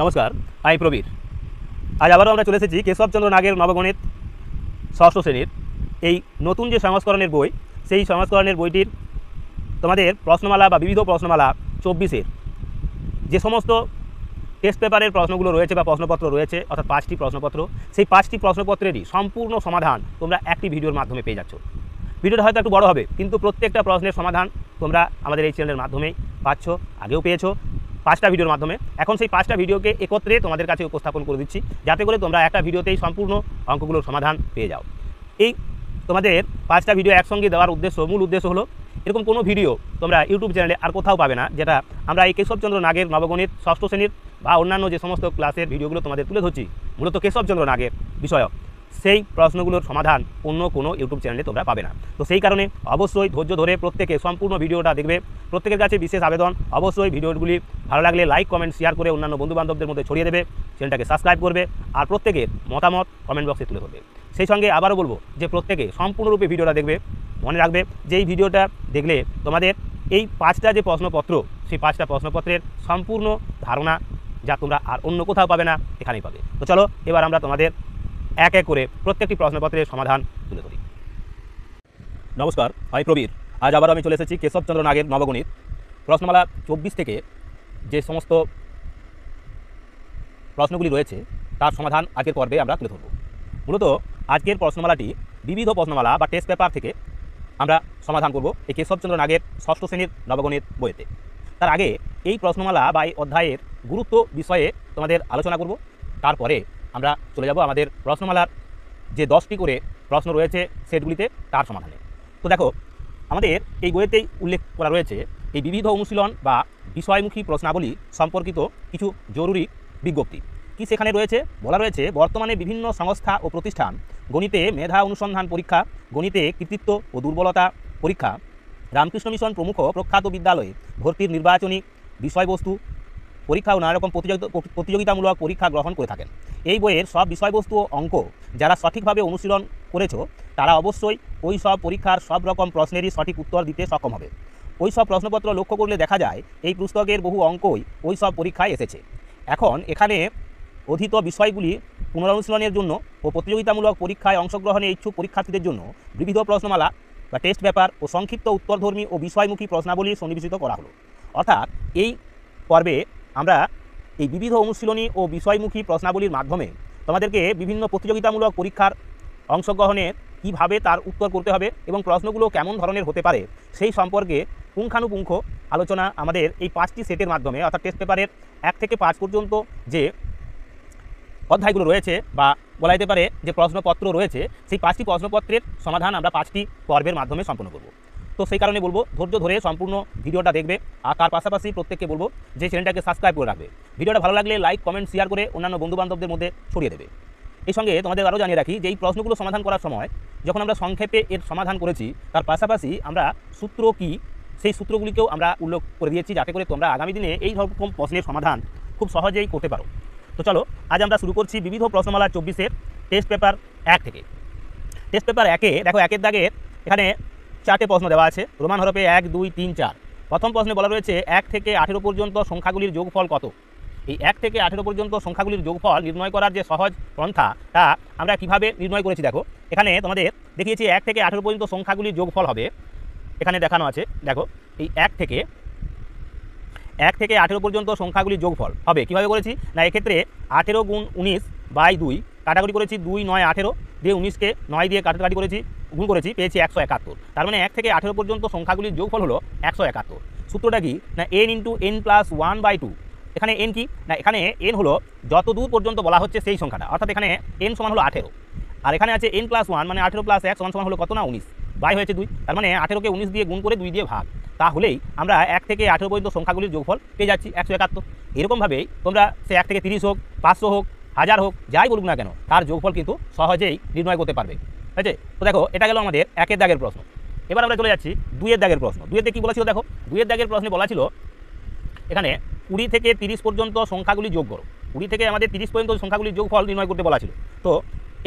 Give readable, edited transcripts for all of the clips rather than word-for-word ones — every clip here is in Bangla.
নমস্কার, আমি প্রবীর। আজ আবারও আমরা চলে এসেছি কেশবচন্দ্র নাগের নবগণিত ষষ্ঠ শ্রেণীর এই নতুন যে সংস্করণের বই, সেই সংস্করণের বইটির তোমাদের প্রশ্নমালা বা বিবিধ প্রশ্নমালা 24-এর যে সমস্ত টেস্ট পেপারের প্রশ্নগুলো রয়েছে বা প্রশ্নপত্র রয়েছে, অর্থাৎ 5টি প্রশ্নপত্র, সেই 5টি প্রশ্নপত্রেরই সম্পূর্ণ সমাধান তোমরা একটি ভিডিওর মাধ্যমে পেয়ে যাচ্ছ। ভিডিওটা হয়তো একটু বড় হবে, কিন্তু প্রত্যেকটা প্রশ্নের সমাধান তোমরা আমাদের এই চ্যানেলের মাধ্যমেই পাচ্ছ, আগেও পেয়েছো 5টা ভিডিওর মাধ্যমে। এখন সেই 5টা ভিডিওকে একত্রে তোমাদের কাছে উপস্থাপন করে দিচ্ছি, যাতে করে তোমরা একটা ভিডিওতেই সম্পূর্ণ অঙ্কগুলোর সমাধান পেয়ে যাও। এই তোমাদের 5টা ভিডিও একসঙ্গে দেওয়ার মূল উদ্দেশ্য হলো, এরকম কোনো ভিডিও তোমরা ইউটিউব চ্যানেলে আর কোথাও পাবে না, যেটা আমরা এই কেশবচন্দ্র নাগের নবগণিত ষষ্ঠ শ্রেণীর বা অন্যান্য যে সমস্ত ক্লাসের ভিডিওগুলো তোমাদের তুলে ধরছি, মূলত কেশবচন্দ্র নাগের বিষয়ক, সেই প্রশ্নগুলোর সমাধান অন্য কোনো ইউটিউব চ্যানেলে তোমরা পাবে না। তো সেই কারণে অবশ্যই ধৈর্য ধরে প্রত্যেকে সম্পূর্ণ ভিডিওটা দেখবে। প্রত্যেকের কাছে বিশেষ আবেদন, অবশ্যই ভিডিওগুলি ভালো লাগলে লাইক, কমেন্ট, শেয়ার করে অন্যান্য বন্ধুবান্ধবদের মধ্যে ছড়িয়ে দেবে, চ্যানেলটাকে সাবস্ক্রাইব করবে, আর প্রত্যেকের মতামত কমেন্ট বক্সে তুলে ধরবে। সেই সঙ্গে আবারও বলবো যে প্রত্যেকে সম্পূর্ণরূপে ভিডিওটা দেখবে। মনে রাখবে যে এই ভিডিওটা দেখলে তোমাদের এই 5টা যে প্রশ্নপত্র, সেই 5টা প্রশ্নপত্রের সম্পূর্ণ ধারণা যা তোমরা আর অন্য কোথাও পাবে না, এখানেই পাবে। তো চলো এবার আমরা তোমাদের এক এক করে প্রত্যেকটি প্রশ্নপত্রের সমাধান তুলে ধরি। নমস্কার, আমি প্রবীর। আজ আবার আমি চলে এসেছি কেশবচন্দ্র নাগের নবগণিত প্রশ্নমালা 24 থেকে যে সমস্ত প্রশ্নগুলি রয়েছে তার সমাধান আজকের পর্বে আমরা তুলে ধরব। মূলত আজকের প্রশ্নমালাটি বিবিধ প্রশ্নমালা বা টেস্ট পেপার থেকে আমরা সমাধান করব এই কেশবচন্দ্র নাগের ষষ্ঠ শ্রেণীর নবগণিত বইতে। তার আগে এই প্রশ্নমালা বা এই অধ্যায়ের গুরুত্ব বিষয়ে তোমাদের আলোচনা করব। তারপরে আমরা চলে যাব আমাদের প্রশ্নমালার যে 10টি করে প্রশ্ন রয়েছে সেটগুলিতে, তার সমাধানে। তো দেখো, আমাদের এই বইয়েতেই উল্লেখ করা রয়েছে এই বিবিধ অনুশীলন বা বিষয়মুখী প্রশ্নাবলী সম্পর্কিত কিছু জরুরি বিজ্ঞপ্তি। কি সেখানে রয়েছে? বলা রয়েছে, বর্তমানে বিভিন্ন সংস্থা ও প্রতিষ্ঠান গণিতে মেধা অনুসন্ধান পরীক্ষা, গণিতে কৃতিত্ব ও দুর্বলতা পরীক্ষা, রামকৃষ্ণ মিশন প্রমুখ প্রখ্যাত বিদ্যালয়ে ভর্তির নির্বাচনী বিষয়বস্তু পরীক্ষা ও নানা রকম প্রতিযোগিতামূলক পরীক্ষা গ্রহণ করে থাকেন। এই বইয়ের সব বিষয়বস্তু ও অঙ্ক যারা সঠিকভাবে অনুশীলন করেছো, তারা অবশ্যই ওই সব পরীক্ষার সব রকম প্রশ্নেরই সঠিক উত্তর দিতে সক্ষম হবে। ওই সব প্রশ্নপত্র লক্ষ্য করলে দেখা যায় এই পুস্তকের বহু অঙ্কই ওই সব পরীক্ষায় এসেছে। এখন এখানে অধীত বিষয়গুলি পুনরনুশীলনের জন্য ও প্রতিযোগিতামূলক পরীক্ষায় অংশগ্রহণে ইচ্ছুক পরীক্ষার্থীদের জন্য বিবিধ প্রশ্নমালা বা টেস্ট পেপার ও সংক্ষিপ্ত উত্তরধর্মী ও বিষয়মুখী প্রশ্নাবলী সন্নিবেশিত করা হলো। অর্থাৎ এই পর্বে আমরা এই বিবিধ অনুশীলনী ও বিষয়মুখী প্রশ্নাবলীর মাধ্যমে তোমাদেরকে বিভিন্ন প্রতিযোগিতামূলক পরীক্ষার অংশগ্রহণের কীভাবে তার উত্তর করতে হবে এবং প্রশ্নগুলো কেমন ধরনের হতে পারে সেই সম্পর্কে পুঙ্খানুপুঙ্খ আলোচনা আমাদের এই 5টি সেটের মাধ্যমে, অর্থাৎ টেস্ট পেপারের 1 থেকে 5 পর্যন্ত যে অধ্যায়গুলো রয়েছে বা বলা যেতে পারে যে প্রশ্নপত্র রয়েছে, সেই 5টি প্রশ্নপত্রের সমাধান আমরা 5টি পর্বের মাধ্যমে সম্পন্ন করব। তো সেই কারণে বলবো ধৈর্য ধরে সম্পূর্ণ ভিডিওটা দেখবে, আর তার পাশাপাশি প্রত্যেককে বলবো যে চ্যানেলটাকে সাবস্ক্রাইব করে রাখবে। ভিডিওটা ভালো লাগলে লাইক, কমেন্ট, শেয়ার করে অন্যান্য বন্ধুবান্ধবদের মধ্যে ছড়িয়ে দেবে। এই সঙ্গে তোমাদের আরও জানিয়ে রাখি যে এই প্রশ্নগুলো সমাধান করার সময় যখন আমরা সংক্ষেপে এর সমাধান করেছি, তার পাশাপাশি আমরা সূত্র কি সেই সূত্রগুলিকেও আমরা উল্লেখ করে দিয়েছি, যাতে করে তোমরা আগামী দিনে এই রকম প্রশ্নের সমাধান খুব সহজেই করতে পারো। তো চলো আজ আমরা শুরু করছি বিবিধ প্রশ্নমালা 24-এর টেস্ট পেপার 1 থেকে। টেস্ট পেপার 1-এ দেখো, 1-এর দাগের এখানে 4টে প্রশ্ন দেওয়া আছে, রোমান হরফে 1, 2, 3, 4। প্রথম প্রশ্নে বলা রয়েছে 1 থেকে 18 পর্যন্ত সংখ্যাগুলির যোগফল কত। এই 1 থেকে 18 পর্যন্ত সংখ্যাগুলির যোগফল নির্ণয় করার যে সহজ পন্থা, তা আমরা কিভাবে নির্ণয় করেছি দেখো। এখানে তোমাদের দেখিয়েছি 1 থেকে 18 পর্যন্ত সংখ্যাগুলির যোগফল হবে, এখানে দেখানো আছে। দেখো, এই 1 থেকে 18 পর্যন্ত সংখ্যাগুলির যোগফল হবে কীভাবে করেছি না, এক্ষেত্রে 18 গুণ 19/2 কাটাকুটি করেছি, 2, 9, 18 দিয়ে 19কে 9 দিয়ে কাটাকাটি করেছি, গুণ করেছি, পেয়েছি 171। তার মানে 1 থেকে 18 পর্যন্ত সংখ্যাগুলির যোগফল হলো 171। সূত্রটা কি না, n × n+1/2। এখানে n কি না, এখানে n হলো যত দূর পর্যন্ত বলা হচ্ছে সেই সংখ্যাটা, অর্থাৎ এখানে n সমান হলো 18, আর এখানে আছে n+1 মানে 18 + 1 সমান হলো কত না 19, বাই হয়েছে 2। তার মানে 18কে 19 দিয়ে গুণ করে 2 দিয়ে ভাগ, তাহলেই আমরা 1 থেকে 18 পর্যন্ত সংখ্যাগুলির যোগফল পেয়ে যাচ্ছি 171। এরকমভাবেই তোমরা সে 1 থেকে 30 হোক, 500 হোক, 1000 হোক, যাই বলুক না কেন, তার যোগফল কিন্তু সহজেই নির্ণয় করতে পারবে। ঠিক আছে? তো দেখো, এটা গেল আমাদের 1-এর দাগের প্রশ্ন। এবার আমরা চলে যাচ্ছি 2-এর দাগের প্রশ্ন। 2-এতে কী বলা ছিল দেখো, 2-এর দাগের প্রশ্নে বলা ছিল এখানে 20 থেকে 30 পর্যন্ত সংখ্যাগুলি যোগ করো। 20 থেকে আমাদের 30 পর্যন্ত সংখ্যাগুলির যোগফল নির্ণয় করতে বলা ছিল। তো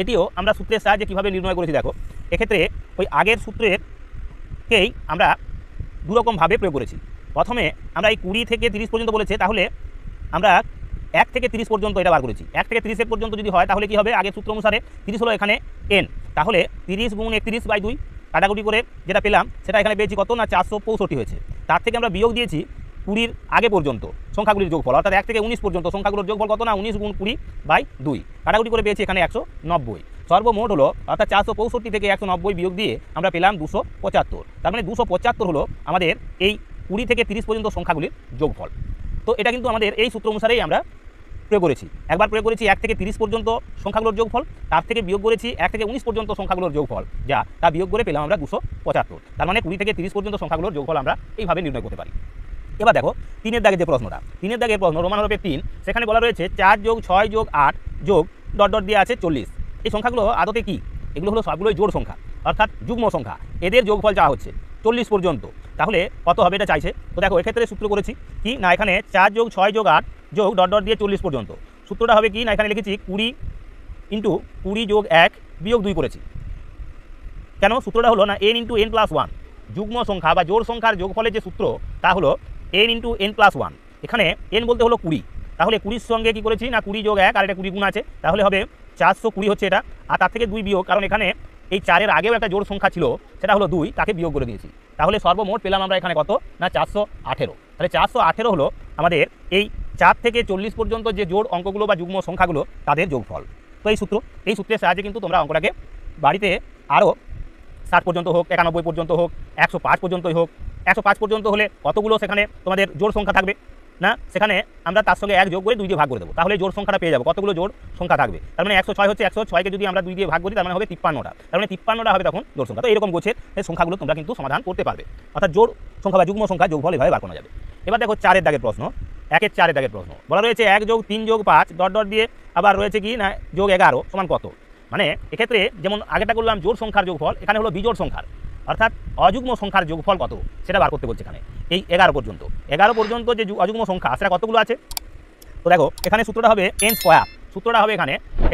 এটিও আমরা সূত্রের সাহায্যে কীভাবে নির্ণয় করেছি দেখো। এক্ষেত্রে ওই আগের সূত্রেরকেই আমরা দুরকমভাবে প্রয়োগ করেছি। প্রথমে আমরা এই 20 থেকে 30 পর্যন্ত বলেছে, তাহলে আমরা 1 থেকে 30 পর্যন্ত এটা বার করেছি। 1 থেকে 30 পর্যন্ত যদি হয় তাহলে কি হবে, আগের সূত্র অনুসারে 30 হলো এখানে n, তাহলে 30 গুণ 31/2 কাটাকুটি করে যেটা পেলাম সেটা এখানে পেয়েছি কত না 465 হয়েছে। তার থেকে আমরা বিয়োগ দিয়েছি 20 আগে পর্যন্ত সংখ্যাগুলির যোগফল, অর্থাৎ 1 থেকে 19 পর্যন্ত সংখ্যাগুলোর যোগফল কত না 19 গুণ 20/2 কাটাকুটি করে পেয়েছি এখানে 190। সর্বমোট হলো অর্থাৎ 465 থেকে 190 বিয়োগ দিয়ে আমরা পেলাম 275। তার মানে 275 হলো আমাদের এই 20 থেকে 30 পর্যন্ত সংখ্যাগুলির যোগফল। তো এটা কিন্তু আমাদের এই সূত্র অনুসারেই আমরা প্রয়োগ করেছি। একবার প্রয়োগ করেছি 1 থেকে 30 পর্যন্ত সংখ্যাগুলোর যোগফল, তার থেকে বিয়োগ করেছি 1 থেকে 19 পর্যন্ত সংখ্যাগুলোর যোগফল, যা তা বিয়োগ করে পেলাম আমরা 275। তার মানে 20 থেকে 30 পর্যন্ত সংখ্যাগুলোর যোগফল আমরা এইভাবে নির্ণয় করতে পারি। এবার দেখো 3-এর দাগের যে প্রশ্নটা, 3-এর দাগের প্রশ্ন রোমান হরফে 3, সেখানে বলা রয়েছে 4 যোগ 6 যোগ 8 যোগ ডট ডট দিয়ে আছে 40। এই সংখ্যাগুলো আদতে কি? এগুলো হলো সবগুলোই জোড় সংখ্যা, অর্থাৎ যুগ্ম সংখ্যা। এদের যোগফল চাওয়া হচ্ছে 40 পর্যন্ত, তাহলে কত হবে এটা চাইছে। তো দেখো এক্ষেত্রে সূত্র করেছি কি না, এখানে 4 যোগ 6 যোগ 8 যোগ ডট ডট দিয়ে 40 পর্যন্ত। সূত্রটা হবে কি না, এখানে লিখেছি 20 ইন্টু 20 যোগ 1 বিয়োগ 2 করেছি। কেন? সূত্রটা হলো না n ইন্টু n প্লাস 1, যুগ্ম সংখ্যা বা জোড় সংখ্যার যোগফলের যে সূত্র তা হলো n ইন্টু n প্লাস 1। এখানে n বলতে হলো 20, তাহলে 20-র সঙ্গে কি করেছি না 20 যোগ 1 আর এটা 20 গুণ আছে, তাহলে হবে 420 হচ্ছে এটা। আর তার থেকে 2 বিয়োগ, কারণ এখানে এই 4-এর আগেও একটা জোড় সংখ্যা ছিল সেটা হলো 2, তাকে বিয়োগ করে দিয়েছি। তাহলে সর্বমোট পেলাম আমরা এখানে কত না 418। তাহলে 418 হলো আমাদের এই 4 থেকে 40 পর্যন্ত যে জোড় অঙ্কগুলো বা যুগ্ম সংখ্যাগুলো তাদের যোগফল। তো এই সূত্রের সাহায্যে কিন্তু তোমরা অঙ্কটাকে বাড়িতে আরও 60 পর্যন্ত হোক, 91 পর্যন্ত হোক, 105 পর্যন্তই হোক। 105 পর্যন্ত হলে কতগুলো সেখানে তোমাদের জোড় সংখ্যা থাকবে না, সেখানে আমরা তার সঙ্গে 1 যোগ করে 2 দিয়ে ভাগ করে দেবো, তাহলে জোড় সংখ্যাটা পেয়ে যাবো কতগুলো জোড় সংখ্যা থাকবে। তার মানে 106 হচ্ছে, 106কে যদি আমরা 2 দিয়ে ভাগ করি তার মানে হবে 53টা, তার মানে 53টা হবে তখন জোড় সংখ্যা। তো এরকম গোছের এই সংখ্যাগুলো তোমরা কিন্তু সমাধান করতে পারবে, অর্থাৎ জোড় সংখ্যা বা যুগ্ম সংখ্যা যোগফল এভাবে বার করা যাবে। এবার দেখো 4-এর দাগের প্রশ্ন, 1-এর 4-এর দাগের প্রশ্ন বলা রয়েছে 1 যোগ 3 যোগ 5 ডট ডট দিয়ে আবার রয়েছে কি না যোগ 11 সমান কত। মানে এক্ষেত্রে যেমন আগেটা করলাম জোড় সংখ্যার যোগফল, এখানে হলো বিজোড় সংখ্যার, অর্থাৎ অযুগ্ম সংখ্যার যোগফল কত সেটা বার করতে বলছে এখানে। এই 11 পর্যন্ত যে অযুগ্ম সংখ্যা সেটা কতগুলো আছে। তো দেখো এখানে সূত্রটা হবে n স্কোয়ার, সূত্রটা হবে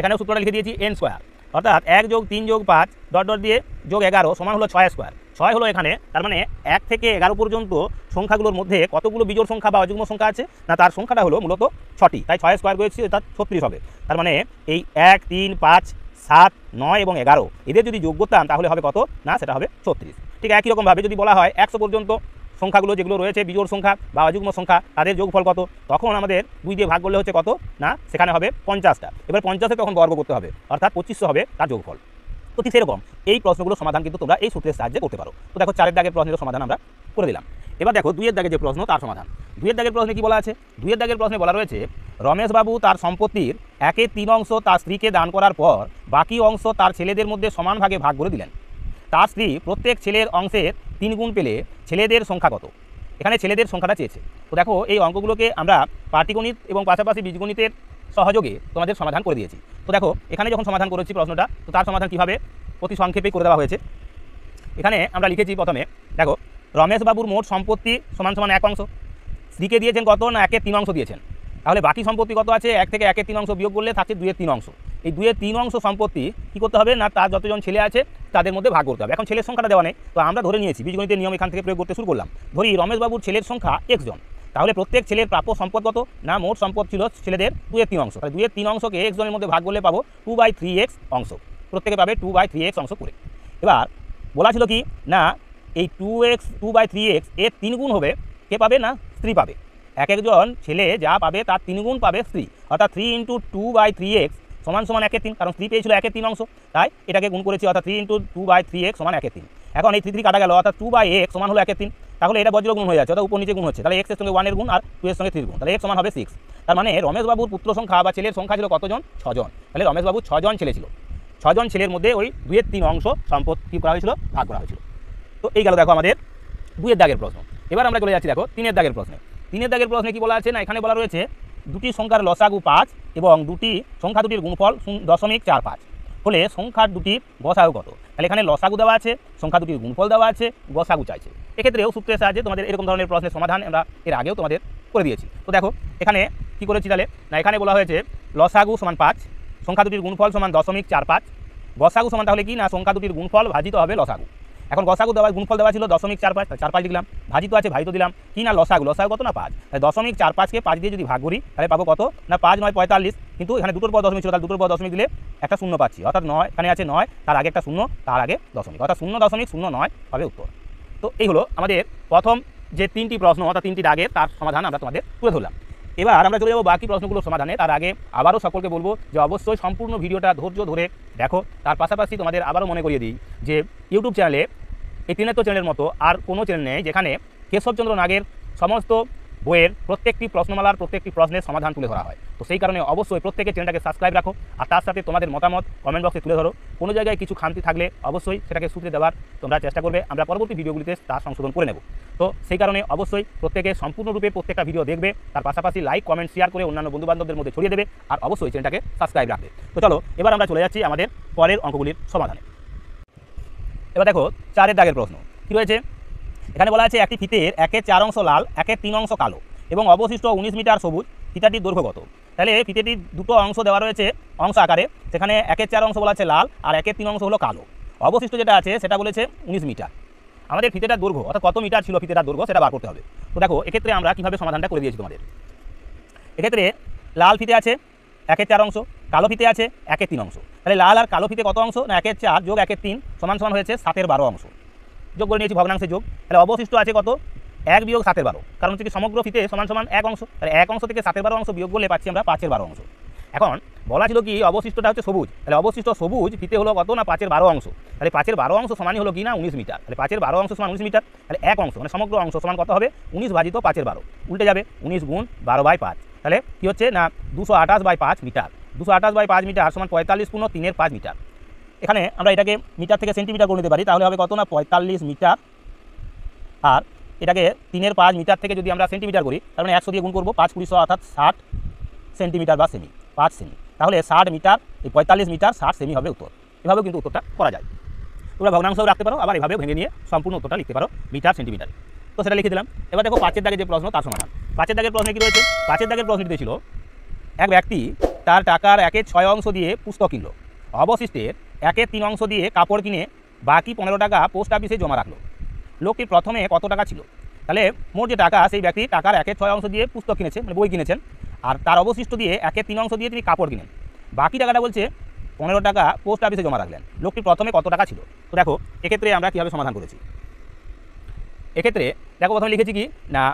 এখানেও সূত্রটা লিখে দিয়েছি n স্কোয়ার, অর্থাৎ 1 যোগ 3 যোগ 5 ডট ডট দিয়ে যোগ 11 সমান হলো 6 স্কোয়ার। 6 হলো এখানে, তার মানে 1 থেকে 11 পর্যন্ত সংখ্যাগুলোর মধ্যে কতগুলো বিজোড় সংখ্যা বা অযুগ্ম সংখ্যা আছে না, তার সংখ্যাটা হলো মূলত 6টি, তাই 6 স্কোয়ার করেছি, অর্থাৎ 36 হবে। তার মানে এই 1, 3, 5, 7, 9 এবং 11 এদের যদি যোগ করতাম তাহলে হবে কত না, সেটা হবে 36। ঠিক একই রকমভাবে যদি বলা হয় 100 পর্যন্ত সংখ্যাগুলো যেগুলো রয়েছে বিজোড় সংখ্যা বা অযুগ্ম সংখ্যা তাদের যোগফল কত, তখন আমাদের 2 দিয়ে ভাগ করলে হচ্ছে কত না, সেখানে হবে 50টা। এবার 50-এ তখন বর্গ করতে হবে, অর্থাৎ 2500 হবে তার যোগফল। তো ঠিক সেরকম এই প্রশ্নগুলো সমাধান কিন্তু তোমরা এই সূত্রের সাহায্যে করতে পারো। তো দেখো 4-এর দাগের প্রশ্নের সমাধান আমরা করে দিলাম। এবার দেখো 2-এর দাগের যে প্রশ্ন তার সমাধান। 2-এর দাগের প্রশ্নে কি বলা আছে, 2-এর দাগের প্রশ্নে বলা রয়েছে রমেশবাবু তার সম্পত্তির 1/3 অংশ তার স্ত্রীকে দান করার পর বাকি অংশ তার ছেলেদের মধ্যে সমান ভাগে ভাগ করে দিলেন। তার স্ত্রী প্রত্যেক ছেলের অংশের 3 গুণ পেলে ছেলেদের সংখ্যা কত। এখানে ছেলেদের সংখ্যাটা চেয়েছে। তো দেখো এই অঙ্কগুলোকে আমরা পাটিগণিত এবং পাশাপাশি বীজগণিতের সহযোগে তোমাদের সমাধান করে দিয়েছি। তো দেখো এখানে যখন সমাধান করেছি প্রশ্নটা, তো তার সমাধান কীভাবে অতি সংক্ষেপেই করে দেওয়া হয়েছে। এখানে আমরা লিখেছি প্রথমে দেখো রমেশবাবুর মোট সম্পত্তি সমান সমান 1 অংশ, স্ত্রীকে দিয়েছেন কত না 1/3 অংশ দিয়েছেন, তাহলে বাকি সম্পত্তি কত আছে 1 থেকে 1/3 অংশ বিয়োগ করলে থাকছে 2/3 অংশ। এই 2/3 অংশ সম্পত্তি কী করতে হবে না, তার যতজন ছেলে আছে তাদের মধ্যে ভাগ করতে হবে। এখন ছেলের সংখ্যাটা দেওয়া নেই, তো আমরা ধরে নিয়েছি বীজগণিতের নিয়ম এখান থেকে প্রয়োগ করতে শুরু করলাম। ধরি রমেশবাবুর ছেলের সংখ্যা x জন, তাহলে প্রত্যেক ছেলের প্রাপ্য সম্পদ কত না, মোট সম্পদ ছিল ছেলেদের 2/3 অংশ, তাহলে 2/3 অংশকে x জনের মধ্যে ভাগ করলে পাবো 2/3x অংশ, প্রত্যেকে পাবে 2/3x অংশ করে। এবার বলা ছিল কি না এই 2/3x এর 3 গুণ হবে কে পাবে না, স্ত্রী পাবে। এক একজন ছেলে যা পাবে তার 3 গুণ পাবে স্ত্রী, অর্থাৎ 3 × 2/3x সমান 1/3, কারণ স্ত্রী পেয়েছিল 1/3 অংশ, তাই এটাকে গুণ করেছি, অর্থাৎ 3 × 2/3x সমান 1/3। এখন এই 3 কাটা গেল, অর্থাৎ 2/x সমান হলো 1/3, তাহলে এটা বজ্র গুণ হয়ে যাচ্ছে, অর্থাৎ উপর নিচে গুণ হচ্ছে, তাহলে x এর সঙ্গে 1 এর গুণ আর 2 এর সঙ্গে 3 গুণ, তাহলে x সমান হবে 6। তার মানে রমেশবাবুর পুত্র সংখ্যা বা ছেলের সংখ্যা ছিল কতজন, 6 জন। তাহলে রমেশবাবুর 6 জন ছেলে ছিল, 6 জন ছেলের মধ্যে ওই 2/3 অংশ সম্পত্তি করা হয়েছিল, ভাগ করা হয়েছিল। তো এই গেল দেখো আমাদের 2-এর দাগের প্রশ্ন। এবার আমরা চলে যাচ্ছি দেখো 3-এর দাগের প্রশ্নে। 3-এর দাগের প্রশ্নে কি বলা আছে না, এখানে বলা রয়েছে দুটি সংখ্যার লসাগু 5 এবং সংখ্যা দুটির গুণফল 0.45 হলে সংখ্যা দুটির গসাগু কত। তাহলে এখানে লসাগু দেওয়া আছে, সংখ্যা দুটির গুণফল দেওয়া আছে, গসাগু চাইছে। এক্ষেত্রেও সূত্রের সাহায্যে তোমাদের এরকম ধরনের প্রশ্নের সমাধান আমরা এর আগেও তোমাদের করে দিয়েছি। তো দেখো এখানে কি করেছি তাহলে না, এখানে বলা হয়েছে লসাগু সমান 5, সংখ্যা দুটির গুণফল সমান 0.45, গসাগু সমান তাহলে কি না সংখ্যা দুটির গুণফল ভাজিত হবে লসাগু। এখন গসাগু দেওয়া গুণফল দেওয়া ছিল 0.45, 4 5 লিখলাম, ভাজিত আছে ভাজিত দিলাম, কি না লসাগু কত না 5, তাই 0.45কে 5 দিয়ে যদি ভাগ করি তাহলে পাবো কত না 5 9 45, কিন্তু এখানে দুটোর পর দশমিক ছিল, তাহলে দুটোর পর দশমিক দিলে একটা শূন্য পাচ্ছি, অর্থাৎ 9 এখানে আছে 9, তার আগে একটা শূন্য, তার আগে দশমিক, অর্থাৎ 0.09 হবে উত্তর। তো এই হলো আমাদের প্রথম যে 3টি প্রশ্ন অর্থাৎ 3টি দাগের তার সমাধান আমরা তোমাদের তুলে ধরলাম। এবার আমরা চলে যাবো বাকি প্রশ্নগুলোর সমাধানে। তার আগে আবারও সকলকে বলবো যে অবশ্যই সম্পূর্ণ ভিডিওটা ধৈর্য ধরে দেখো। তার পাশাপাশি তোমাদের আবারও মনে করিয়ে দিই যে ইউটিউব চ্যানেলে এই ত্রিনেত্র চ্যানেলের মতো আর কোনো চ্যানেল নেই যেখানে কেশবচন্দ্র নাগের সমস্ত বইয়ের প্রত্যেকটি প্রশ্নমালার প্রত্যেকটি প্রশ্নের সমাধান তুলে ধরা হয়। তো সেই কারণে অবশ্যই প্রত্যেকে চ্যানেলটাকে সাবস্ক্রাইব রাখো, আর তার সাথে তোমাদের মতামত কমেন্ট বক্সে তুলে ধরো। কোনো জায়গায় কিছু খামতি থাকলে অবশ্যই সেটাকে শুধরে দেওয়ার তোমরা চেষ্টা করবে, আমরা পরবর্তী ভিডিওগুলিতে তা সংশোধন করে নেব। তো সেই কারণে অবশ্যই প্রত্যেকে সম্পূর্ণরূপে প্রত্যেকটা ভিডিও দেখবে, তার পাশাপাশি লাইক কমেন্ট শেয়ার করে অন্যান্য বন্ধুবান্ধবদের মধ্যে ছড়িয়ে দেবে, আর অবশ্যই চ্যানেলটাকে সাবস্ক্রাইব রাখবে। তো চলো এবার আমরা চলে যাচ্ছি আমাদের পরের অঙ্কগুলির সমাধানে। এবার দেখো 4 দাগের প্রশ্ন কী রয়েছে। এখানে বলা আছে একটি ফিতের 1/4 অংশ লাল, 1/3 অংশ কালো এবং অবশিষ্ট 19 মিটার সবুজ, ফিতাটির দৈর্ঘ্য কত? তাহলে ফিতেটির দুটো অংশ দেওয়া রয়েছে অংশ আকারে, সেখানে 1/4 অংশ বলা আছে লাল আর 1/3 অংশ হলো কালো, অবশিষ্ট যেটা আছে সেটা বলেছে 19 মিটার। আমাদের ফিতেটার দৈর্ঘ্য অর্থাৎ কত মিটার ছিল ফিতেটার দৈর্ঘ্য সেটা বার করতে হবে। তো দেখো এক্ষেত্রে আমরা কীভাবে সমাধানটা করে দিয়েছি তোমাদের। এক্ষেত্রে লাল ফিতে আছে 1/4 অংশ, কালো ফিতে আছে 1/3 অংশ। তাহলে লাল আর কালো ফিতে কত অংশ না 1/4 যোগ 1/3 সমান হয়েছে 7/12 অংশ। যোগ করে নিয়েছি ভগ্নাংশে যোগ, তাহলে অবশিষ্ট আছে কত 1 বিয়োগ 7/12, কারণ হচ্ছে কি সমগ্র ফিতে সমান 1 অংশ, তাহলে 1 অংশ থেকে 7/12 অংশ বিয়োগ করলে পাচ্ছি আমরা 5/12 অংশ। এখন বলা ছিল কি অবশিষ্টটা হচ্ছে সবুজ, তাহলে অবশিষ্ট সবুজ ফিতে হলো কত না 5/12 অংশ, তাহলে 5/12 অংশ সমানই হলো কি না 19 মিটার, তাহলে 5/12 অংশ সমান 19 মিটার, তাহলে 1 অংশ মানে সমগ্র অংশ সমান কত হবে 19 ভাজিত 5/12, উল্টে যাবে 19 গুণ 12/5, তাহলে কি হচ্ছে না 228/5 মিটার, 228/5 মিটার সমান 45 পূর্ণ 3/5 মিটার। এখানে আমরা এটাকে মিটার থেকে সেন্টিমিটার করে নিতে পারি, তাহলে হবে কত না 45 মিটার, আর এটাকে 3/5 মিটার থেকে যদি আমরা সেন্টিমিটার করি তার মানে 100 দিয়ে গুণ করবো, 5 × 100 অর্থাৎ 60 সেন্টিমিটার বা সেমি, 5 সেমি, তাহলে 60 মিটার, এই 45 মিটার 60 সেমি হবে উত্তর। এভাবেও কিন্তু উত্তরটা করা যায়, তোমরা ভগ্নাংশও রাখতে পারো, আবার এভাবেও ভেঙে নিয়ে সম্পূর্ণ উত্তরটা লিখতে পারো মিটার সেন্টিমিটার। তো সেটা লিখে দিলাম। এবার দেখো 5 দাগের যে প্রশ্ন তার সমাধান। 5 দাগের প্রশ্নে কী রয়েছে, 5 দাগের প্রশ্নটিতে ছিল এক ব্যক্তি তার টাকার 1/6 অংশ দিয়ে পুস্তক কিনল, অবশিষ্টের 1/3 অংশ দিয়ে কাপড় কিনে বাকি 15 টাকা পোস্ট অফিসে জমা রাখলো। লোকটি প্রথমে কত টাকা ছিল? তাহলে মোট যে টাকা, সেই ব্যক্তি টাকার 1/6 অংশ দিয়ে পুস্তক কিনেছে মানে বই কিনেছেন, আর তার অবশিষ্ট দিয়ে 1/3 অংশ দিয়ে তিনি কাপড় কিনেন, বাকি টাকাটা বলছে 15 টাকা পোস্ট অফিসে জমা রাখলেন। লোকটি প্রথমে কত টাকা ছিল? তো দেখো এক্ষেত্রে আমরা কীভাবে সমাধান করেছি। এক্ষেত্রে দেখো প্রথমে লিখেছি কি না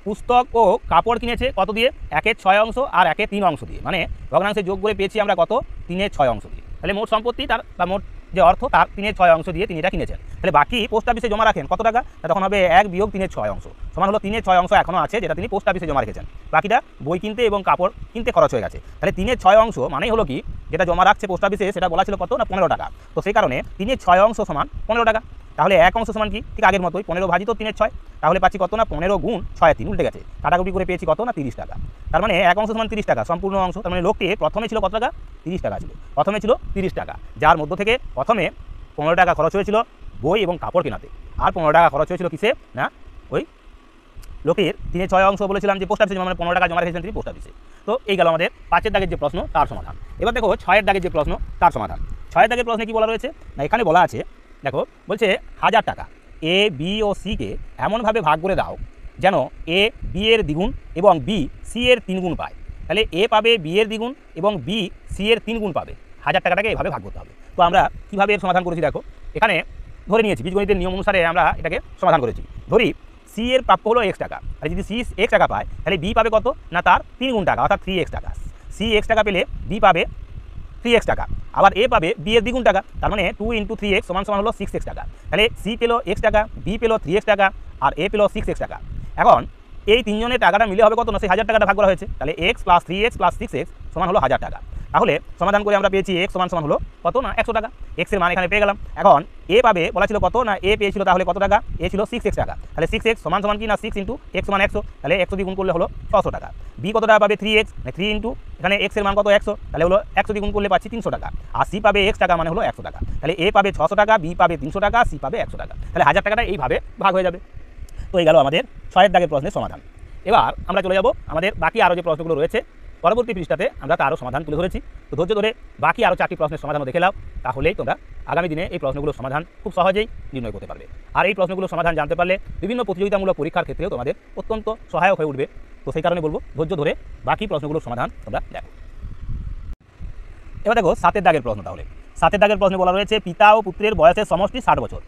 পুস্তক ও কাপড় কিনেছে কত দিয়ে 1/6 অংশ আর 1/3 অংশ দিয়ে, মানে ভগ্নাংশে যোগ করে পেয়েছি আমরা কত 3/6 অংশ দিয়ে, তাহলে মোট সম্পত্তি তার বা মোট যে অর্থ তার 3/6 অংশ দিয়ে তিনি এটা কিনেছেন। তাহলে বাকি পোস্ট অফিসে জমা রাখেন কত টাকা, তখন হবে 1 বিয়োগ 3/6 অংশ সমান হলো 3/6 অংশ এখনও আছে যেটা তিনি পোস্ট অফিসে জমা রেখেছেন, বাকিটা বই কিনতে এবং কাপড় কিনতে খরচ হয়ে গেছে। তাহলে 3/6 অংশ মানেই হলো কি যেটা জমা রাখছে পোস্ট অফিসে সেটা বলা ছিল কত না 15 টাকা, তো সেই কারণে 3/6 অংশ সমান 15 টাকা। তাহলে 1 অংশ সমান কি ঠিক আগের মতোই 15 ভাজিত 3/6, তাহলে পাচ্ছি কত না 15 গুণ 6/3, উল্টে গেছে, কাটাকুটি করে পেয়েছি কত না 30 টাকা। তার মানে 1 অংশ সমান 30 টাকা সম্পূর্ণ অংশ, তার মানে লোকটি প্রথমে ছিল কত টাকা 30 টাকা ছিল, প্রথমে ছিল 30 টাকা, যার মধ্য থেকে প্রথমে 15 টাকা খরচ হয়েছিল বই এবং কাপড় কেনাতে, আর 15 টাকা খরচ হয়েছিল কিসে না ওই লোকের 3/6 অংশ বলেছিলাম যে পোস্ট অফিসে মানে 15 টাকা জমা রেখেছিলেন তিনি পোস্ট অফিসে। তো এই গেল আমাদের 5 দাগের যে প্রশ্ন তার সমাধান। এবার দেখো 6 দাগের যে প্রশ্ন তার সমাধান। 6 দাগের প্রশ্নে কি বলা রয়েছে না এখানে বলা আছে দেখো বলছে 1000 টাকা এ বি ও সিকে এমনভাবে ভাগ করে দাও যেন এ বি এর দ্বিগুণ এবং বি সি এর 3 গুণ পায়। তাহলে এ পাবে বি এর দ্বিগুণ এবং বি সি এর 3 গুণ পাবে। 1000 টাকাটাকে এভাবে ভাগ করতে হবে। তো আমরা কীভাবে এর সমাধান করেছি দেখো, এখানে ধরে নিয়েছি বীজগণিতের নিয়ম অনুসারে আমরা এটাকে সমাধান করেছি। ধরি সি এর প্রাপ্য হলো x টাকা, আর যদি সি x টাকা পায় তাহলে বি পাবে কত না তার 3 গুণ টাকা অর্থাৎ 3x টাকা। সি x টাকা পেলে বি পাবে 3x টাকা, আবার এ পাবে বি এর দ্বিগুণ টাকা, তার মানে 2 × 3x সমান হলো 6x টাকা। তাহলে সি পেলো x টাকা, বি পেলো 3x টাকা, আর এ পেলো 6x টাকা। এখন এই তিনজনের টাকাটা মিলে হবে কত না সেই 1000 টাকাটা ভাগ করা হয়েছে, তাহলে x + 3x + 6x সমান হলো 1000 টাকা। তাহলে সমাধান করে আমরা পেয়েছি x সমান হলো কত না 100 টাকা, x এর মান এখানে পেয়ে গেলাম। এখন এ পাবে বলা ছিল কত না এ পেয়েছিল তাহলে কত টাকা, এ ছিল 6x টাকা, তাহলে 6x সমান কি না 6 × x সমান 100, তাহলে 100 দিয়ে গুণ করলে হলো 600 টাকা। বি কত টাকা পাবে 3x, মানে 3 × এখানে x এর মান কত 100, তাহলে হলো 100 দিয়ে গুণ করলে পাচ্ছি 300 টাকা। আর সি পাবে x টাকা মানে হলো 100 টাকা, তাহলে এ পাবে 600 টাকা, বি পাবে 300 টাকা, সি পাবে 100 টাকা, তাহলে 1000 টাকাটা এইভাবে ভাগ হয়ে যাবে। তো এই গেল আমাদের 6 দাগের প্রশ্নের সমাধান। এবার আমরা চলে যাব আমাদের বাকি আরও যে প্রশ্নগুলো রয়েছে পরবর্তী পৃষ্ঠাতে আমরা তারও সমাধান তুলে ধরেছি। তো ধৈর্য ধরে বাকি আরও 4টি প্রশ্নের সমাধানও দেখে নাও, তাহলেই তোমরা আগামী দিনে এই প্রশ্নগুলোর সমাধান খুব সহজেই নির্ণয় করতে পারবে। আর এই প্রশ্নগুলোর সমাধান জানতে পারলে বিভিন্ন প্রতিযোগিতামূলক পরীক্ষার ক্ষেত্রেও তোমাদের অত্যন্ত সহায়ক হয়ে উঠবে। তো সেই কারণে বলবো ধৈর্য ধরে বাকি প্রশ্নগুলোর সমাধান তোমরা দেখো। এবার দেখো 7 দাগের প্রশ্ন। তাহলে 7 দাগের প্রশ্নে বলা রয়েছে পিতা ও পুত্রের বয়সের সমষ্টি 60 বছর।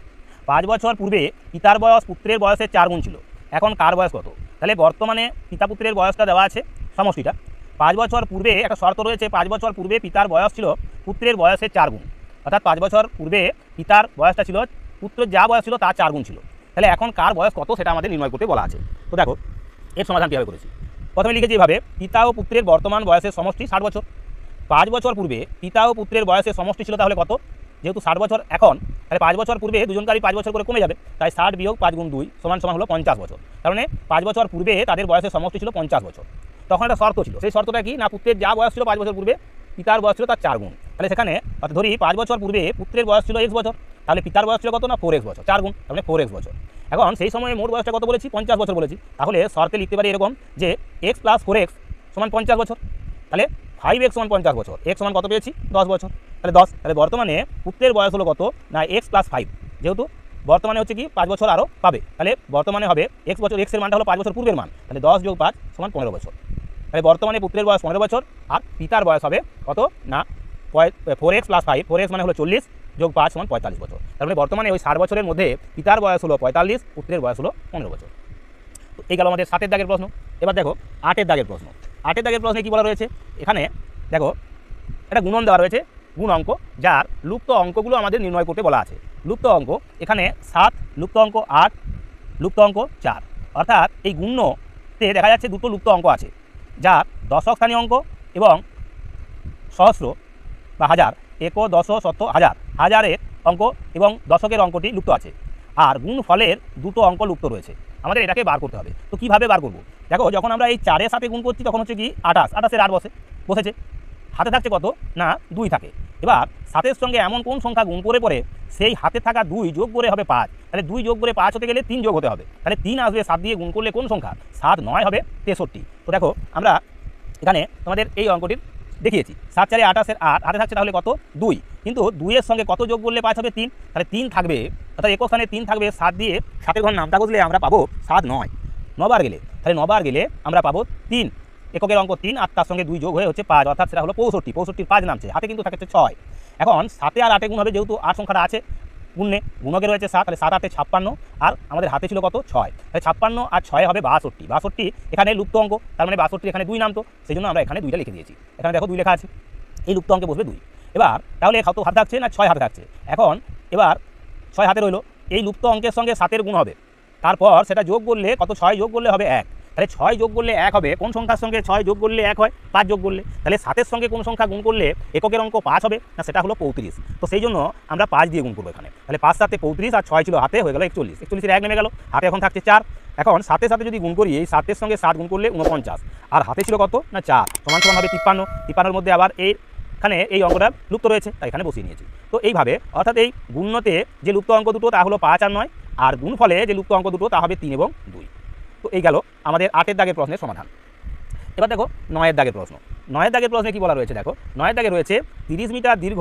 5 বছর পূর্বে পিতার বয়স পুত্রের বয়সের 4 গুণ ছিল, এখন কার বয়স কত? তাহলে বর্তমানে পিতা পুত্রের বয়সটা দেওয়া আছে সমষ্টিটা। 5 বছর পূর্বে একটা শর্ত রয়েছে, 5 বছর পূর্বে পিতার বয়স ছিল পুত্রের বয়সের 4 গুণ, অর্থাৎ 5 বছর পূর্বে পিতার বয়সটা ছিল পুত্রের যা বয়স ছিল তার 4 গুণ ছিল। তাহলে এখন কার বয়স কত সেটা আমাদের নির্ণয় করতে বলা আছে। তো দেখো এর সমাধান কীভাবে করেছি। প্রথমে লিখেছি এভাবে, পিতা ও পুত্রের বর্তমান বয়সের সমষ্টি 60 বছর। 5 বছর পূর্বে পিতা ও পুত্রের বয়সের সমষ্টি ছিল তাহলে কত? যেহেতু 60 বছর এখন, তাহলে 5 বছর পূর্বে দুজনকারই 5 বছর করে কমে যাবে, তাই 60 বিয়োগ 5 গুণ 2 সমান সমান হলো 50 বছর। তার মানে 5 বছর পূর্বে তাদের বয়সের সমষ্টি ছিল 50 বছর। তখন একটা শর্ত ছিল, সেই শর্তটা কি না, পুত্রের যা বয়স ছিল 5 বছর পূর্বে পিতার বয়স ছিল তার 4 গুণ। তাহলে সেখানে ধরি 5 বছর পূর্বে পুত্রের বয়স ছিল x বছর, তাহলে পিতার বয়স ছিল কত না 4x বছর, 4 গুণ, তাহলে 4x বছর। এখন সেই সময়ে মোট বয়সটা কত বলেছি? 50 বছর বলেছি। তাহলে শর্তে লিখতে পারি এরকম যে x + 4x সমান 50 বছর। তাহলে 5x সমান 50 বছর, x সমান কত পেয়েছি? 10 বছর। তাহলে 10, তাহলে বর্তমানে পুত্রের বয়স হলো কত না x + 5, যেহেতু বর্তমানে হচ্ছে কি 5 বছর আরও পাবে, তাহলে বর্তমানে হবে x বছর, x এর মানটা হলো 5 বছর পূর্বের মান, তাহলে 10 যোগ 5 সমান 15 বছর। তাহলে বর্তমানে পুত্রের বয়স 15 বছর আর পিতার বয়স হবে কত না 4x + 5, 4x মানে হলো 40 যোগ 5 সমান 45 বছর। তার মানে বর্তমানে ওই 60 বছরের মধ্যে পিতার বয়স হলো 45, পুত্রের বয়স হলো 15 বছর। তো এই গেল আমাদের 7 দাগের প্রশ্ন। এবার দেখো 8 দাগের প্রশ্ন। 8 দাগের প্রশ্নে কী বলা রয়েছে, এখানে দেখো একটা গুণন দেওয়া রয়েছে, গুণ অঙ্ক, যার লুপ্ত অঙ্কগুলো আমাদের নির্ণয় করতে বলা আছে। লুপ্ত অঙ্ক এখানে 7, লুপ্ত অঙ্ক 8, লুপ্ত অঙ্ক 4, অর্থাৎ এই গুণ্যতে দেখা যাচ্ছে দুটো লুপ্ত অঙ্ক আছে, যার দশক স্থানীয় অঙ্ক এবং সহস্র বা হাজার, এক, দশ, শত, হাজার, হাজারের অঙ্ক এবং দশকের অঙ্কটি লুপ্ত আছে। আর গুণ ফলের দুটো অঙ্ক লুপ্ত রয়েছে, আমাদের এটাকে বার করতে হবে। তো কীভাবে বার করব? দেখো যখন আমরা এই 4-এর সাথে গুণ করছি তখন হচ্ছে কি 28, 28-এর 8 বসেছে, হাতে থাকছে কত না 2 থাকে। এবার 7-এর সঙ্গে এমন কোন সংখ্যা গুণ করে পরে সেই হাতে থাকা 2 যোগ করে হবে 5, তাহলে 2 যোগ করে 5 হতে গেলে 3 যোগ হতে হবে, তাহলে 3 আসবে 7 দিয়ে গুণ করলে কোন সংখ্যা? 7 9 হবে 63। তো দেখো আমরা এখানে তোমাদের এই অঙ্কটির দেখিয়েছি, 7 4 28-এর 8, হাতে থাকছে তাহলে কত 2, কিন্তু 2-এর সঙ্গে কত যোগ করলে 5 হবে? 3, তাহলে 3 থাকবে, অর্থাৎ একক স্থানে 3 থাকবে, 7 দিয়ে 7-এর ঘর নামটা বসলে আমরা পাবো 7 9, 9 বার গেলে, তাহলে 9 বার গেলে আমরা পাবো 3, এককের অঙ্ক 3 আর তার সঙ্গে 2 যোগ হয়ে হচ্ছে 5, অর্থাৎ সেটা হলো 65, 65 5 নামছে, হাতে কিন্তু থাকছে 6। এখন 7 আর 8 গুণ হবে, যেহেতু 8 সংখ্যাটা আছে গুণে, গুণকে রয়েছে 7, তাহলে 7 8 56, আর আমাদের হাতে ছিল কত 6, তাহলে 56 আর 6 হবে 62, 62 এখানে লুপ্ত অঙ্ক, তার মানে 62 এখানে 2 নামতো, সেই জন্য আমরা এখানে 2টা লিখে দিয়েছি। এখানে দেখো 2 লেখা আছে, এই লুপ্ত অঙ্কে বসবে 2। এবার তাহলে কত হাতে থাকছে না 6 হাতে থাকছে, এখন এবার 6 হাতে রইলো, এই লুপ্ত অঙ্কের সঙ্গে 7-এর গুণ হবে, তারপর সেটা যোগ করলে কত 6 যোগ করলে হবে 1, তাহলে 6 যোগ করলে 1 হবে, কোন সংখ্যার সঙ্গে 6 যোগ করলে 1 হয়? 5 যোগ করলে। তাহলে 7-এর সঙ্গে কোন সংখ্যা গুণ করলে এককের অঙ্ক 5 হবে না, সেটা হলো 35। তো সেই জন্য আমরা 5 দিয়ে গুণ করবো এখানে, তাহলে 5 7 35 আর 6 ছিল হাতে, হয়ে গেল 41, 41-এর 1 নেমে গেল, হাতে এখন থাকছে 4। এখন 7-এর সাথে যদি গুণ করি, এই 7-এর সঙ্গে 7 গুণ করলে 49, আর হাতে ছিল কত না 4, সমান সমান হবে 53, 53-এর মধ্যে আবার এখানে এই অঙ্কটা লুপ্ত রয়েছে, তাই এখানে বসিয়ে নিয়েছি। তো এইভাবে অর্থাৎ এই গুণ্যতে যে লুপ্ত অঙ্ক দুটো তা হলো 5 আর 9, আর গুণ ফলে যে লুপ্ত অঙ্ক দুটো তা হবে 3 এবং 2। তো এই গেল আমাদের 8 দাগের প্রশ্নের সমাধান। এবার দেখো 9 দাগের প্রশ্ন। 9 দাগের প্রশ্নে কি বলা রয়েছে দেখো, 9 দাগে রয়েছে 30 মিটার দীর্ঘ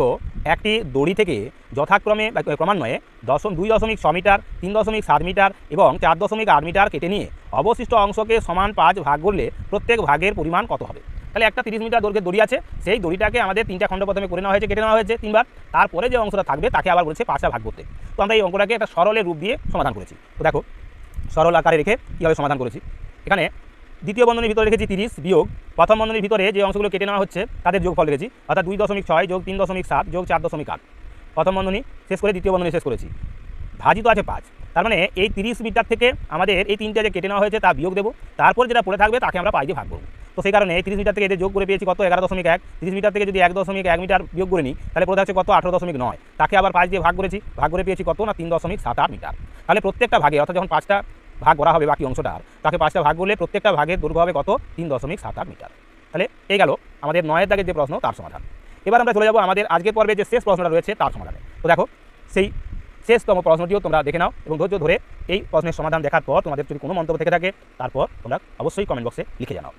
একটি দড়ি থেকে যথাক্রমে ক্রমান্বয়ে 2.6 মিটার, 3.7 মিটার এবং 4.8 মিটার কেটে নিয়ে অবশিষ্ট অংশকে সমান 5 ভাগ করলে প্রত্যেক ভাগের পরিমাণ কত হবে? তাহলে একটা 30 মিটার দৈর্ঘ্যের দড়ি আছে, সেই দড়িটাকে আমাদের 3টা খণ্ড প্রথমে করে নেওয়া হয়েছে, কেটে নেওয়া হয়েছে 3বার, তারপরে যে অংশটা থাকবে তাকে আবার বলেছে 5টা ভাগ করতে। তো আমরা এই অঙ্কটাকে একটা সরলের রূপ দিয়ে সমাধান করেছি। তো দেখো সরল আকারে রেখে কীভাবে সমাধান করেছি। এখানে দ্বিতীয় বন্ধনীর ভিতরে রেখেছি 30 বিয়োগ প্রথম বন্ধনীর ভিতরে যে অংশগুলো কেটে নেওয়া হচ্ছে তাদের যোগফল রেখেছি, অর্থাৎ 2.6 যোগ 3.7 যোগ 4.8, প্রথম বন্ধনী শেষ করে দ্বিতীয় বন্ধনী শেষ করেছি, ভাজিত আছে 5। তার মানে এই 30 মিটার থেকে আমাদের এই 3টা যে কেটে নেওয়া হয়েছে তা বিয়োগ দেবো, তারপর যেটা পড়ে থাকবে তাকে আমরা 5 দিয়ে ভাগ করবো। তো সেই কারণে 30 মিটার থেকে এদের যোগ করে পেয়েছি কত 11.1, 30 মিটার থেকে যদি 1.1 মিটার বিয়োগ করে নিই তাহলে পড়ে থাকছে কত 18.9, তাকে আবার 5 দিয়ে ভাগ করেছি, ভাগ করে পেয়েছি কত না 3.78 মিটার। তাহলে প্রত্যেকটা ভাগে, অর্থাৎ যখন 5টা ভাগ করা হবে বাকি অংশটার, তাকে 5টা ভাগ করলে প্রত্যেকটা ভাগের দৈর্ঘ্য হবে কত 3.78 মিটার। তাহলে এই গেল আমাদের 9 দাগের যে প্রশ্ন তার সমাধান। এবার আমরা চলে যাবো আমাদের আজকের পর্বে যে শেষ প্রশ্নটা রয়েছে তার সমাধানে। তো দেখো সেই শেষতম প্রশ্নটিও তোমরা দেখে নাও এবং ধৈর্য ধরে এই প্রশ্নের সমাধান দেখার পর তোমাদের যদি কোনো মন্তব্য থেকে থাকে তারপর তোমরা অবশ্যই কমেন্ট বক্সে লিখে জানাও।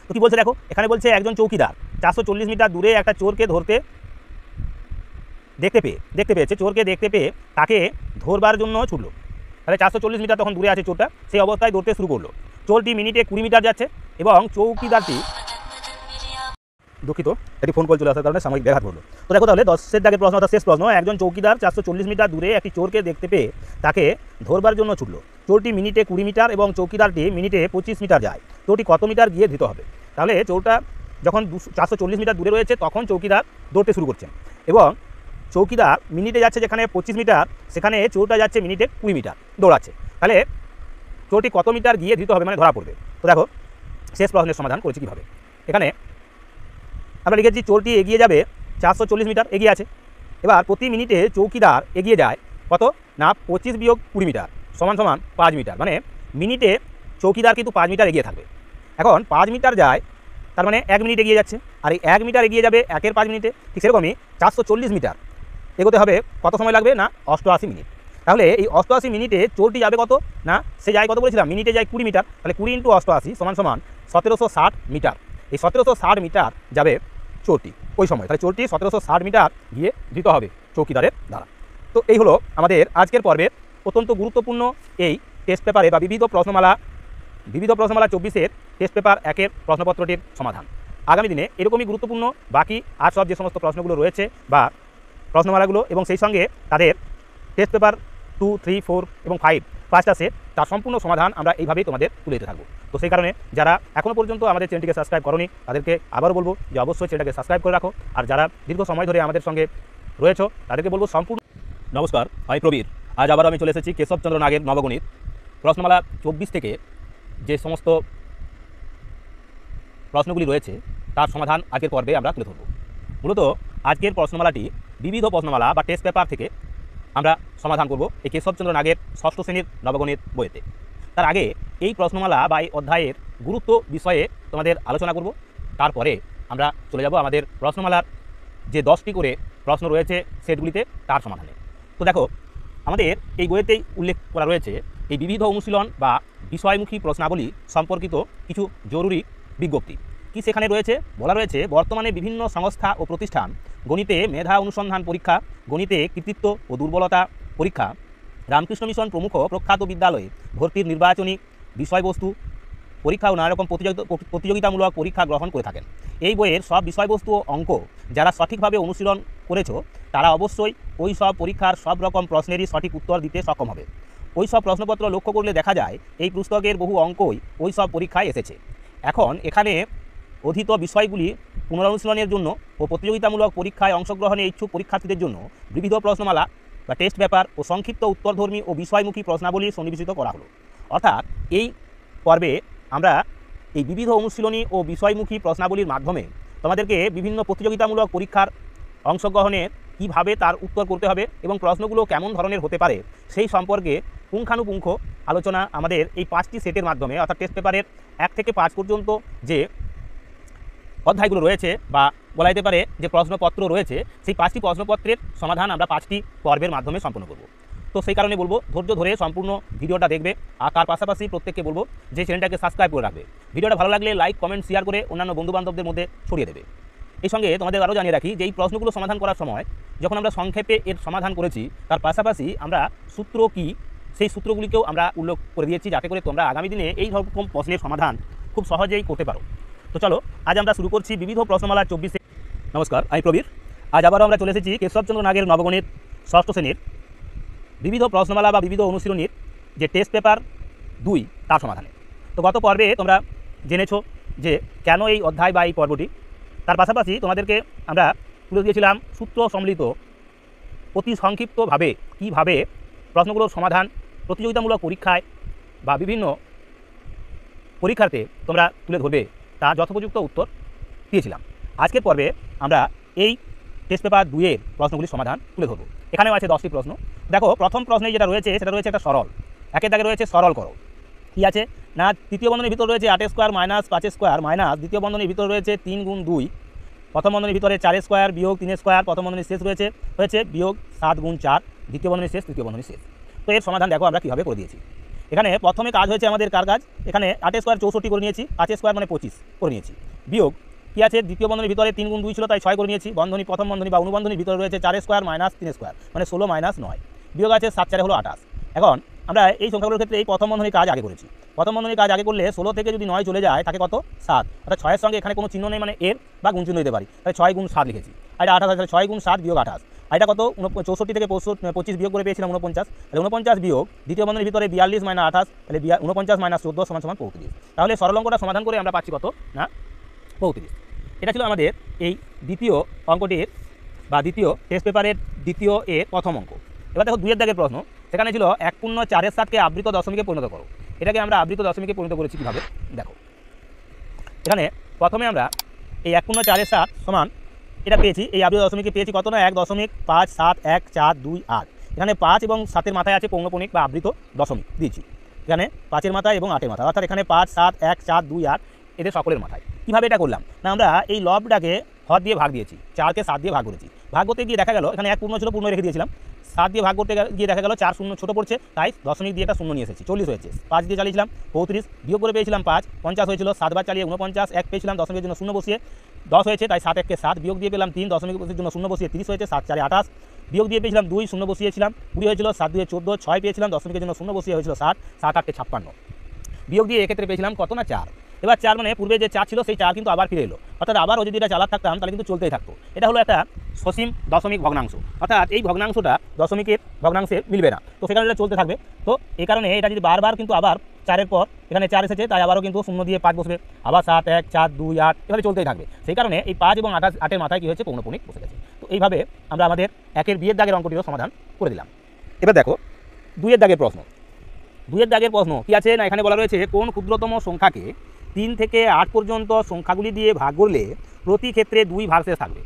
তো কী বলছে দেখো, এখানে বলছে একজন চৌকিদার 440 মিটার দূরে একটা চোরকে ধরতে দেখতে পেয়েছে, চোরকে দেখতে পেয়ে তাকে ধরবার জন্য ছুটলো। তাহলে 440 মিটার তখন দূরে আছে চোরটা, সেই অবস্থায় দৌড়তে শুরু করলো। চোরটি মিনিটে 20 মিটার যাচ্ছে এবং চৌকিদারটি, দুঃখিত একটি ফোন কল চলে আসার কারণে সাময়িক ব্যাঘাত ঘটলো। তো দেখো তাহলে 10 দাগের প্রশ্ন অর্থাৎ শেষ প্রশ্ন, একজন চৌকিদার 440 মিটার দূরে একটি চোরকে দেখতে পেয়ে তাকে ধরবার জন্য ছুটলো। চোরটি মিনিটে 20 মিটার এবং চৌকিদারটি মিনিটে 25 মিটার যায়। চোরটি কত মিটার গিয়ে ধৃত হবে? তাহলে চোরটা যখন 440 মিটার দূরে রয়েছে তখন চৌকিদার দৌড়তে শুরু করছেন এবং চৌকিদার মিনিটে যাচ্ছে যেখানে 25 মিটার, সেখানে চোরটা যাচ্ছে মিনিটে 20 মিটার দৌড়াচ্ছে। তাহলে চোরটি কত মিটার গিয়ে ধৃত হবে, মানে ধরা পড়বে? তো দেখো শেষ প্রশ্নের সমাধান করেছি কীভাবে। এখানে আমরা লিখেছি চোরটি এগিয়ে যাবে 440 মিটার এগিয়ে আছে। এবার প্রতি মিনিটে চৌকিদার এগিয়ে যায় কত না 25 বিয়োগ 20 মিটার সমান 5 মিটার, মানে মিনিটে চৌকিদার কিন্তু 5 মিটার এগিয়ে থাকবে। এখন 5 মিটার যায় তার মানে 1 মিনিট এগিয়ে যাচ্ছে, আর এই 1 মিটার এগিয়ে যাবে 1-এর 5 মিনিটে। ঠিক সেরকমই 440 মিটার এগোতে হবে কত সময় লাগবে না 88 মিনিট। তাহলে এই 88 মিনিটে চোরটি যাবে কত না, সে যায় কত বলেছিলাম, মিনিটে যায় 20 মিটার, তাহলে 20 × 88 সমান 1760 মিটার। এই 1760 মিটার যাবে চোরটি ওই সময়, তাহলে চোরটি 1760 মিটার গিয়ে ধৃত হবে চৌকিদারের দ্বারা। তো এই হলো আমাদের আজকের পর্বের অত্যন্ত গুরুত্বপূর্ণ এই টেস্ট পেপারে বা বিবিধ প্রশ্নমালা 24-এর টেস্ট পেপার 1-এর প্রশ্নপত্রটির সমাধান। আগামী দিনে এরকমই গুরুত্বপূর্ণ বাকি আর সব যে সমস্ত প্রশ্নগুলো রয়েছে বা প্রশ্নমালাগুলো এবং সেই সঙ্গে তাদের টেস্ট পেপার 2, 3, 4 এবং 5 5টা সেট, তার সম্পূর্ণ সমাধান আমরা এইভাবেই তোমাদের তুলে দিতে থাকবো। তো সেই কারণে যারা এখনও পর্যন্ত আমাদের চ্যানেলটিকে সাবস্ক্রাইব করোনি তাদেরকে আবারও বলবো যে অবশ্যই চ্যানেলটাকে সাবস্ক্রাইব করে রাখো, আর যারা দীর্ঘ সময় ধরে আমাদের সঙ্গে রয়েছে তাদেরকে বলবো সম্পূর্ণ। নমস্কার, আমি প্রবীর। আজ আবার আমি চলে এসেছি কেশবচন্দ্র নাগের নবগণিত প্রশ্নমালা 24 থেকে যে সমস্ত প্রশ্নগুলি রয়েছে তার সমাধান আজকের পর্বে আমরা তুলে ধরব। মূলত আজকের প্রশ্নমালাটি বিবিধ প্রশ্নমালা বা টেস্ট পেপার থেকে আমরা সমাধান করব এই কেশবচন্দ্র নাগের 6ষ্ঠ শ্রেণীর নবগণিত বইতে। তার আগে এই প্রশ্নমালা বা এই অধ্যায়ের গুরুত্ব বিষয়ে তোমাদের আলোচনা করব, তারপরে আমরা চলে যাব আমাদের প্রশ্নমালার যে 10টি করে প্রশ্ন রয়েছে সেটগুলিতে তার সমাধানে। তো দেখো আমাদের এই বইয়েতেই উল্লেখ করা রয়েছে এই বিবিধ অনুশীলন বা বিষয়মুখী প্রশ্নাবলী সম্পর্কিত কিছু জরুরি বিজ্ঞপ্তি। কি সেখানে রয়েছে? বলা রয়েছে বর্তমানে বিভিন্ন সংস্থা ও প্রতিষ্ঠান গণিতে মেধা অনুসন্ধান পরীক্ষা, গণিতে কৃতিত্ব ও দুর্বলতা পরীক্ষা, রামকৃষ্ণ মিশন প্রমুখ প্রখ্যাত বিদ্যালয়ে ভর্তির নির্বাচনী বিষয়বস্তু পরীক্ষা ও নানা রকম প্রতিযোগিতামূলক পরীক্ষা গ্রহণ করে থাকেন। এই বইয়ের সব বিষয়বস্তু ও অঙ্ক যারা সঠিকভাবে অনুশীলন করেছো তারা অবশ্যই ওই সব পরীক্ষার সব রকম প্রশ্নেরই সঠিক উত্তর দিতে সক্ষম হবে। ওই সব প্রশ্নপত্র লক্ষ্য করলে দেখা যায় এই পুস্তকের বহু অঙ্কই ওই সব পরীক্ষায় এসেছে। এখন এখানে অধীত বিষয়গুলি পুনরনুশীলনের জন্য ও প্রতিযোগিতামূলক পরীক্ষায় অংশগ্রহণে ইচ্ছুক পরীক্ষার্থীদের জন্য বিবিধ প্রশ্নমালা বা টেস্ট পেপার ও সংক্ষিপ্ত উত্তরধর্মী ও বিষয়মুখী প্রশ্নাবলী সন্নিবেশিত করা হলো। অর্থাৎ এই পর্বে আমরা এই বিবিধ অনুশীলনী ও বিষয়মুখী প্রশ্নাবলীর মাধ্যমে তোমাদেরকে বিভিন্ন প্রতিযোগিতামূলক পরীক্ষার অংশগ্রহণের কীভাবে তার উত্তর করতে হবে এবং প্রশ্নগুলো কেমন ধরনের হতে পারে সেই সম্পর্কে পুঙ্খানুপুঙ্খ আলোচনা আমাদের এই 5টি সেটের মাধ্যমে, অর্থাৎ টেস্ট পেপারের 1 থেকে 5 পর্যন্ত যে অধ্যায়গুলো রয়েছে বা বলা যেতে পারে যে প্রশ্নপত্র রয়েছে সেই 5টি প্রশ্নপত্রের সমাধান আমরা 5টি পর্বের মাধ্যমে সম্পন্ন করব। তো সেই কারণে বলবো ধৈর্য ধরে সম্পূর্ণ ভিডিওটা দেখবে, আর তার পাশাপাশি প্রত্যেককে বলবো যে চ্যানেলটাকে সাবস্ক্রাইব করে রাখবে। ভিডিওটা ভালো লাগলে লাইক, কমেন্ট, শেয়ার করে অন্যান্য বন্ধুবান্ধবদের মধ্যে ছড়িয়ে দেবে। এই সঙ্গে তোমাদের আরও জানিয়ে রাখি যে এই প্রশ্নগুলো সমাধান করার সময় যখন আমরা সংক্ষেপে এর সমাধান করেছি তার পাশাপাশি আমরা সূত্র কি সেই সূত্রগুলিকেও আমরা উল্লেখ করে দিয়েছি, যাতে করে তোমরা আগামী দিনে এই রকম প্রশ্নের সমাধান খুব সহজেই করতে পারো। তো চলো আজ আমরা শুরু করছি বিবিধ প্রশ্নমালা 24। নমস্কার, আমি প্রবীর। আজ আবারও আমরা চলে এসেছি কেশবচন্দ্র নাগের নবগণিত 6ষ্ঠ শ্রেণীর বিবিধ প্রশ্নমালা বা বিবিধ অনুশীলনীর যে টেস্ট পেপার 2 তার সমাধানে। তো গত পর্বে তোমরা জেনেছো যে কেন এই অধ্যায় বা এই পর্বটি, তার পাশাপাশি তোমাদেরকে আমরা তুলে দিয়েছিলাম সূত্র সম্মিলিত অতি সংক্ষিপ্তভাবে কীভাবে প্রশ্নগুলোর সমাধান প্রতিযোগিতামূলক পরীক্ষায় বা বিভিন্ন পরীক্ষাতে তোমরা তুলে ধরবে তার যথোপযুক্ত উত্তর দিয়েছিলাম। আজকের পর্বে আমরা এই টেস্ট পেপার 2-এর প্রশ্নগুলির সমাধান তুলে ধরব। এখানেও আছে 10টি প্রশ্ন। দেখো প্রথম প্রশ্নে যেটা রয়েছে সেটা রয়েছে একটা সরল, একের দাগে রয়েছে সরল করো। কী আছে না তৃতীয় বন্ধনীর ভিতর রয়েছে 8 স্কোয়ার মাইনাস 5 স্কোয়ার মাইনাস দ্বিতীয় বন্ধনীর ভিতর রয়েছে 3 গুণ 2, প্রথম বন্ধনীর ভিতরে 4 স্কোয়ার বিয়োগ 3 স্কোয়ার, প্রথম বন্ধনীর শেষ হয়েছে বিয়োগ 7 গুণ 4, দ্বিতীয় বন্ধনীর শেষ, তৃতীয় বন্ধনীর শেষ। তো এর সমাধান দেখো আমরা কীভাবে করে দিয়েছি। এখানে প্রথমে কাজ হয়েছে আমাদের কার কাজ, এখানে 8 স্কোয়ার 64 করে নিয়েছি, 5 স্কোয়ার মানে 25 করে নিয়েছি, বিয়োগ কী আছে, দ্বিতীয় বন্ধনীর ভিতরে 3 গুণ 2 ছিল তাই 6 করে নিয়েছি। বন্ধনী প্রথম বন্ধনী বা অনুবন্ধনীর ভিতরে রয়েছে 4 স্কোয়ার মাইনাস 3 স্কোয়ার মানে 16 মাইনাস 9, বিয়োগ আছে 7 4 হলো 28। এখন আমরা এই সংখ্যাগুলোর ক্ষেত্রে এই প্রথম বন্ধনীর কাজ আগে করেছি। প্রথম বন্ধনীর কাজ আগে করলে 16 থেকে যদি 9 চলে যায় তাকে কত 7, অর্থাৎ 6 এর সঙ্গে এখানে কোনো চিহ্ন নেই মানে এর বা গুণ চিহ্ন দিতে পারি, তাই 6 গুণ 7 লিখেছি। আর এটা 28 আছে, 6 গুণ 7 বিয়োগ 28। আর এটা কত 64 থেকে 25 বিয়োগ করে পেয়েছিলাম 49, তাহলে 49 বিয়োগ দ্বিতীয় বন্ধনীর ভিতরে 42 মাইনাস 28, তাহলে 49 মাইনাস 14 সমান 35। তাহলে সরল অঙ্কটা সমাধান করে আমরা পাচ্ছি কত না 35। এটা ছিল আমাদের এই দ্বিতীয় অঙ্কটির বা দ্বিতীয় টেস্ট পেপারের দ্বিতীয় এর প্রথম অঙ্ক। এবার দেখো 2 এর দাগের প্রশ্ন, সেখানে ছিল 1.4 আবৃত দশমিকে পরিণত করো। এটাকে আমরা আবৃত দশমিকে পরিণত করেছি কীভাবে দেখো। এখানে প্রথমে আমরা এই 1.4 সমান এটা পেয়েছি, এই আবৃত দশমিকে পেয়েছি কত না 1.57142 এখানে 5 এবং 7-এর মাথায় আছে পৌনঃপুনিক বা আবৃত দশমিক দিয়েছি, এখানে 5-এর মাথায় এবং 8-এর মাথায়, অর্থাৎ এখানে 5 7 1 4 2 8 এদের সকলের মাথায়। কীভাবে এটা করলাম না, আমরা এই লবটাকে হর দিয়ে ভাগ দিয়েছি, 4কে 7 দিয়ে ভাগ করেছি। ভাগ করতে গিয়ে দেখা গেল এখানে 1 পূর্ণ ছিল, পূর্ণ রেখে দিয়েছিলাম। 7 দিয়ে ভাগ করতে গিয়ে দেখা গেল 4 শূন্য ছোটো পড়ছে, তাই দশমিক দিয়ে একটা শূন্য নিয়ে এসেছি, 40 হয়েছে। 5 দিয়ে চালিয়েছিলাম 35, বিয়োগ করে পেয়েছিলাম 5, 50 হয়েছিল। 7 বার চালিয়ে 49, 1 পেয়েছিলাম, দশমিকের জন্য শূন্য বসিয়ে 10 হয়েছে, তাই 7 1 7, বিয়োগ দিয়ে পেলাম 3, দশমিকের জন্য শূন্য বসিয়ে 30 হয়েছে। 7 4 28, বিয়োগ দিয়ে পেয়েছিলাম 2, শূন্য বসিয়েছিলাম 20 হয়েছিল। 7 2 14, 6 পেয়েছিলাম, দশমিকের জন্য শূন্য বসিয়ে হয়েছিল 60, 7 8 56, বিয়োগ দিয়ে এক্ষেত্রে পেয়েছিলাম কত না 4। এবার 4 মানে পূর্বে যে 4 ছিল সেই 4 কিন্তু আবার ফিরে এলো, অর্থাৎ আবারও যদি এটা চালাতে থাকতাম তাহলে কিন্তু চলতেই থাকতো। এটা হলো একটা সসীম দশমিক ভগ্নাংশ, অর্থাৎ এই ভগ্নাংশটা দশমিকের ভগ্নাংশে মিলবে না, তো সেখানে এটা চলতে থাকবে। তো এই কারণে এটা যদি বারবার কিন্তু আবার 4-এর পর এখানে 4 এসেছে, তাই আবারও কিন্তু শূন্য দিয়ে 5 বসবে, আবার 7 1 4 2 8 এভাবে চলতেই থাকবে। সেই কারণে এই 5 এবং 8-এর মাথায় কী হয়েছে পৌনঃপুনিক বসে গেছে। তো এইভাবে আমরা আমাদের 1-এর বিয়ের দাগের অঙ্কটিরও সমাধান করে দিলাম। এবার দেখো 2-এর দাগের প্রশ্ন। 2-এর দাগের প্রশ্ন কী আছে না, এখানে বলা রয়েছে কোন ক্ষুদ্রতম সংখ্যাকে 3 থেকে 8 পর্যন্ত সংখ্যাগুলি দিয়ে ভাগ করলে প্রতি ক্ষেত্রে 2 ভাগশেষ থাকবে।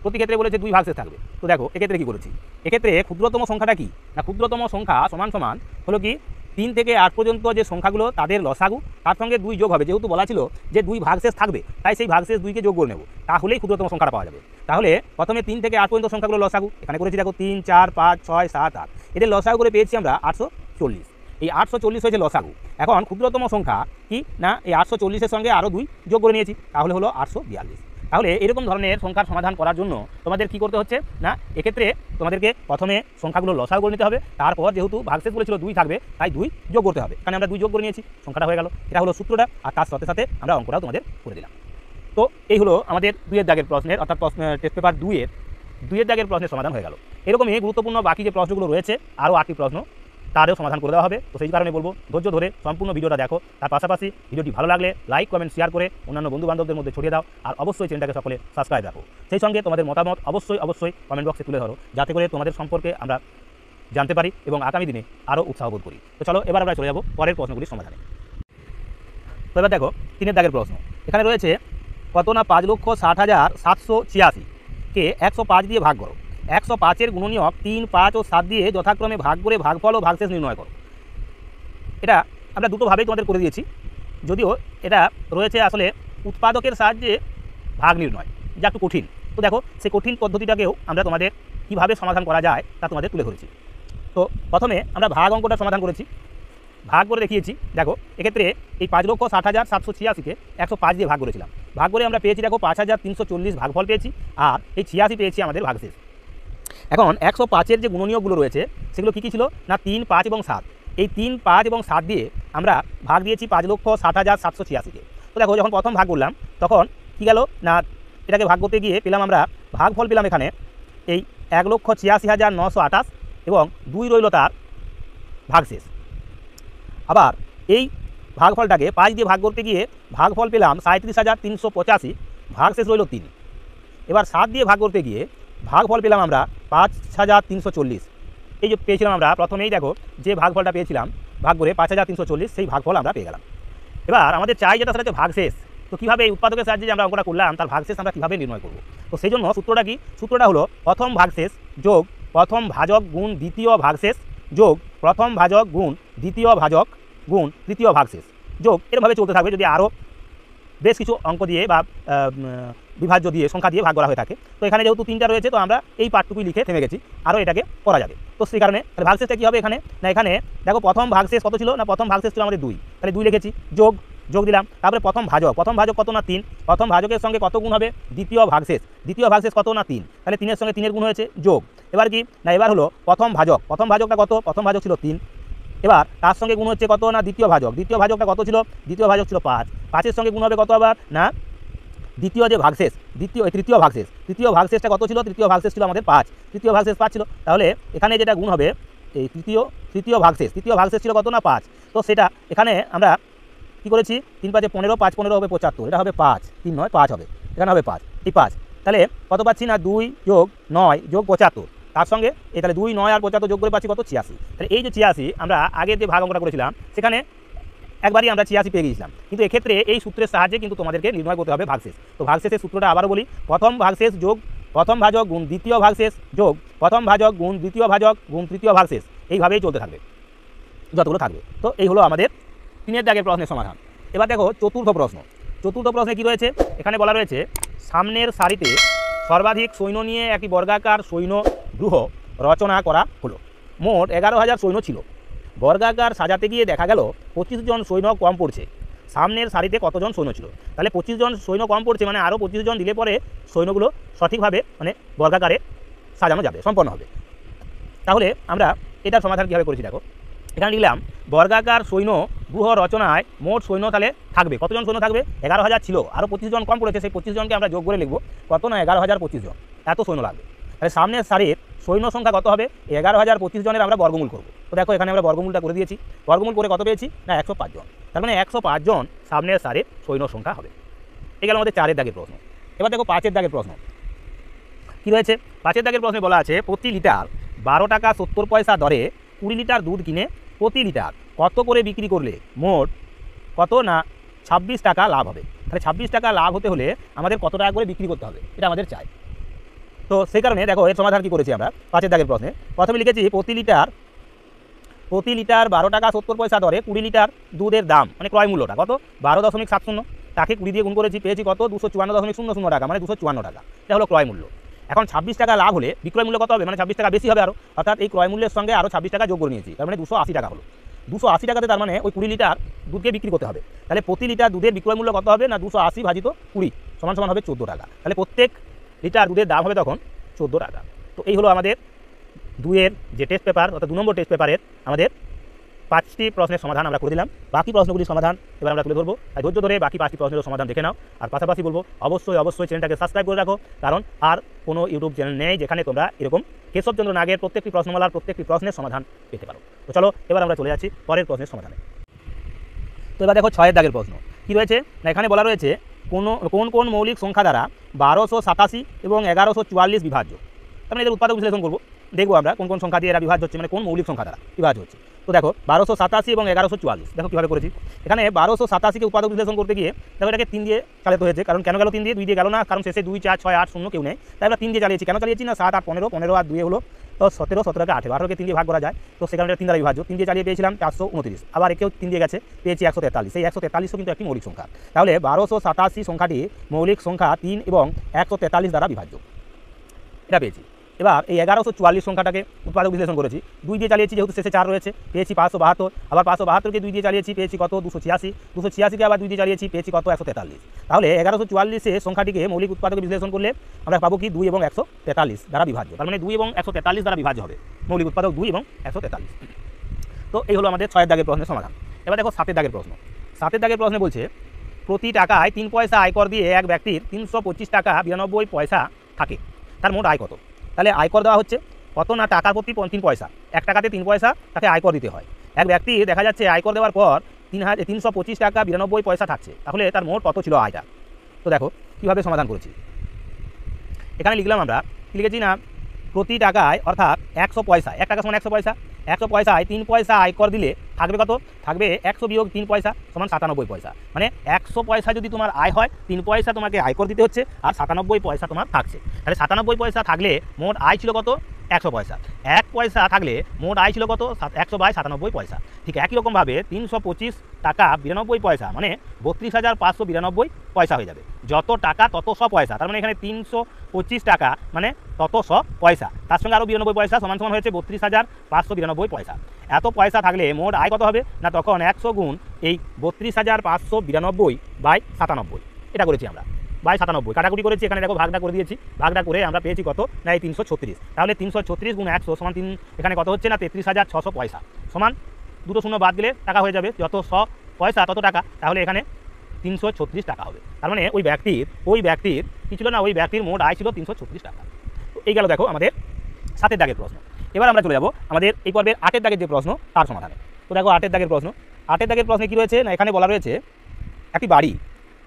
প্রতি ক্ষেত্রে বলেছে 2 ভাগশেষ থাকবে। তো দেখো এক্ষেত্রে কী করেছি, এক্ষেত্রে ক্ষুদ্রতম সংখ্যাটা কি না, ক্ষুদ্রতম সংখ্যা সমান সমান হলো কি 3 থেকে 8 পর্যন্ত যে সংখ্যাগুলো তাদের লসাগু, তার সঙ্গে 2 যোগ হবে। যেহেতু বলা ছিল যে 2 ভাগশেষ থাকবে, তাই সেই ভাগশেষ 2কে যোগ করে নেব, তাহলেই ক্ষুদ্রতম সংখ্যাটা পাওয়া যাবে। তাহলে প্রথমে 3 থেকে 8 পর্যন্ত সংখ্যাগুলো লসাগু এখানে করেছি, দেখো 3 4 5 6 7 8, এদের লসাগু করে পেয়েছি আমরা 840। এই 840 হয়েছে লসাগু। এখন ক্ষুদ্রতম সংখ্যা কি না, এই 840-এর সঙ্গে আরও 2 যোগ করে নিয়েছি, তাহলে হলো 842। তাহলে এরকম ধরনের সংখ্যার সমাধান করার জন্য তোমাদের কি করতে হচ্ছে না, এক্ষেত্রে তোমাদেরকে প্রথমে সংখ্যাগুলো লসাগু করে নিতে হবে, তারপর যেহেতু ভাগশেষ বলেছিল 2 থাকবে তাই 2 যোগ করতে হবে। এখানে আমরা 2 যোগ করে নিয়েছি, সংখ্যাটা হয়ে গেল। এটা হলো সূত্রটা, আর তার সাথে সাথে আমরা অঙ্কটাও তোমাদের করে দিলাম। তো এই হলো আমাদের 2-এর দাগের প্রশ্নের, অর্থাৎ টেস্ট পেপার 2-এর দাগের প্রশ্নের সমাধান হয়ে গেল। এরকমই গুরুত্বপূর্ণ বাকি যে প্রশ্নগুলো রয়েছে আরও 8টি প্রশ্ন, তারও সমাধান করে দেওয়া হবে। তো সেই কারণে বলবো ধৈর্য ধরে সম্পূর্ণ ভিডিওটা দেখো। তার পাশাপাশি ভিডিওটি ভালো লাগলে লাইক কমেন্ট শেয়ার করে অন্যান্য বন্ধুবান্ধবদের মধ্যে ছড়িয়ে দাও, আর অবশ্যই চ্যানেলটাকে সকলে সাবস্ক্রাইব রাখো। সেই সঙ্গে তোমাদের মতামত অবশ্যই কমেন্ট বক্সে তুলে ধরো, যাতে করে তোমাদের সম্পর্কে আমরা জানতে পারি এবং আগামী দিনে আরও উৎসাহ বোধ করি। তো চলো এবার আমরা চলে যাবো পরের প্রশ্নগুলির সমাধানে। তো এবার দেখো 3-এর দাগের প্রশ্ন। এখানে রয়েছে কত না 5,60,786কে 105 দিয়ে ভাগ করো। 105-এর গুণনীয়ক 3 5 ও 7 দিয়ে যথাক্রমে ভাগ করে ভাগফল ও ভাগশেষ নির্ণয় করো। এটা আমরা দুটোভাবেই তোমাদের করে দিয়েছি, যদিও এটা রয়েছে আসলে উৎপাদকের সাহায্যে ভাগ নির্ণয়, যা একটু কঠিন। তো দেখো সেই কঠিন পদ্ধতিটাকেও আমরা তোমাদের কীভাবে সমাধান করা যায় তা তোমাদের তুলে ধরেছি। তো প্রথমে আমরা ভাগ অঙ্কটা সমাধান করেছি, ভাগ করে দেখিয়েছি। দেখো এক্ষেত্রে এই 5,60,786কে 105 দিয়ে ভাগ করেছিলাম, ভাগ করে আমরা পেয়েছি দেখো 5,340 ভাগফল পেয়েছি, আর এই 86 পেয়েছি আমাদের ভাগশেষ। এখন 105-এর যে গুণনীয়কগুলো রয়েছে সেগুলো কী কী ছিল না 3 5 এবং 7। এই 3 5 এবং 7 দিয়ে আমরা ভাগ দিয়েছি 5,60,786কে। তো দেখো যখন প্রথম ভাগ করলাম তখন কী গেল না, এটাকে ভাগ করতে গিয়ে পেলাম আমরা ভাগফল পেলাম এখানে এই 1,86,928 এবং 2 রইল তার ভাগশেষ। আবার এই ভাগফলটাকে 5 দিয়ে ভাগ করতে গিয়ে ভাগফল পেলাম 37,385, ভাগশেষ রইল 3। এবার 7 দিয়ে ভাগ করতে গিয়ে ভাগফল পেলাম আমরা 5,340। এই যে পেয়েছিলাম আমরা প্রথমেই দেখো যে ভাগফলটা পেয়েছিলাম ভাগ করে 5,340, সেই ভাগফল আমরা পেয়ে গেলাম। এবার আমাদের চাই যেটা সেটা হচ্ছে ভাগশেষ। তো কীভাবে এই উৎপাদকের সাহায্যে যে আমরা অঙ্কটা করলাম তার ভাগশেষ আমরা কীভাবে নির্ণয় করব। তো সেই জন্য সূত্রটা কি, সূত্রটা হলো প্রথম ভাগশেষ যোগ প্রথম ভাজক গুণ দ্বিতীয় ভাগশেষ যোগ প্রথম ভাজক গুণ দ্বিতীয় ভাজক গুণ তৃতীয় ভাগশেষ যোগ, এরভাবে চলতে থাকবে যদি আরও বেশ কিছু অঙ্ক দিয়ে বা বিভাজ্য দিয়ে সংখ্যা দিয়ে ভাগ করা হয়ে থাকে। তো এখানে যেহেতু 3টা রয়েছে তো আমরা এই পার্টটুকুই লিখে থেমে গেছি, আরও এটাকে করা যাবে। তো সেই কারণে ভাগশেষটা কী হবে এখানে না, এখানে দেখো প্রথম ভাগশেষ কত ছিল না, প্রথম ভাগশেষ ছিল আমাদের 2, তাহলে 2 লিখেছি যোগ যোগ দিলাম। তারপরে প্রথম ভাজক কত না 3, প্রথম ভাজকের সঙ্গে কত গুণ হবে দ্বিতীয় ভাগশেষ কত না 3, তাহলে 3-এর সঙ্গে 3-এর গুণ হয়েছে যোগ। এবার কি না, এবার হলো প্রথম ভাজকটা কত, প্রথম ভাজক ছিল 3, এবার তার সঙ্গে গুণ হচ্ছে কত না দ্বিতীয় ভাজকটা কত ছিল, দ্বিতীয় ভাজক ছিল 5, 5-এর সঙ্গে গুণ হবে কত আবার না তৃতীয় ভাগশেষটা কত ছিল, তৃতীয় ভাগশেষ ছিল আমাদের 5, তৃতীয় ভাগশেষ 5 ছিল, তাহলে এখানে যেটা গুণ হবে এই তৃতীয় ভাগশেষ ছিল কত না 5, তো সেটা এখানে আমরা কী করেছি 3 5 15, 5 15 হবে 75, এটা হবে 5, 3 9 5 হবে, এখানে হবে 5, এই 5, তাহলে কত পাচ্ছি না 2 যোগ 9 যোগ 75, তার সঙ্গে এই তাহলে 2 9 আর 75 যোগ করে পাচ্ছি কত 86। তাহলে এই যে 86 আমরা আগের যে ভাগ অঙ্কটা করেছিলাম সেখানে একবারই আমরা 86 পেয়ে গিয়েছিলাম, কিন্তু এক্ষেত্রে এই সূত্রের সাহায্যে কিন্তু তোমাদেরকে নির্ণয় করতে হবে ভাগশেষ। তো ভাগশেষের সূত্রটা আবারও বলি, প্রথম ভাগশেষ যোগ প্রথম ভাজক গুণ দ্বিতীয় ভাগশেষ যোগ প্রথম ভাজক গুণ দ্বিতীয় ভাজক গুণ তৃতীয় ভাগশেষ, এইভাবেই চলতে থাকবে যতগুলো থাকবে। তো এই হলো আমাদের 3-এর দাগের প্রশ্নের সমাধান। এবার দেখো চতুর্থ প্রশ্নে কী রয়েছে, এখানে বলা রয়েছে সামনের সারিতে সর্বাধিক সৈন্য নিয়ে একটি বর্গাকার সৈন্য গৃহ রচনা করা হলো। মোট 11,000 সৈন্য ছিল। বর্গাকার সাজাতে গিয়ে দেখা গেল 25 জন সৈন্য কম পড়ছে। সামনের সারিতে কতজন সৈন্য ছিল, তাহলে 25 জন সৈন্য কম পড়ছে, মানে আরও 25 জন দিলে পরে সৈন্যগুলো সঠিকভাবে মানে বর্গাকারে সাজানো যাবে, সম্পন্ন হবে। তাহলে আমরা এটার সমাধান কীভাবে করেছি দেখো, এখানে লিখলাম বর্গাকার সৈন্য গৃহ রচনায় মোট সৈন্য তাহলে থাকবে, কতজন সৈন্য থাকবে 11,000 ছিল, আরও 25 জন কম পড়েছে, সেই 25 জনকে আমরা যোগ করে লিখবো কত না 11,025 জন, এত সৈন্য লাগবে। তাহলে সামনের সারির সৈন্য সংখ্যা কত হবে 11,025 জনের আমরা বর্গমূল করব। তো দেখো এখানে আমরা বর্গমূলটা করে দিয়েছি, বর্গমূল করে কত পেয়েছি না 105 জন, তার মানে 105 জন সামনের সারির সৈন্য সংখ্যা হবে। এই গেল আমাদের 4-এর দাগের প্রশ্ন। এবার দেখো 5-এর দাগের প্রশ্ন কী রয়েছে। 5-এর দাগের প্রশ্নে বলা আছে প্রতি লিটার 12 টাকা 70 পয়সা দরে 20 লিটার দুধ কিনে প্রতি লিটার কত করে বিক্রি করলে মোট কত না 26 টাকা লাভ হবে। তাহলে 26 টাকা লাভ হতে হলে আমাদের কত টাকা করে বিক্রি করতে হবে, এটা আমাদের চাই। তো সেই কারণে দেখো এর সমাধান কী করেছি আমরা 5-এর দাগের প্রশ্নে। প্রথমে লিখেছি প্রতি লিটার 12 টাকা 70 পয়সা দরে 20 লিটার দুধের দাম মানে ক্রয় মূল্যটা কত 12.70, তাকে 20 দিয়ে গুণ করেছি, পেয়েছি কত 254.00 টাকা, মানে 254 টাকা, এটা হলো ক্রয় মূল্য। এখন 26 টাকা লাভ হলে বিক্রয় মূল্য কত হবে, মানে 26 টাকা বেশি হবে আরও, অর্থাৎ এই ক্রয় মূল্যের সঙ্গে আরও 26 টাকা যোগ করে নিয়েছি, তার মানে 280 টাকা হলো। 280 টাকাতে তার মানে ওই 20 লিটার দুধকে বিক্রি করতে হবে। তাহলে প্রতি লিটার দুধের বিক্রয় মূল্য কত হবে না 280 ভাজিত 20 সমান হবে 14 টাকা। তাহলে প্রত্যেক লিটার দুধের দাম হবে তখন 14 টাকা। তো এই হলো আমাদের 2-এর যে টেস্ট পেপার অর্থাৎ 2 নম্বর টেস্ট পেপারের আমাদের 5টি প্রশ্নের সমাধান আমরা করে দিলাম। বাকি প্রশ্নগুলির সমাধান এবার আমরা তুলে ধরবো, তাই ধৈর্য ধরে বাকি 5টি প্রশ্নের সমাধান দেখে নাও। আর পাশাপাশি বলবো অবশ্যই চ্যানেলটাকে সাবস্ক্রাইব করে রাখো, কারণ আর কোনো ইউটিউব চ্যানেল নেই যেখানে তোমরা এরকম কেশবচন্দ্র নাগের প্রত্যেকটি প্রশ্নমালার প্রত্যেকটি প্রশ্নের সমাধান পেতে পারো। তো চলো এবার আমরা চলে যাচ্ছি পরের প্রশ্নের সমাধানে। তো এবার দেখো 6-এর দাগের প্রশ্ন কী রয়েছে না, এখানে বলা রয়েছে কোন মৌলিক সংখ্যা দ্বারা 1287 এবং 1144 বিভাজ্য। তার মানে এদের উৎপাদক বিশ্লেষণ করবো, দেখবো আমরা কোন সংখ্যা দিয়ে এরা বিভাজ্য হচ্ছে, মানে কোন মৌলিক সংখ্যা দ্বারা বিভাজ্য হচ্ছে। তো দেখো 1287 এবং 1144 দেখো কীভাবে করেছি। এখানে 1287কে উৎপাদক বিশ্লেষণ করতে গিয়ে দেখো এটাকে 3 দিয়ে চালাতে হয়েছে, কারণ কেন গেল 3 দিয়ে, 2 দিয়ে গেল না, কারণ শেষে 2 4 6 8 0 কেউ নেই, তাই আমরা 3 দিয়ে চালিয়েছি। কেন চালিয়েছি না 7 8 15, 15 আর 2 হলো তো 17, 17কে 18, 18কে 3 দিয়ে ভাগ করা যায়, তো সেখানে 3 দ্বারা বিভাজ্য। 3 দিয়ে চালিয়ে পেয়েছিলাম 429, আবার একেও 3 দিয়ে গেছে, পেয়েছি 143। সেই 143ও কিন্তু একটি মৌলিক সংখ্যা। তাহলে 1287 সংখ্যাটি মৌলিক সংখ্যা 3 এবং 143 দ্বারা বিভাজ্য, এটা পেয়েছি। এবার এই 1144 সংখ্যাটাকে উৎপাদক বিশ্লেষণ করেছি, 2 দিয়ে চালিয়েছি, যেহেতু শেষে 4 রয়েছে, পেয়েছি 572, আবার 572কে 2 দিয়ে চালিয়েছি, পেয়েছি কত 286, 286কে আবার 2 দিয়ে চালিয়েছি, পেয়েছি কত 143। তাহলে 1144 সংখ্যাটিকে মৌলিক উৎপাদকে বিশ্লেষণ করলে আমরা পাবো কি 2 এবং 143 দ্বারা বিভাজ্য, তার মানে 2 এবং 143 দ্বারা বিভাজ্য হবে মৌলিক উৎপাদক 2 এবং 143। তো এই হলো আমাদের 6-এর দাগের প্রশ্নের সমাধান। এবার দেখো 7-এর দাগের প্রশ্ন। 7-এর দাগের প্রশ্নে বলছে প্রতি টাকায় 3 পয়সা আয়কর দিয়ে এক ব্যক্তির 325 টাকা 92 পয়সা থাকে, তার মোট আয় কত। তাহলে আয়কর দেওয়া হচ্ছে কত না টাকার প্রতি 3 পয়সা, 1 টাকাতে 3 পয়সা তাকে আয়কর দিতে হয়। এক ব্যক্তি দেখা যাচ্ছে আয়কর দেওয়ার পর 325 টাকা 92 পয়সা থাকছে, তাহলে তার মোট কত ছিল আয়টা। তো দেখো কীভাবে সমাধান করেছি। এখানে লিখলাম আমরা লিখেছি না প্রতি টাকায় অর্থাৎ 100 পয়সা, 1 টাকা সমান 100 পয়সা, 100 পয়সায় 3 পয়সা আয়কর দিলে থাকবে কত, থাকবে 100 বিয়োগ 3 পয়সা সমান 97 পয়সা। মানে 100 পয়সা যদি তোমার আয় হয় 3 পয়সা তোমাকে আয়কর দিতে হচ্ছে, আর 97 পয়সা তোমার থাকছে। তাহলে 97 পয়সা থাকলে মোট আয় ছিল কত 100 পয়সা, 1 পয়সা থাকলে মোট আয় ছিল কত 100/97 পয়সা। ঠিক একই রকমভাবে 325 টাকা 92 পয়সা মানে 32,592 পয়সা হয়ে যাবে। যত টাকা তত 100 পয়সা, তার মানে এখানে 325 টাকা মানে তত 100 পয়সা, তার সঙ্গে আরও 92 পয়সা সমান হয়েছে 32,592 পয়সা। এত পয়সা থাকলে মোট আয় কত হবে না, তখন 100 গুণ এই 32,592/97 এটা করেছি আমরা বাই 97 কাটাকুটি করেছি। এখানে দেখো ভাগটা করে দিয়েছি, ভাগটা করে আমরা পেয়েছি কত না এই 336। তাহলে 336 গুণ 100 সমান 3, এখানে কত হচ্ছে না 33,600 পয়সা সমান দুটো শূন্য বাদ দিলে টাকা হয়ে যাবে, যত 100 পয়সা তত টাকা, তাহলে এখানে 336 টাকা হবে। তার মানে ওই ব্যক্তির কি ছিল না, ওই ব্যক্তির মোট আয় ছিল 336 টাকা। তো এই গেল দেখো আমাদের 7এর দাগের প্রশ্ন। এবার আমরা চলে যাব আমাদের এই পর্বের 8এর দাগের যে প্রশ্ন তার সমাধানে। তো দেখো 8এর দাগের প্রশ্নে কী রয়েছে না, এখানে বলা রয়েছে একটি বাড়ি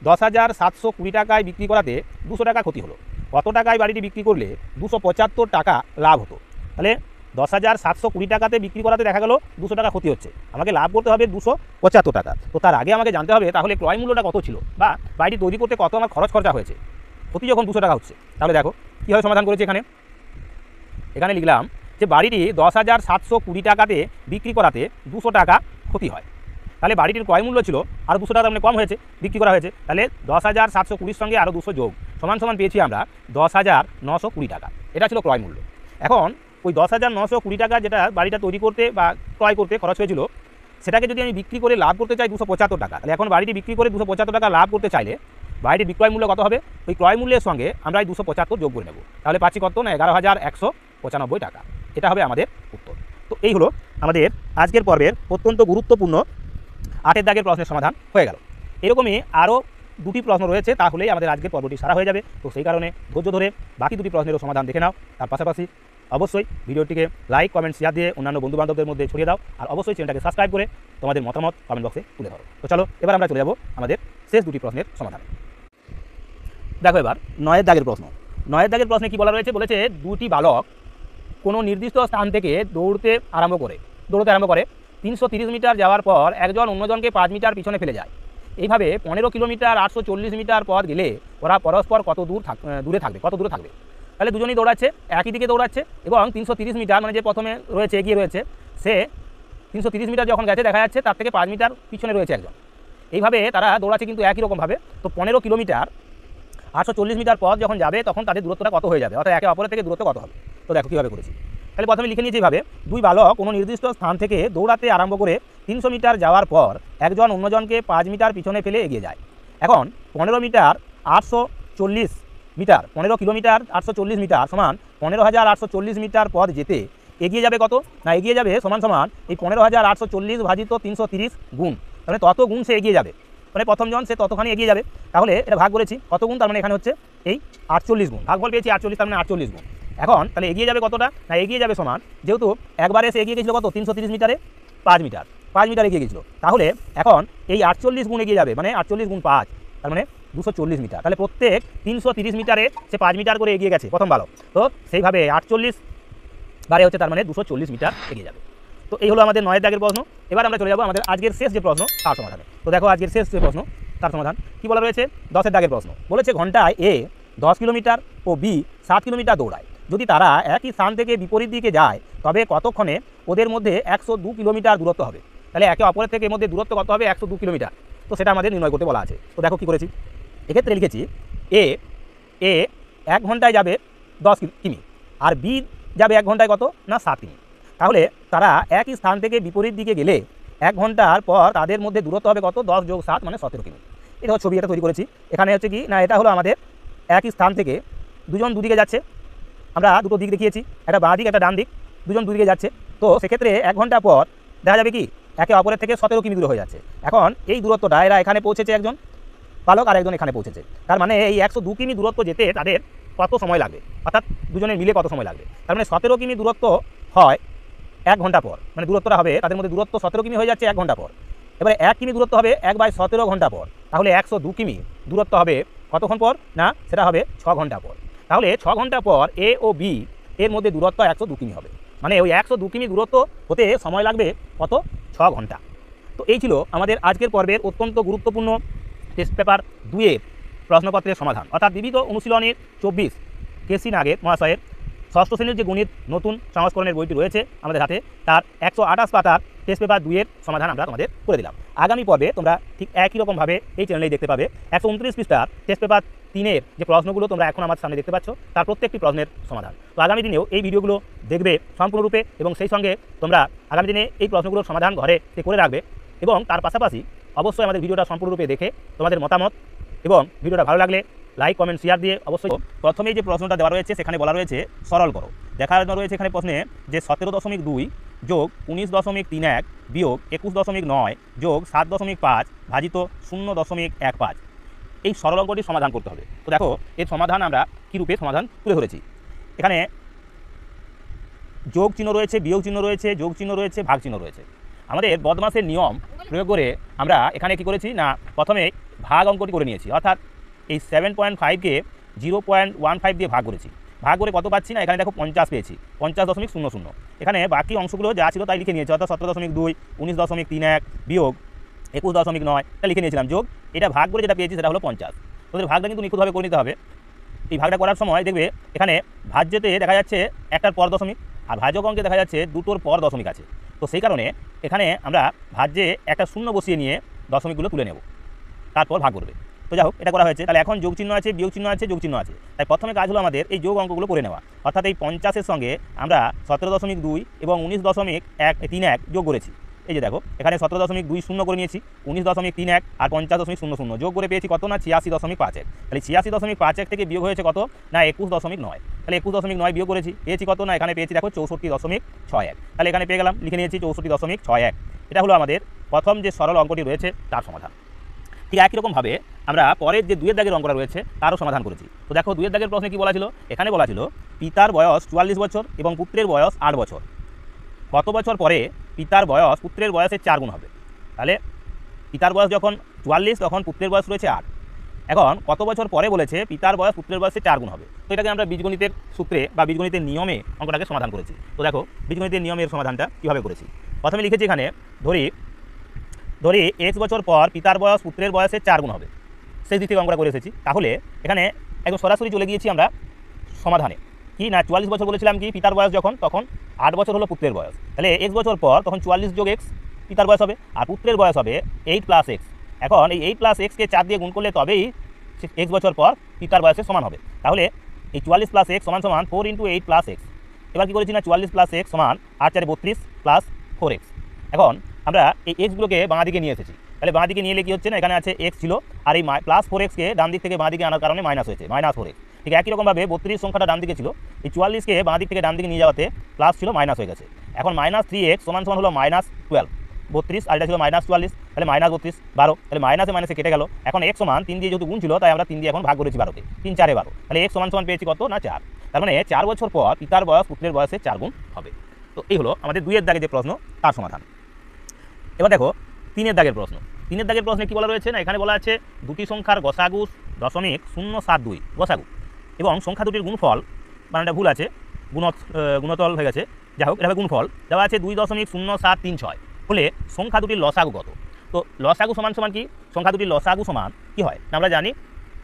10,720 টাকায় বিক্রি করাতে 200 টাকা ক্ষতি হলো। কত টাকায় বাড়িটি বিক্রি করলে 275 টাকা লাভ হতো? তাহলে 10,720 টাকাতে বিক্রি করাতে দেখা গেল 200 টাকা ক্ষতি হচ্ছে, আমাকে লাভ করতে হবে 275 টাকা। তো তার আগে আমাকে জানতে হবে তাহলে ক্রয় মূল্যটা কত ছিল, বা বাড়িটি তৈরি করতে কত আমার খরচা হয়েছে। ক্ষতি যখন 200 টাকা হচ্ছে, তাহলে দেখো কীভাবে সমাধান করেছি। এখানে লিখলাম যে বাড়িটি 10,720 টাকাতে বিক্রি করাতে 200 টাকা ক্ষতি হয়। তাহলে বাড়িটির ক্রয় মূল্য ছিল আরও 200 টাকা মানে কম হয়েছে, বিক্রি করা হয়েছে। তাহলে 10,720 সঙ্গে আরও 200 যোগ সমান পেয়েছি আমরা 10,920 টাকা। এটা ছিল ক্রয় মূল্য। এখন ওই 10,920 টাকা যেটা বাড়িটা তৈরি করতে বা ক্রয় করতে খরচ হয়েছিল, সেটাকে যদি আমি বিক্রি করে লাভ করতে চাই 275 টাকা, তাহলে এখন বাড়িটি বিক্রি করে 275 টাকা লাভ করতে চাইলে বাড়িটির বিক্রয় মূল্য কত হবে? ওই ক্রয় মূল্যের সঙ্গে আমরা এই 275 যোগ করে নেব, তাহলে পাচ্ছি কত না 11,195 টাকা। এটা হবে আমাদের উত্তর। তো এই হলো আমাদের আজকের পর্বের অত্যন্ত গুরুত্বপূর্ণ 8এর দাগের প্রশ্নের সমাধান হয়ে গেল। এরকমই আরও দুটি প্রশ্ন রয়েছে, তাহলেই আমাদের আজকের পর্বটি সারা হয়ে যাবে। তো সেই কারণে ধৈর্য ধরে বাকি দুটি প্রশ্নেরও সমাধান দেখে নাও। তার পাশাপাশি অবশ্যই ভিডিওটিকে লাইক, কমেন্ট, শেয়ার দিয়ে অন্যান্য বন্ধুবান্ধবদের মধ্যে ছড়িয়ে দাও। আর অবশ্যই চ্যানেলটাকে সাবস্ক্রাইব করে তোমাদের মতামত কমেন্ট বক্সে তুলে ধরো। তো চলো এবার আমরা চলে যাব আমাদের শেষ দুটি প্রশ্নের সমাধানে। দেখো এবার 9এর দাগের প্রশ্ন। 9এর দাগের প্রশ্নে কী বলা রয়েছে? বলেছে দুটি বালক কোনো নির্দিষ্ট স্থান থেকে দৌড়তে আরম্ভ করে 330 মিটার যাওয়ার পর একজন অন্যজনকে 5 মিটার পিছনে ফেলে যায়। এইভাবে 15 কিলোমিটার 840 মিটার পথ গেলে ওরা পরস্পর কত দূরে থাকবে? তাহলে দুজনেই দৌড়াচ্ছে, একই দিকে দৌড়াচ্ছে, এবং 330 মিটার মানে যে প্রথমে রয়েছে এগিয়ে রয়েছে, সে 330 মিটার যখন গেছে দেখা যাচ্ছে তার থেকে 5 মিটার পিছনে রয়েছে একজন। এইভাবে তারা দৌড়াচ্ছে কিন্তু একই রকমভাবে। তো 15 কিলোমিটার 840 মিটার পথ যখন যাবে তখন তাদের দূরত্বটা কত হয়ে যাবে, অর্থাৎ একে অপরের থেকে দূরত্ব কত হবে? তো দেখো কীভাবে করেছি। তাহলে প্রথমে লিখে নিয়েছি এইভাবে, দুই বালক কোনো নির্দিষ্ট স্থান থেকে দৌড়াতে আরম্ভ করে 300 মিটার যাওয়ার পর একজন অন্যজনকে 5 মিটার পিছনে ফেলে এগিয়ে যায়। এখন 15 কিলোমিটার 840 মিটার সমান 15,840 মিটার পথ যেতে এগিয়ে যাবে কত না, এগিয়ে যাবে সমান এই 15,840 ভাজিত 330 গুণ, তাহলে তত গুণ সে এগিয়ে যাবে। মানে প্রথমজন সে ততখানি এগিয়ে যাবে। তাহলে এটা ভাগ করেছি কত গুণ, তার মানে এখানে হচ্ছে এই 48 গুণ, ভাগফল পেয়েছি 48, তার মানে 48 গুণ। এখন তাহলে এগিয়ে যাবে কতটা না, এগিয়ে যাবে সমান, যেহেতু একবারে সে এগিয়ে গেছিলো কত 330 মিটারে 5 মিটার এগিয়ে গেছিলো, তাহলে এখন এই 48 গুণ এগিয়ে যাবে, মানে 48 গুণ 5, তার মানে 240 মিটার। তাহলে প্রত্যেক 330 মিটারে সে 5 মিটার করে এগিয়ে গেছে প্রথম বালক। তো সেইভাবে 48 বারে হচ্ছে, তার মানে 240 মিটার এগিয়ে যাবে। তো এই হলো আমাদের 9এর দাগের প্রশ্ন। এবার আমরা চলে যাবো আমাদের আজকের শেষ যে প্রশ্ন তার সমাধানে। তো দেখো আজকের শেষ যে প্রশ্ন তার সমাধান কী বলা রয়েছে? 10এর দাগের প্রশ্ন। বলেছে ঘন্টায় এ 10 কিলোমিটার ও বি 7 কিলোমিটার দৌড়ায়। যদি তারা একই স্থান থেকে বিপরীত দিকে যায় তবে কতক্ষণে ওদের মধ্যে 102 কিলোমিটার দূরত্ব হবে? তাহলে একে অপরের থেকে এর মধ্যে দূরত্ব কত হবে? 102 কিলোমিটার। তো সেটা আমাদের নির্ণয় করতে বলা আছে। তো দেখো কী করেছি। এক্ষেত্রে লিখেছি এ 1 ঘন্টায় যাবে 10 কিমি, আর বি যাবে 1 ঘন্টায় কত না 7 কিমি। তাহলে তারা একই স্থান থেকে বিপরীত দিকে গেলে 1 ঘন্টার পর তাদের মধ্যে দূরত্ব হবে কত? 10 যোগ 7 মানে 17 কিমি। এটা ছবি এটা তৈরি করেছি। এখানে হচ্ছে কি না, এটা হলো আমাদের একই স্থান থেকে দুজন দুদিকে যাচ্ছে, আমরা দুটো দিক দেখিয়েছি, একটা বাঁ দিক একটা ডান দিক, দুজন দুদিকে যাচ্ছে। তো সেক্ষেত্রে 1 ঘন্টা পর দেখা যাবে কি একে অপরের থেকে 17 কিমি দূরে হয়ে যাচ্ছে। এখন এই দূরত্বটা এরা এখানে পৌঁছেছে একজন বালক আর একজন এখানে পৌঁছেছে, তার মানে এই 102 কিমি দূরত্ব যেতে তাদের কত সময় লাগবে, অর্থাৎ দুজনের মিলে কত সময় লাগবে? তার মানে 17 কিমি দূরত্ব হয় 1 ঘন্টা পর, মানে দূরত্বটা হবে তাদের মধ্যে দূরত্ব 17 কিমি হয়ে যাচ্ছে 1 ঘন্টা পর। এবারে 1 কিমি দূরত্ব হবে 1/17 ঘন্টা পর, তাহলে 102 কিমি দূরত্ব হবে কতক্ষণ পর না, সেটা হবে 6 ঘন্টা পর। তাহলে 6 ঘন্টা পর এ ও বি এর মধ্যে দূরত্ব 102 কিমি হবে, মানে ওই 102 কিমি দূরত্ব হতে সময় লাগবে কত? 6 ঘন্টা। তো এই ছিল আমাদের আজকের পর্বের অত্যন্ত গুরুত্বপূর্ণ টেস্ট পেপার 2-এর প্রশ্নপত্রের সমাধান, অর্থাৎ বিবিধ অনুশীলনীর 24 কেসি নাগের মহাশয়ের ষষ্ঠ শ্রেণীর যে গণিত নতুন সংস্করণের বইটি রয়েছে আমাদের হাতে, তার 128 পাতার টেস্ট পেপার 2-এর সমাধান আমরা তোমাদের করে দিলাম। আগামী পর্বে তোমরা ঠিক একই রকমভাবে এই চ্যানেলেই দেখতে পাবে 129 পৃষ্ঠার টেস্ট পেপার 3-এর যে প্রশ্নগুলো তোমরা এখন আমার সামনে দেখতে পাচ্ছ তার প্রত্যেকটি প্রশ্নের সমাধান। তো আগামী দিনেও এই ভিডিওগুলো দেখবে সম্পূর্ণরূপে, এবং সেই সঙ্গে তোমরা আগামী দিনে এই প্রশ্নগুলোর সমাধান ঘরে করে রাখবে, এবং তার পাশাপাশি অবশ্যই আমাদের ভিডিওটা সম্পূর্ণরূপে দেখে তোমাদের মতামত এবং ভিডিওটা ভালো লাগলে লাইক কমেন্ট শেয়ার দিয়ে অবশ্যই। প্রথমেই যে প্রশ্নটা দেওয়া রয়েছে সেখানে বলা রয়েছে সরল করো। দেখানো রয়েছে এখানে প্রশ্নে যে 17.2 যোগ 19.31 বিয়োগ 21.9 যোগ 7.5 ভাজিত 0.15 এই সরল অঙ্কটি সমাধান করতে হবে। তো দেখো এর সমাধান আমরা কী রূপে সমাধান তুলে ধরেছি। এখানে যোগ চিহ্ন রয়েছে, বিয়োগ চিহ্ন রয়েছে, যোগ চিহ্ন রয়েছে, ভাগ চিহ্ন রয়েছে। আমাদের বদমাসের নিয়ম প্রয়োগ করে আমরা এখানে কি করেছি না প্রথমে ভাগ অঙ্কটি করে নিয়েছি, অর্থাৎ এই 7.5কে 0.15 দিয়ে ভাগ করেছি। ভাগ করে কত পাচ্ছি না এখানে দেখো 50 পেয়েছি, 50.00। এখানে বাকি অংশগুলো যা ছিল তাই লিখে নিয়েছি, অর্থাৎ 17.2 19.31 বিয়োগ 21.9 এটা লিখে নিয়েছিলাম, যোগ এটা ভাগ করে যেটা পেয়েছি সেটা হলো 50। তোদের ভাগটা কিন্তু নিখুঁতভাবে করে নিতে হবে। এই ভাগটা করার সময় দেখবে এখানে ভাজ্যতে দেখা যাচ্ছে একটার পর দশমিক, আর ভাজক অঙ্কে দেখা যাচ্ছে দুটোর পর দশমিক আছে। তো সেই কারণে এখানে আমরা ভাজ্যে একটা শূন্য বসিয়ে নিয়ে দশমিকগুলো তুলে নেব, তারপর ভাগ করবে। তো যাই হোক এটা করা হয়েছে। তাহলে এখন যোগ চিহ্ন আছে, বিয়োগ চিহ্ন আছে, যোগ চিহ্ন আছে। তাই প্রথমে কাজ হলো আমাদের এই যোগ অঙ্কগুলো করে নেওয়া, অর্থাৎ এই 50-এর সঙ্গে আমরা 17.2 এবং 19.31 যোগ করেছি। এই যে দেখো এখানে 17.20 করে নিয়েছি, 19.31 আর 50.00 যোগ করে পেয়েছি কত না 86.51। তাহলে 86.51 থেকে বিয়োগ হয়েছে কত না 21.9। তাহলে 21.9 বিয়োগ করেছি, পেয়েছি কত না এখানে পেয়েছি দেখো 64.61। তাহলে এখানে পেয়ে গেলাম, লিখে নিয়েছি 64.61। এটা হলো আমাদের প্রথম যে সরল অঙ্কটি রয়েছে তার সমাধান। ঠিক একই রকমভাবে আমরা পরের যে 2-এর দাগের অঙ্কটা রয়েছে তারও সমাধান করেছি। তো দেখো 2-এর দাগের প্রশ্নে কী বলা ছিল, এখানে বলা ছিল পিতার বয়স 44 বছর এবং পুত্রের বয়স 8 বছর। কত বছর পরে পিতার বয়স পুত্রের বয়সের 4 গুণ হবে? তাহলে পিতার বয়স যখন 44 তখন পুত্রের বয়স রয়েছে 8। এখন কত বছর পরে বলেছে পিতার বয়স পুত্রের বয়সে 4 গুণ হবে? তো এটাকে আমরা বীজগণিতের সূত্রে বা বীজগণিতের নিয়মে অঙ্কটাকে সমাধান করেছি। তো দেখো বীজগণিতের নিয়মের সমাধানটা কীভাবে করেছি। প্রথমে লিখেছি এখানে ধরি x বছর পর পিতার বয়স পুত্রের বয়সে 4 গুণ হবে, সেই দিক থেকে অঙ্কটা করে এসেছি। তাহলে এখানে একদম সরাসরি চলে গিয়েছি আমরা সমাধানে। কি না 44 বছর বলেছিলাম কি পিতার বয়স যখন, তখন 8 বছর হলো পুত্রের বয়স। তাহলে x বছর পর তখন 44 যোগ x পিতার বয়স হবে, আর পুত্রের বয়স হবে 8 + x। এখন এই 8 + x কে 4 দিয়ে গুণ করলে তবেই x বছর পর পিতার বয়সের সমান হবে। তাহলে এই 44 + x সমান 4 × 8 + x। এবার কী করেছি না 44 + x সমান 8 × 4 = 32 + 4x। এখন আমরা এই এক্সগুলোকে বাঁ দিকে নিয়ে এসেছি। তাহলে বাঁ দিকে নিয়ে এলে কী হচ্ছে না এখানে আছে x ছিল, আর এই +4xকে ডান দিক থেকে বাঁ দিকে আনার কারণে মাইনাস হয়েছে, -4x। ঠিক একই রকমভাবে 32 সংখ্যাটা ডান দিকে ছিল, এই 44কে বাঁ দিক থেকে ডান দিকে নিয়ে যাওয়াতে প্লাস ছিল মাইনাস হয়ে গেছে। এখন -3x সমান হলো -12, 32 আর এটা ছিল -44, তাহলে -32 12, তাহলে মাইনাসে মাইনাসে কেটে গেল। এখন x সমান 3 দিয়ে যেহেতু গুণ ছিল তাই আমরা 3 দিয়ে এখন ভাগ করেছি 12কে, 3 × 4 = 12। তাহলে x সমান পেয়েছি কত না 4। তার মানে 4 বছর পর পিতার বয়স পুত্রের বয়সে 4 গুণ হবে। তো এই হলো আমাদের 2-এর দাগে যে প্রশ্ন তার সমাধান। এবার দেখো 3-এর দাগের প্রশ্ন। 3-এর দাগের প্রশ্নে কী বলা রয়েছে না এখানে বলা আছে দুটি সংখ্যার গসাগু 0.072 গসাগু এবং সংখ্যা দুটির গুণফল, মানে ভুল আছে, গুণতল হয়ে গেছে, যাই হোক এটা গুণফল দেওয়া আছে 2.0736 হলে সংখ্যা দুটির লসাগু কত? তো লসাগু সমান কি, সংখ্যা দুটির লসাগু সমান কী হয় না আমরা জানি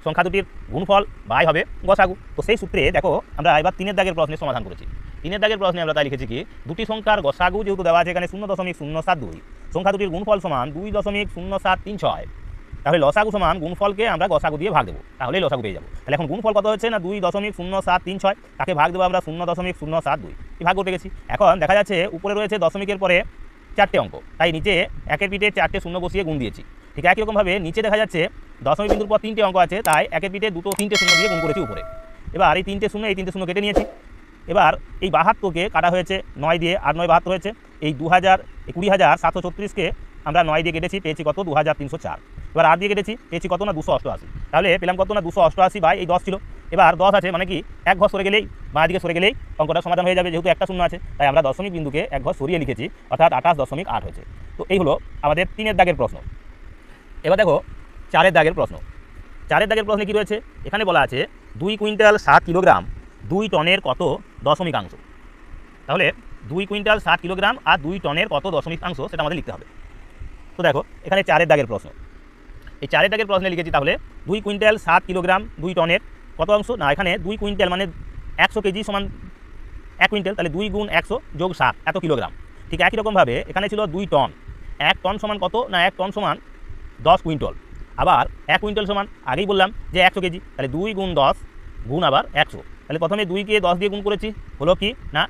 সংখ্যা দুটির গুণফল বাই হবে গসাগু। তো সেই সূত্রে দেখো আমরা এবার 3-এর দাগের প্রশ্নের সমাধান করেছি। 3-এর দাগের প্রশ্নে আমরা তাই লিখেছি কি দুটি সংখ্যার গসাগু যেহেতু দেওয়া আছে এখানে 0.072, সংখ্যা দুটির গুণফল সমান 2.0736, তাহলে লসাগু সমান গুণফলকে আমরা গসাগু দিয়ে ভাগ দেবো, তাহলেই লসাগু পেয়ে যাবো। তাহলে এখন গুণফল কত হচ্ছে না 2.0736, তাকে ভাগ দেবো আমরা 0.072, ভাগ করতে গেছি। এখন দেখা যাচ্ছে উপরে রয়েছে দশমিকের পরে 4টে অঙ্ক, তাই নিচে একের পিঠে 4টে শূন্য বসিয়ে গুণ দিয়েছি। ঠিক একই রকমভাবে নিচে দেখা যাচ্ছে দশমিক বিন্দুর পর 3টে অঙ্ক আছে, তাই একের পিঠে 3টে শূন্য দিয়ে গুণ করেছি উপরে। এবার এই 3টে শূন্য এই 3টে শূন্য কেটে নিয়েছি। এবার এই 72কে কাটা হয়েছে 9 দিয়ে, 8 9 72 হয়েছে। এই 20,736কে আমরা 9 দিয়ে কেটেছি, পেয়েছি কত 2304। এবার 8 দিয়ে কেটেছি, পেয়েছি কত না 288। তাহলে পেলাম কত না 288 বাই এই 10 ছিল। এবার 10 আছে মানে কি এক ঘর সরে গেলেই বাঁ দিকে সরে গেলেই অঙ্কটা সমাধান হয়ে যাবে, যেহেতু একটা শূন্য আছে তাই আমরা দশমিক বিন্দুকে এক ঘর সরিয়ে লিখেছি, অর্থাৎ 28.8 হয়েছে। তো এই হলো আমাদের 3-এর দাগের প্রশ্ন। এবার দেখো 4-এর দাগের প্রশ্ন। 4-এর দাগের প্রশ্নে কী রয়েছে এখানে বলা আছে 2 কুইন্টাল 7 কিলোগ্রাম 2 টনের কত দশমিকাংশ। তাহলে 2 কুইন্টাল 7 কিলোগ্রাম আর 2 টনের কত দশমিকাংশ সেটা আমাদের লিখতে হবে। তো দেখো এখানে 4-এর দাগের প্রশ্ন, এই 4-এর দাগের প্রশ্নে লিখেছি তাহলে 2 কুইন্টাল 7 কিলোগ্রাম 2 টনের কত অংশ না এখানে 2 কুইন্টাল মানে 100 কেজি সমান 1 কুইন্টাল, তাহলে 2 গুণ 100 যোগ 7 এত কিলোগ্রাম। ঠিক একই রকমভাবে এখানে ছিল 2 টন, 1 টন সমান কত না 1 টন সমান 10 কুইন্টাল, আবার 1 কুইন্টাল সমান আগেই বললাম যে 100 কেজি, তাহলে 2 গুণ 10 গুণ আবার 100। তাহলে প্রথমে 2কে 10 দিয়ে গুণ করেছি, হলো কি না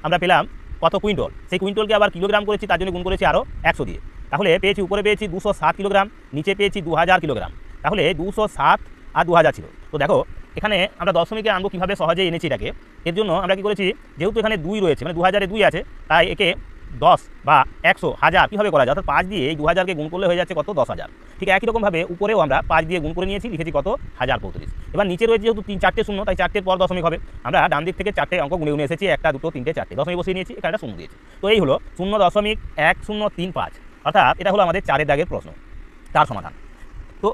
আমরা পেলাম কত কুইন্টাল, সেই কুইন্টালকে আবার কিলোগ্রাম করেছি তার জন্য গুণ করেছি আরও 100 দিয়ে। তাহলে পেয়েছি উপরে পেয়েছি 207 কিলোগ্রাম, নিচে পেয়েছি 2000 কিলোগ্রাম। তাহলে 207 আর 2000 ছিল। তো দেখো এখানে আমরা দশমিকে আনবো কীভাবে সহজে এনেছি এটাকে। এর জন্য আমরা কী করেছি, যেহেতু এখানে 2 রয়েছে মানে 2000-এ 2 আছে, তাই একে 10 বা 100 1000 কীভাবে করা যায়, অর্থাৎ 5 দিয়ে এই 2000কে গুণ করলে হয়ে যাচ্ছে কত, 10,000। ঠিক একই রকমভাবে উপরেও আমরা 5 দিয়ে গুণ করে নিয়েছি, লিখেছি কত, 1035। এবার নিচে রয়েছে যেহেতু 3-4টে শূন্য, তাই 4টের পর দশমিক হবে। আমরা ডান দিক থেকে 4টে অঙ্ক গুনে গুনে এসেছি, 1 2 3 4টে দশমিক বসিয়ে নিয়েছি, এখানে একটা শূন্য দিয়েছি। তো এই হলো 0.1035, অর্থাৎ এটা হলো আমাদের 4-এর দাগের প্রশ্ন, তার সমাধান। তো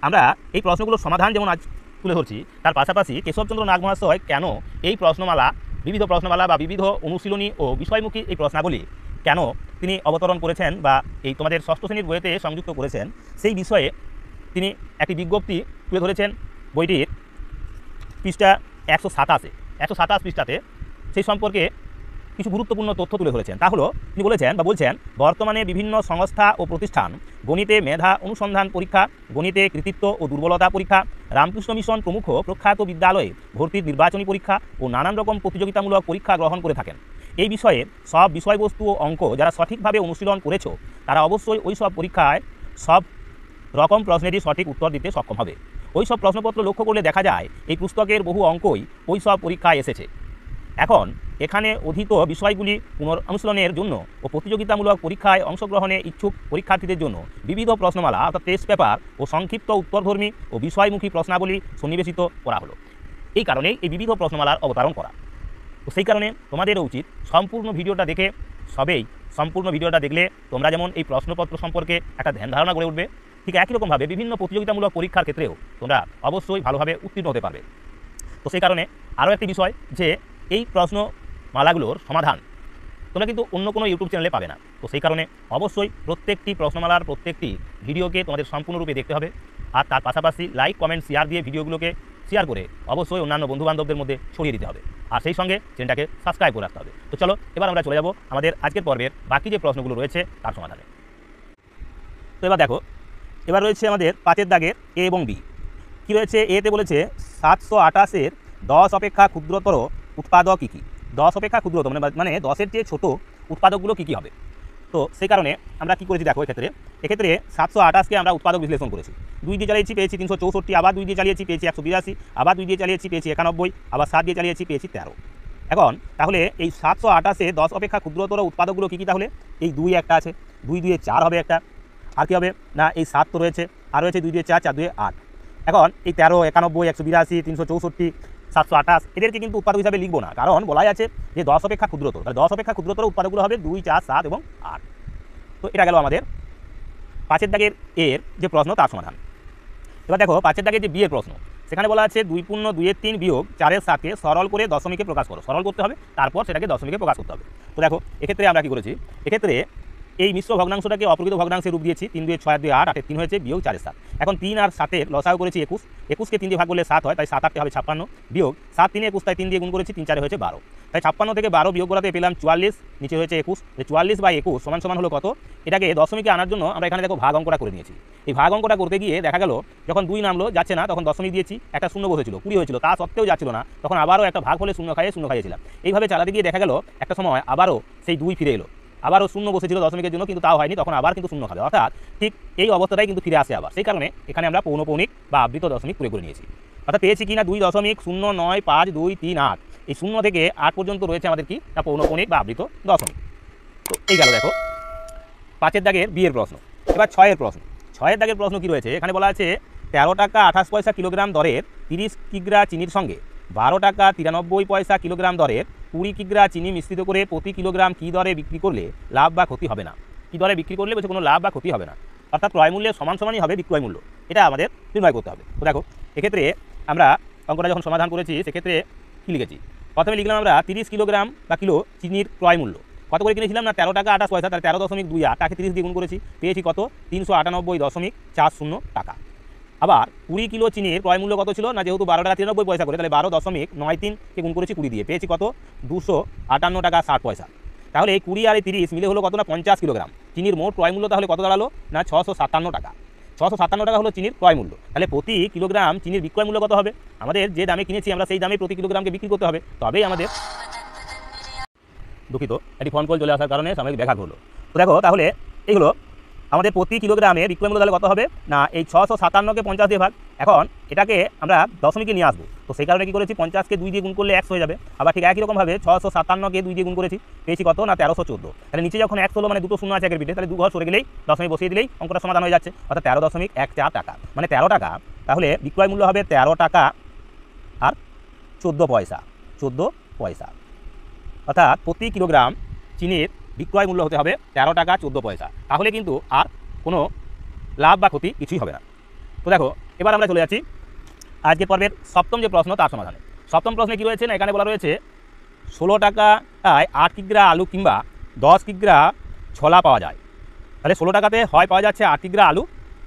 আমরা এই প্রশ্নগুলোর সমাধান যেমন আজ তুলে ধরছি, তার পাশাপাশি কেশবচন্দ্র নাগ মহাশয় কেন এই প্রশ্নমালা, বিবিধ প্রশ্নমালা বা বিবিধ অনুশীলনী ও বিষয়মুখী এই প্রশ্নাবলী কেন তিনি অবতরণ করেছেন বা এই তোমাদের ষষ্ঠ শ্রেণীর বইতে সংযুক্ত করেছেন, সেই বিষয়ে তিনি একটি বিজ্ঞপ্তি তুলে ধরেছেন বইটির পৃষ্ঠা 127 পৃষ্ঠাতে। সেই সম্পর্কে কিছু গুরুত্বপূর্ণ তথ্য তুলে ধরেছেন। তা হলো তিনি বলেছেন বা বলছেন, বর্তমানে বিভিন্ন সংস্থা ও প্রতিষ্ঠান গণিতে মেধা অনুসন্ধান পরীক্ষা, গণিতে কৃতিত্ব ও দুর্বলতা পরীক্ষা, রামকৃষ্ণ মিশন প্রমুখ প্রখ্যাত বিদ্যালয়ে ভর্তির নির্বাচনী পরীক্ষা ও নানান রকম প্রতিযোগিতামূলক পরীক্ষা গ্রহণ করে থাকেন। এই বিষয়ে সব বিষয়বস্তু ও অঙ্ক যারা সঠিকভাবে অনুশীলন করেছো, তারা অবশ্যই ওই সব পরীক্ষায় সব রকম প্রশ্নেরই সঠিক উত্তর দিতে সক্ষম হবে। ওই সব প্রশ্নপত্র লক্ষ্য করলে দেখা যায় এই পুস্তকের বহু অঙ্কই ওই সব পরীক্ষায় এসেছে। এখন এখানে অধীত বিষয়গুলি পুনরনুশীলনের জন্য ও প্রতিযোগিতামূলক পরীক্ষায় অংশগ্রহণে ইচ্ছুক পরীক্ষার্থীদের জন্য বিবিধ প্রশ্নমালা অর্থাৎ টেস্ট পেপার ও সংক্ষিপ্ত উত্তরধর্মী ও বিষয়মুখী প্রশ্নাবলী সন্নিবেশিত করা হলো। এই কারণেই এই বিবিধ প্রশ্নমালার অবতারণ করা। তো সেই কারণে তোমাদেরও উচিত সম্পূর্ণ ভিডিওটা দেখে, সম্পূর্ণ ভিডিওটা দেখলে তোমরা যেমন এই প্রশ্নপত্র সম্পর্কে একটা ধ্যান ধারণা গড়ে উঠবে, ঠিক একই রকমভাবে বিভিন্ন প্রতিযোগিতামূলক পরীক্ষার ক্ষেত্রেও তোমরা অবশ্যই ভালোভাবে উত্তীর্ণ হতে পারবে। তো সেই কারণে আরও একটি বিষয় যে এই প্রশ্নমালাগুলোর সমাধান তোমরা কিন্তু অন্য কোনো ইউটিউব চ্যানেলে পাবে না। তো সেই কারণে অবশ্যই প্রত্যেকটি প্রশ্নমালার প্রত্যেকটি ভিডিওকে তোমাদের সম্পূর্ণরূপে দেখতে হবে। আর তার পাশাপাশি লাইক কমেন্ট শেয়ার দিয়ে ভিডিওগুলোকে শেয়ার করে অবশ্যই অন্যান্য বন্ধুবান্ধবদের মধ্যে ছড়িয়ে দিতে হবে। আর সেই সঙ্গে চ্যানেলটাকে সাবস্ক্রাইব করে রাখতে হবে। তো চলো এবার আমরা চলে যাব আমাদের আজকের পর্বের বাকি যে প্রশ্নগুলো রয়েছে তার সমাধানে। তো এবার দেখো, এবার রয়েছে আমাদের 5-এর দাগের এ এবং বি। কী রয়েছে, এতে বলেছে 728-এর 10 অপেক্ষা ক্ষুদ্রতর উৎপাদক কী কী। 10 অপেক্ষা ক্ষুদ্রতর মানে 10-এর চেয়ে ছোটো উৎপাদকগুলো কী কী হবে। তো সেই কারণে আমরা কী করেছি দেখো, এক্ষেত্রে 728কে আমরা উৎপাদক বিশ্লেষণ করেছি। 2 দিয়ে চালিয়েছি পেয়েছি 364, আবার 2 দিয়ে চালিয়েছি পেয়েছি 182, আবার 2 দিয়ে চালিয়েছি পেয়েছি 91, আবার 7 দিয়ে চালিয়েছি পেয়েছি 13। এখন তাহলে এই 728-এ 10 অপেক্ষা ক্ষুদ্রতর উৎপাদকগুলো কী কী, তাহলে এই 2 একটা আছে, 2 2 4 হবে একটা, আর কী হবে না এই 7 তো রয়েছে, আর রয়েছে 2 2 4 4 2 8। এখন এই 13, 91, 182, 364, 728 এদেরকে কিন্তু উৎপাদক হিসাবে লিখবো না, কারণ বলাই আছে যে 10 অপেক্ষা ক্ষুদ্রতর। তাহলে 10 অপেক্ষা ক্ষুদ্রতর উৎপাদকগুলো হবে 2 4 7 এবং 8। তো এটা গেল আমাদের 5-এর দাগের এর যে প্রশ্ন তার সমাধান। এবার দেখো 5-এর দাগের যে বি এর প্রশ্ন, সেখানে বলা আছে 2.2-3 বিয়োগ 4-এর সাথে সরল করে দশমিকে প্রকাশ করো। সরল করতে হবে, তারপর সেটাকে দশমিকে প্রকাশ করতে হবে। তো দেখো এক্ষেত্রে আমরা কী করেছি, এক্ষেত্রে এই মিশ্র ভগ্নাংশটাকে অপ্রকৃত ভগ্নাংশে রূপ দিয়েছি। 3 2 6 2 8, 8 3 হয়েছে, বিয়োগ 4 7। এখন 3 আর 7-এর লসাগু করেছি 21, 21কে 3 দিয়ে ভাগ করলে 7 হয়, তাই 7 8 হবে 56, বিয়োগ 7 3 21, তাই 3 দিয়ে গুণ করেছি, 3 4 হয়েছে 12। তাই 56 থেকে 12 বিয়োগ করাতে পেলাম 44, নিচে হয়েছে 21। 44/21 সমান সমান হলো কত, এটাকে দশমিকে আনার জন্য আমরা এখানে দেখো ভাগ অঙ্কটা করে নিয়েছি। এই ভাগ অঙ্কটা করতে গিয়ে দেখা গেল যখন 2 নামলো যাচ্ছে না, তখন দশমিক দিয়েছি, একটা শূন্য বসেছিল 20 হয়েছিল, তা সত্ত্বেও যাচ্ছিল না, তখন আবারও একটা ভাগ হলে শূন্য খাইয়েছিলাম। এইভাবে চালাতে গিয়ে দেখা গেল একটা সময় আবারও সেই 2 ফিরে এলো, আবারও শূন্য বসেছিল দশমিকের জন্য, কিন্তু তাও হয়নি, তখন আবার কিন্তু শূন্য খাবে, অর্থাৎ ঠিক এই অবস্থাটাই কিন্তু ফিরে আসে আবার। সেই কারণে এখানে আমরা পৌনপৌনিক বা আবৃত দশমিক করে নিয়েছি। অর্থাৎ পেয়েছি কি না 2.095238। এই 0 থেকে 8 পর্যন্ত রয়েছে আমাদের কি না পৌনপৌনিক বা আবৃত দশমিক। তো এই গেল দেখো 5-এর দাগের বি এর প্রশ্ন। এবার 6-এর প্রশ্ন। 6-এর দাগের প্রশ্ন কি রয়েছে, এখানে বলা আছে 13 টাকা 28 পয়সা কিলোগ্রাম দরের 30 কিগ্রা চিনির সঙ্গে 12 টাকা 93 পয়সা কিলোগ্রাম দরের 20 কিগ্রা চিনি মিশ্রিত করে প্রতি কিলোগ্রাম কী দরে বিক্রি করলে লাভ বা ক্ষতি হবে না। কী দরে বিক্রি করলে বলছে কোনো লাভ বা ক্ষতি হবে না, অর্থাৎ ক্রয় মূল্যের সমানই হবে বিক্রয় মূল্য, এটা আমাদের নির্ণয় করতে হবে। তো দেখো এক্ষেত্রে আমরা অঙ্কটা যখন সমাধান করেছি সেক্ষেত্রে কী লিখেছি, প্রথমে লিখলাম আমরা 30 কিলোগ্রাম বা কিলো চিনির ক্রয় মূল্য কত করে কিনেছিলাম না 13 টাকা 28 পয়সা, তাহলে 13.28 টাকে 30 দিয়ে গুণ করেছি, পেয়েছি কত 398.40 টাকা। আবার 20 কিলো চিনির ক্রয় মূল্য কত ছিল না, যেহেতু 12 টাকা 93 পয়সা করে, তাহলে 12.93কে গুণ করেছি 20 দিয়ে, পেয়েছি কত 258 টাকা 60 পয়সা। তাহলে এই 20 আর এই 30 মিলে হলো কত না 50 কিলোগ্রাম চিনির মোট ক্রয় মূল্য, তাহলে কত দাঁড়ালো না 657 টাকা। 657 টাকা হলো চিনির ক্রয় মূল্য। তাহলে প্রতি কিলোগ্রাম চিনির বিক্রয় মূল্য কত হবে, আমাদের যে দামে কিনেছি আমরা সেই দামে প্রতি কিলোগ্রামকে বিক্রি করতে হবে, তবেই আমাদের দুঃখিত একটি ফোন কল চলে আসার কারণে সাময়িক ব্যাঘাত হলো। তো দেখো তাহলে এই হলো আমাদের প্রতি কিলোগ্রামে বিক্রয় মূল্য তাহলে কত হবে না, এই 657কে 50 দিয়ে ভাগ। এখন এটাকে আমরা দশমিকে নিয়ে আসবো, তো সেই কারণে কী করেছি 50কে 2 দিয়ে গুণ করলে 100 হয়ে যাবে। আবার ঠিক একই রকমভাবে 657কে 2 দিয়ে গুণ করেছি, পেয়েছি কত না 1314। তাহলে নিচে যখন 100 হলো মানে দুটো শূন্য আছে একের পিঠে, তাহলে 2 ঘর সরে গেলেই দশমিক বসিয়ে দিলেই অঙ্কটা সমাধান হয়ে যাচ্ছে, অর্থাৎ 13.14 টাকা, মানে 13 টাকা। তাহলে বিক্রয় মূল্য হবে 13 টাকা আর 14 পয়সা, 14 পয়সা, অর্থাৎ প্রতি কিলোগ্রাম চিনির বিক্রয় মূল্য হতে হবে 13 টাকা 14 পয়সা। তাহলে কিন্তু আর কোনো লাভ বা ক্ষতি কিছুই হবে না। তো দেখো এবার আমরা চলে যাচ্ছি আজকের পর্বের সপ্তম যে প্রশ্ন তার সমাধানে। সপ্তম প্রশ্নে কী রয়েছে না, এখানে বলা রয়েছে 16 টাকায় 8 কিগ্রা আলু কিংবা 10 কিগ্রা ছোলা পাওয়া যায়। তাহলে 16 টাকাতে হয় পাওয়া যাচ্ছে 8 কিগ্রা আলু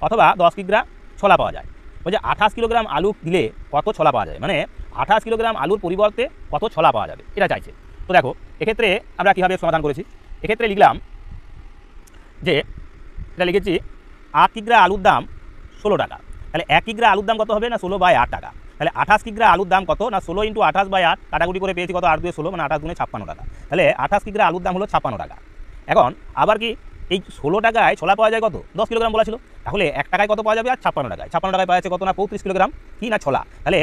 অথবা 10 কিগ্রা ছোলা পাওয়া যায়। বলছে 28 কিলোগ্রাম আলু দিলে কত ছোলা পাওয়া যায়, মানে 28 কিলোগ্রাম আলুর পরিবর্তে কত ছোলা পাওয়া যাবে এটা চাইছে। তো দেখো এক্ষেত্রে আমরা কীভাবে সমাধান করেছি, এক্ষেত্রে লিখলাম যে এটা লিখেছি 8 কিগ্রা আলুর দাম 16 টাকা, তাহলে 1 কিগ্রা আলুর দাম কত হবে না 16/8 টাকা। তাহলে 28 কিগ্রা আলুর দাম কত না 16 × 28/8 কাটাকুটি করে পেয়েছি কত 8 × 16 মানে 28 × 56 টাকা। তাহলে 28 কিগ্রা আলুর দাম হলো 56 টাকা। এখন আবার কি এই 16 টাকায় ছোলা পাওয়া যায় কত 10 কিলোগ্রাম বলা ছিল, তাহলে 1 টাকায় কত পাওয়া যাবে আর 56 টাকায়, 56 টাকায় পাওয়া যাচ্ছে কত না 35 কিলোগ্রাম কি না ছোলা, তাহলে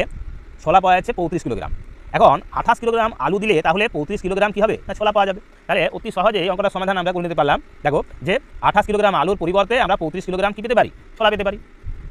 ছোলা পাওয়া যাচ্ছে 35 কিলোগ্রাম। এখন 28 কিলোগ্রাম আলু দিলে তাহলে 35 কিলোগ্রাম কী হবে না ছোলা পাওয়া যাবে। তাহলে অতি সহজেই অঙ্কটার সমাধান আমরা করে নিতে পারলাম। দেখো যে 28 কিলোগ্রাম আলুর পরিবর্তে আমরা 35 কিলোগ্রাম কী পেতে পারি, ছোলা পেতে পারি।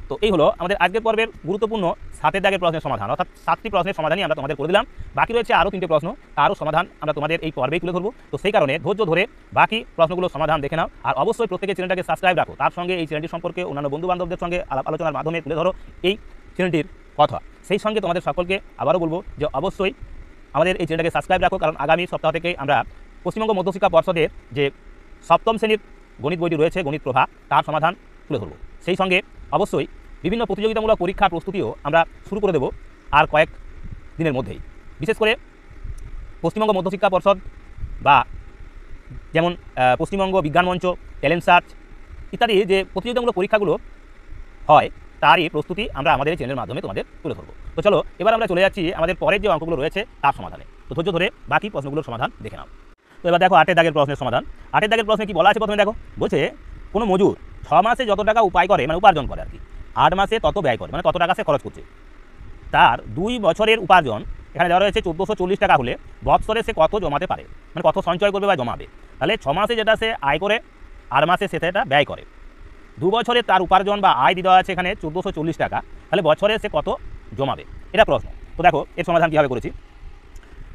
তো এই হলো আমাদের আজকের পর্বের গুরুত্বপূর্ণ 7 দাগের প্রশ্নের সমাধান, অর্থাৎ 7টি প্রশ্নের সমাধানই আমরা তোমাদের করে দিলাম। বাকি রয়েছে আরও 3টে প্রশ্ন, তারও সমাধান আমরা তোমাদের এই পর্বেই তুলে ধরবো। তো সেই কারণে ধৈর্য ধরে বাকি প্রশ্নগুলোর সমাধান দেখে নাও, আর অবশ্যই প্রত্যেকের চ্যানেলটাকে সাবস্ক্রাইব রাখো, তার সঙ্গে এই চ্যানেলটি সম্পর্কে অন্যান্য বন্ধুবান্ধবদের সঙ্গে আলোচনার মাধ্যমে তুলে ধরো এই চ্যানেলটির কথা। সেই সঙ্গে তোমাদের সকলকে আবারও বলবো যে অবশ্যই আমাদের এই চ্যানেলটাকে সাবস্ক্রাইব রাখো, কারণ আগামী সপ্তাহ থেকে আমরা পশ্চিমবঙ্গ মধ্যশিক্ষা পর্ষদের যে সপ্তম শ্রেণীর গণিত বইটি রয়েছে গণিত প্রভা, তার সমাধান তুলে ধরবো। সেই সঙ্গে অবশ্যই বিভিন্ন প্রতিযোগিতামূলক পরীক্ষার প্রস্তুতিও আমরা শুরু করে দেব আর কয়েক দিনের মধ্যেই। বিশেষ করে পশ্চিমবঙ্গ মধ্যশিক্ষা পর্ষদ বা যেমন পশ্চিমবঙ্গ বিজ্ঞান মঞ্চ, ট্যালেন্ট সার্চ ইত্যাদি যে প্রতিযোগিতামূলক পরীক্ষাগুলো হয় তারই প্রস্তুতি আমরা আমাদের এই চ্যানেলের মাধ্যমে তোমাদের তুলে ধরবো। তো চলো এবার আমরা চলে যাচ্ছি আমাদের পরের যে অঙ্কগুলো রয়েছে তার সমাধানে। তো ধৈর্য ধরে বাকি প্রশ্নগুলোর সমাধান দেখে নাও। তো এবার দেখো 8 দাগের প্রশ্নের সমাধান। 8 দাগের প্রশ্নে কি বলা আছে প্রথমে দেখো, বলছে কোনো মজুর 6 মাসে যত টাকা উপায় করে মানে উপার্জন করে আর কি, 8 মাসে তত ব্যয় করে, মানে তত টাকা সে খরচ করছে। তার 2 বছরের উপার্জন এখানে দেওয়া রয়েছে 1440 টাকা হলে বৎসরে সে কত জমাতে পারে, মানে কত সঞ্চয় করবে বা জমাবে। তাহলে 6 মাসে যেটা সে আয় করে 8 মাসে সে সেটা ব্যয় করে। 2 বছরে তার উপার্জন বা আয় দেওয়া আছে এখানে 1440 টাকা, তাহলে বছরে সে কত জমাবে এটা প্রশ্ন। তো দেখো এর সমাধান কীভাবে করেছি,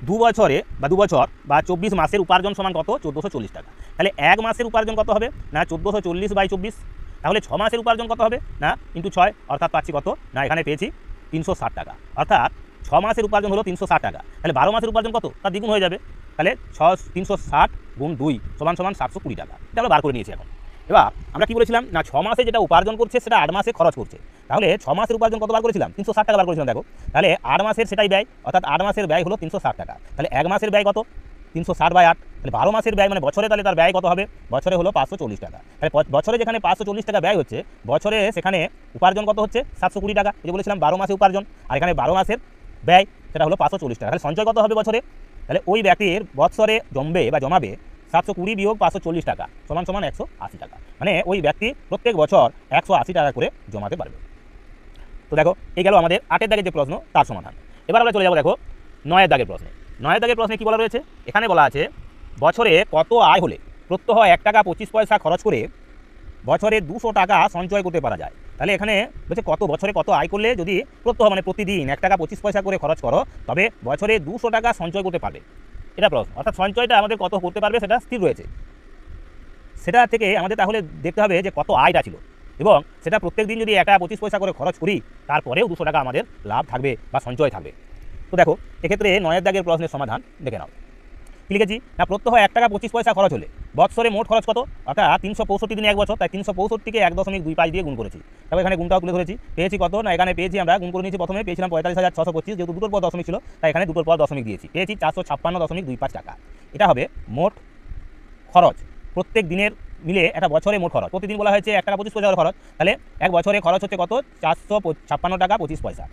2 বছরে বা 2 বছর বা 24 মাসের উপার্জন সমান কত 1440 টাকা। তাহলে 1 মাসের উপার্জন কত হবে না 1440/24, তাহলে 6 মাসের উপার্জন কত হবে না × 6, অর্থাৎ পাচ্ছি কত না এখানে পেয়েছি 360 টাকা, অর্থাৎ 6 মাসের উপার্জন হলো 360 টাকা। তাহলে 12 মাসের উপার্জন কত তার দ্বিগুণ হয়ে যাবে, তাহলে 360 × 2 = 720 টাকা। এটা আমরা বার করে নিয়েছি। এখন এবার আমরা কি বলেছিলাম না 6 মাসে যেটা উপার্জন করছে সেটা 8 মাসে খরচ করছে, তাহলে 6 মাসের উপার্জন কত বার করেছিলাম 360 টাকা বার করেছিলাম। দেখো তাহলে 8 মাসের সেটাই ব্যয়, অর্থাৎ 8 মাসের ব্যয় হলো 360 টাকা। তাহলে 1 মাসের ব্যয় কত 360/8, তাহলে 12 মাসের ব্যয় মানে বছরে তাহলে তার ব্যয় কত হবে, বছরে হলো 540 টাকা। তাহলে বছরে যেখানে 540 টাকা ব্যয় হচ্ছে, বছরে সেখানে উপার্জন কত হচ্ছে 720 টাকা। এই যে বলেছিলাম 12 মাসে উপার্জন, আর এখানে 12 মাসের ব্যয় সেটা হলো 540 টাকা। তাহলে সঞ্চয় কত হবে বছরে, তাহলে ওই ব্যক্তির বছরে জমবে বা জমাবে 720 - 540 টাকা = 180 টাকা, মানে ওই ব্যক্তি প্রত্যেক বছর 180 টাকা করে জমাতে পারবে। তো দেখো এই গেল আমাদের 8 দাগের যে প্রশ্ন তার সমাধান। এবার আমরা চলে যাবো দেখো 9 দাগের প্রশ্নে। 9 দাগের প্রশ্নে কী বলা রয়েছে, এখানে বলা আছে বছরে কত আয় হলে প্রত্যহ 1 টাকা 25 পয়সা খরচ করে বছরে 200 টাকা সঞ্চয় করতে পারা যায়। তাহলে এখানে বলছে কত বছরে কত আয় করলে যদি প্রত্যহ মানে প্রতিদিন 1 টাকা 25 পয়সা করে খরচ করো তবে বছরে 200 টাকা সঞ্চয় করতে পারবে, এটা প্রশ্ন। অর্থাৎ সঞ্চয়টা আমাদের কত করতে পারবে সেটা স্থির রয়েছে, সেটা থেকে আমাদের তাহলে দেখতে হবে যে কত আয়টা ছিল, এবং সেটা প্রত্যেক দিন যদি 1 টাকা 25 পয়সা করে খরচ করি তারপরেও 200 টাকা আমাদের লাভ থাকবে বা সঞ্চয় থাকবে। তো দেখো এক্ষেত্রে 9 দাগের প্রশ্নের সমাধান দেখে নাও। কি লিখেছি না প্রত্যহ 1 টাকা 25 পয়সা খরচ হলে বৎসরে মোট খরচ কত, অর্থাৎ 365 দিনে 1 বছর, তাই 365কে 1.25 দিয়ে গুণ করেছি। তবে এখানে গুণটাও তুলে ধরেছি, পেয়েছি কত না এখানে পেয়েছি আমরা গুণ করে নিয়েছি, প্রথমে পেয়েছিলাম 45,625, যেহেতু দুটোর পর দশমিক ছিল তাই এখানে দুটোর পর দশমিক দিয়েছি, পেয়েছি 456.25 টাকা। এটা হবে মোট খরচ প্রত্যেক দিনের মিলে একটা বছরে মোট খরচ। প্রতিদিন বলা হয়েছে 1 টাকা 25 পয়সা খরচ, তাহলে এক বছরে খরচ হচ্ছে কত 456 টাকা 25 পয়সা।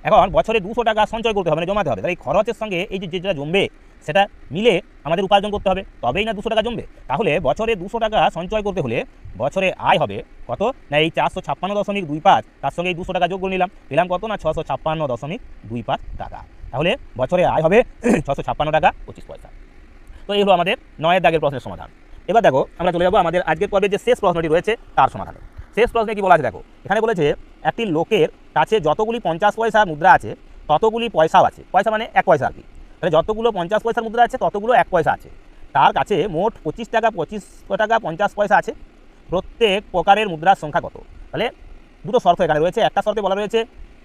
এখন বছরে 200 টাকা সঞ্চয় করতে হবে, মানে জমাতে হবে। তাহলে এই খরচের সঙ্গে এই যে যেটা জমবে সেটা মিলে আমাদের উপার্জন করতে হবে, তবেই না 200 টাকা জমবে। তাহলে বছরে 200 টাকা সঞ্চয় করতে হলে বছরে আয় হবে কত না এই 456.25, তার সঙ্গে এই 200 টাকা যোগ করে নিলাম, পেলাম কত না 656.25 টাকা। তাহলে বছরে আয় হবে 656 টাকা 25 পয়সা। তো এই হলো আমাদের 9 দাগের প্রশ্নের সমাধান। এবার দেখো আমরা চলে যাবো আমাদের আজকের পর্বে যে শেষ প্রশ্নটি রয়েছে তার সমাধানে। শেষ প্রশ্নে কি বলা আছে দেখো, এখানে বলেছে একটি লোকের কাছে যতগুলি 50 পয়সার মুদ্রা আছে ততগুলি পয়সাও আছে, পয়সা মানে 1 পয়সা আর কি। তাহলে যতগুলো 50 পয়সার মুদ্রা আছে ততগুলো 1 পয়সা আছে। তার কাছে মোট 25 টাকা 50 পয়সা আছে। প্রত্যেক প্রকারের মুদ্রার সংখ্যা কত? তাহলে দুটো শর্ত এখানে রয়েছে। একটা শর্তে বলা রয়েছে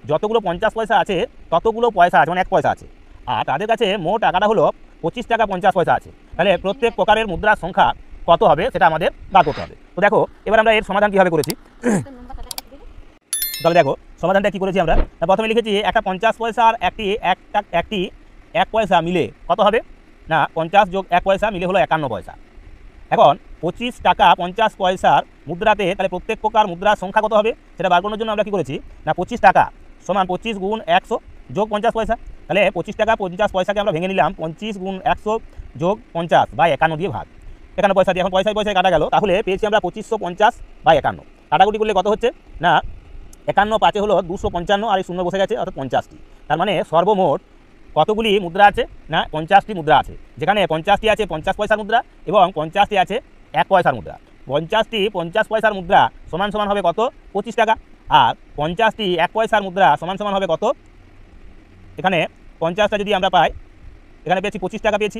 যতগুলো 50 পয়সা আছে ততগুলো পয়সা আছে, মানে 1 পয়সা আছে। আর তাদের কাছে মোট টাকাটা হলো 25 টাকা 50 পয়সা আছে। তাহলে প্রত্যেক প্রকারের মুদ্রার সংখ্যা কত হবে সেটা আমাদের বার করতে হবে। তো দেখো এবার আমরা এর সমাধান কীভাবে করেছি। তাহলে দেখো সমাধানটা কী করেছি আমরা, প্রথমে লিখেছি একটা 50 পয়সার একটি 1 পয়সা মিলে কত হবে না 50 যোগ 1 পয়সা মিলে হলো 51 পয়সা। এখন 25 টাকা 50 পয়সার মুদ্রাতে তাহলে প্রত্যেক প্রকার মুদ্রার সংখ্যা কত হবে সেটা বার করার জন্য আমরা কী করেছি না 25 টাকা সমান 25 গুণ 100 যোগ 50 পয়সা। তাহলে 25 টাকা 50 পয়সাকে আমরা ভেঙে নিলাম 25 গুণ 100 যোগ 50 বাই 51 দিয়ে ভাগ। 51 পয়সা দিয়ে এখন পয়সায় পয়সায় কাটা গেল, তাহলে পেয়েছি আমরা 2550 বাই 51। কাটাকুটি করলে কত হচ্ছে না 51 5 হলো 255 আর এই শূন্য বসে গেছে অর্থাৎ 50টি। তার মানে সর্বমোট কতগুলি মুদ্রা আছে না 50টি মুদ্রা আছে, যেখানে 50টি আছে 50 পয়সার মুদ্রা এবং 50টি আছে 1 পয়সার মুদ্রা। 50টি 50 পয়সার মুদ্রা সমান সমান হবে কত 25 টাকা, আর 50টি 1 পয়সার মুদ্রা সমান সমান হবে কত, এখানে 50টা যদি আমরা পাই এখানে পেয়েছি 25 টাকা পেয়েছি।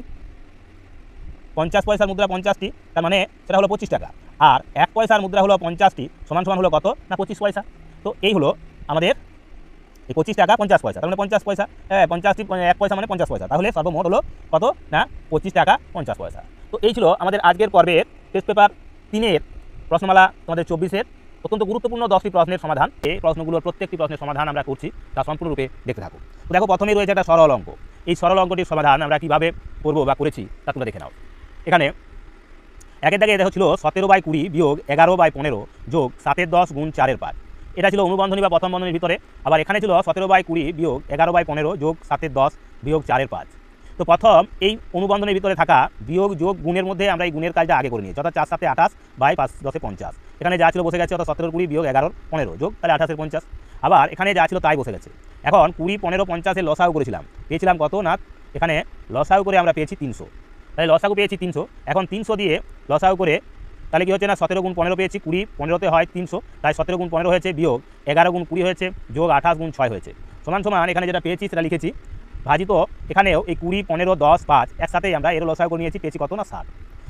50 পয়সার মুদ্রা 50টি, তার মানে সেটা হলো 25 টাকা। আর 1 পয়সার মুদ্রা হলো 50টি, সমান সমান হলো কত না 25 পয়সা। তো এই হলো আমাদের এই 25 টাকা 50 পয়সা, তার মানে 50 পয়সা, 50টি 1 পয়সা মানে 50 পয়সা। তাহলে সর্বমোট হলো কত না 25 টাকা 50 পয়সা। তো এই ছিল আমাদের আজকের পর্বের টেস্ট পেপার 3-এর প্রশ্নমালা তোমাদের 24-এর অত্যন্ত গুরুত্বপূর্ণ 10টি প্রশ্নের সমাধান। এই প্রশ্নগুলোর প্রত্যেকটি প্রশ্নের সমাধান আমরা করছি, তা সম্পূর্ণরূপে দেখতে থাকো। তো দেখো প্রথমেই রয়েছে একটা সরল অঙ্ক। এই সরল অঙ্কটির সমাধান আমরা কীভাবে করবো বা করেছি তা তোমরা দেখে নাও। এখানে একের দাগে এটা ছিল 17/20 বিয়োগ 11/15 যোগ 7/10 গুণ 4/5। এটা ছিল অনুবন্ধনী বা প্রথম বন্ধনীর ভিতরে। আবার এখানে ছিল 17/20 বিয়োগ 11/15 যোগ 7/10 বিয়োগ 4/5। তো প্রথম এই অনুবন্ধনের ভিতরে থাকা বিয়োগ যোগ গুণের মধ্যে আমরা এই গুণের কাজটা আগে করে নিয়েছি, অর্থাৎ 4 7 28 বাই 5 10 50। এখানে যা ছিল বসে গেছে, অর্থাৎ 17/20 বিয়োগ 11/15 যোগ তাহলে 28 50। আবার এখানে যা ছিল তাই বসে গেছে। এখন 20 15 50 এর লসাগু করেছিলাম, পেয়েছিলাম কত না এখানে লসাগু করে আমরা পেয়েছি 300। তাহলে লসাগু পেয়েছি 300। এখন 300 দিয়ে লসাগু করে তাহলে কী হচ্ছে না 17 গুণ 15 পেয়েছি, 20 15তে হয় 300, তাই 17 গুণ 15 হয়েছে বিয়োগ 11 গুণ 20 হয়েছে যোগ 28 গুণ 6 হয়েছে সমান সমান এখানে যেটা পেয়েছি সেটা লিখেছি ভাজিত এখানেও এই 20 15 10 5 একসাথেই আমরা এর লসাগু করে নিয়েছি, পেয়েছি কত না 60।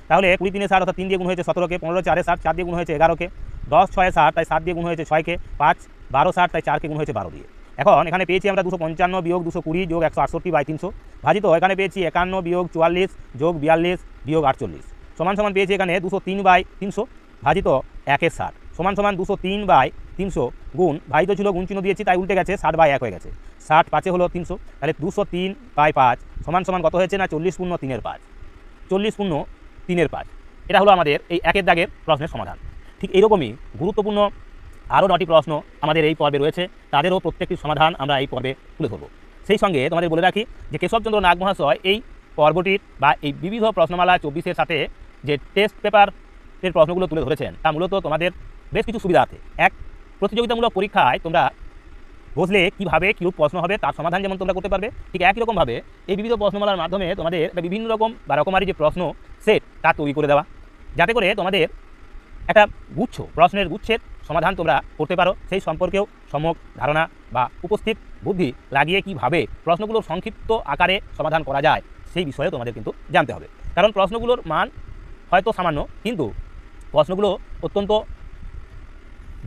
তাহলে 20 3 60 অর্থাৎ 3 দিয়ে গুণ হয়েছে 17কে, 15 4 60, 4 দিয়ে গুণ হয়েছে 11কে, 10 6 60 তাই 7 দিয়ে গুণ হয়েছে 6কে, 5 12 60 তাই 4কে গুণ হয়েছে 12 দিয়ে। এখন এখানে পেয়েছি আমরা 255 বিয়োগ 220 যোগ 168 বাই 300 ভাজিত এখানে পেয়েছি 51 বিয়োগ 44 যোগ 42 বিয়োগ 48 সমান সমান পেয়েছি এখানে 203 বাই 300 ভাজিত 1/60 সমান সমান 203 বাই 300 গুণ ভাজিত ছিল গুণ চিহ্ন দিয়েছি তাই উল্টে গেছে 60 বাই 1 হয়ে গেছে, 60 5 হলো 300, তাহলে 203 বাই 5 সমান সমান কত হয়েছে না 40 পূর্ণ 3/5, 40 পূর্ণ 3/5। এটা হলো আমাদের এই একের দাগের প্রশ্নের সমাধান। ঠিক এইরকমই গুরুত্বপূর্ণ আরও 9টি প্রশ্ন আমাদের এই পর্বে রয়েছে, তাদেরও প্রত্যেকটি সমাধান আমরা এই পর্বে তুলে ধরব। সেই সঙ্গে তোমাদের বলে রাখি যে কেশবচন্দ্র নাগ মহাশয় এই পর্বটির বা এই বিবিধ প্রশ্নমালা 24-এর সাথে যে টেস্ট পেপারের প্রশ্নগুলো তুলে ধরেছেন তা মূলত তোমাদের বেশ কিছু সুবিধা আছে। এক, প্রতিযোগিতামূলক পরীক্ষায় তোমরা বসলে কীভাবে কীরূপ প্রশ্ন হবে তার সমাধান যেমন তোমরা করতে পারবে, ঠিক একই রকমভাবে এই বিবিধ প্রশ্নমালার মাধ্যমে তোমাদের বিভিন্ন রকম বা রকমারি যে প্রশ্ন সেট তা তৈরি করে দেওয়া, যাতে করে তোমাদের একটা গুচ্ছ প্রশ্নের গুচ্ছের সমাধান তোমরা করতে পারো, সেই সম্পর্কেও সম্যক ধারণা বা উপস্থিত বুদ্ধি লাগিয়ে কীভাবে প্রশ্নগুলোর সংক্ষিপ্ত আকারে সমাধান করা যায় সেই বিষয়ে তোমাদের কিন্তু জানতে হবে। কারণ প্রশ্নগুলোর মান হয়তো সামান্য, কিন্তু প্রশ্নগুলো অত্যন্ত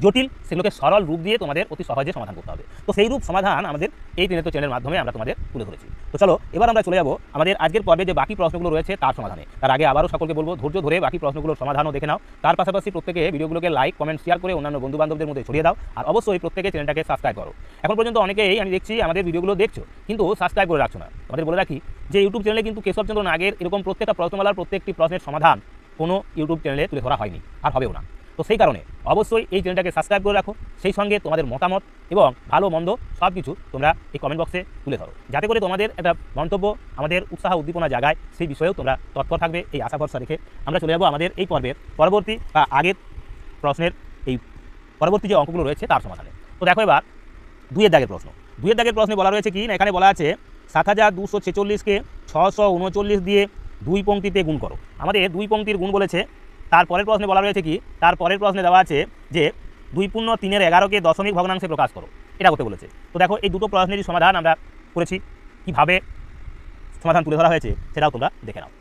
জটিল, সেগুলোকে সরল রূপ দিয়ে তোমাদের অতি সহজে সমাধান করতে হবে। তো সেই রূপ সমাধান আমাদের এই ত্রিনেত্র চ্যানেলের মাধ্যমে আমরা তোমাদের তুলে ধরেছি। তো চলো এবার আমরা চলে যাব আমাদের আজকের পর্বে যে বাকি প্রশ্নগুলো রয়েছে তার সমাধানে। তার আগে আবারও সকলকে বলবো ধৈর্য ধরে বাকি প্রশ্নগুলোর সমাধানও দেখে নাও। তার পাশাপাশি প্রত্যেকে ভিডিওগুলোকে লাইক কমেন্ট শেয়ার করে অন্যান্য বন্ধুবান্ধবদের মধ্যে ছড়িয়ে দাও, আর অবশ্যই প্রত্যেকে চ্যানেলটাকে সাবস্ক্রাইব করো। এখন পর্যন্ত অনেকেই আমি দেখছি আমাদের ভিডিওগুলো দেখছো কিন্তু সাবস্ক্রাইব করে রাখছো না। আমাদের বলে রাখি যে ইউটিউব চ্যানেলে কিন্তু কেশবচন্দ্র নাগের এরকম প্রত্যেকটা প্রশ্নমালার প্রত্যেকটি প্রশ্নের সমাধান কোনো ইউটিউব চ্যানেলে তুলে ধরা হয়নি আর হবেও না। তো সেই কারণে অবশ্যই এই চ্যানেলটাকে সাবস্ক্রাইব করে রাখো, সেই সঙ্গে তোমাদের মতামত এবং ভালো মন্দ সব কিছু তোমরা এই কমেন্ট বক্সে তুলে ধরো, যাতে করে তোমাদের একটা মন্তব্য আমাদের উৎসাহ উদ্দীপনা জাগায়, সেই বিষয়েও তোমরা তৎপর থাকবে এই আশা ভরসা রেখে আমরা চলে যাবো আমাদের এই পর্বের পরবর্তী বা আগের প্রশ্নের এই পরবর্তী যে অঙ্কগুলো রয়েছে তার সমাধানে। তো দেখো এবার 2-এর দাগের প্রশ্ন। 2-এর দাগের প্রশ্নে বলা রয়েছে কি না, এখানে বলা আছে 7246কে 639 দিয়ে 2 পংক্তিতে গুণ করো। আমাদের 2 পংক্তির গুণ বলেছে। তারপরের প্রশ্নে বলা রয়েছে কি, তারপরের প্রশ্নে দেওয়া আছে যে 2×3=11কে দশমিক ভগ্নাংশে প্রকাশ করো, এটা করতে বলেছে। তো দেখো এই দুটো প্রশ্নেরই সমাধান আমরা করেছি, কীভাবে সমাধান তুলে ধরা হয়েছে সেটাও তোমরা দেখে নাও।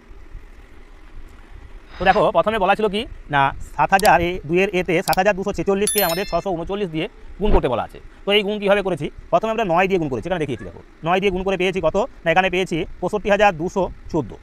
তো দেখো প্রথমে বলা ছিল কি না 2-এর এতে 7246কে আমাদের 639 দিয়ে গুণ করতে বলা আছে। তো এই গুণ কীভাবে করেছি, প্রথমে আমরা 9 দিয়ে গুণ করেছি, এখানে দেখিয়েছি। দেখো 9 দিয়ে গুণ করে পেয়েছি কত না, এখানে পেয়েছি 65214।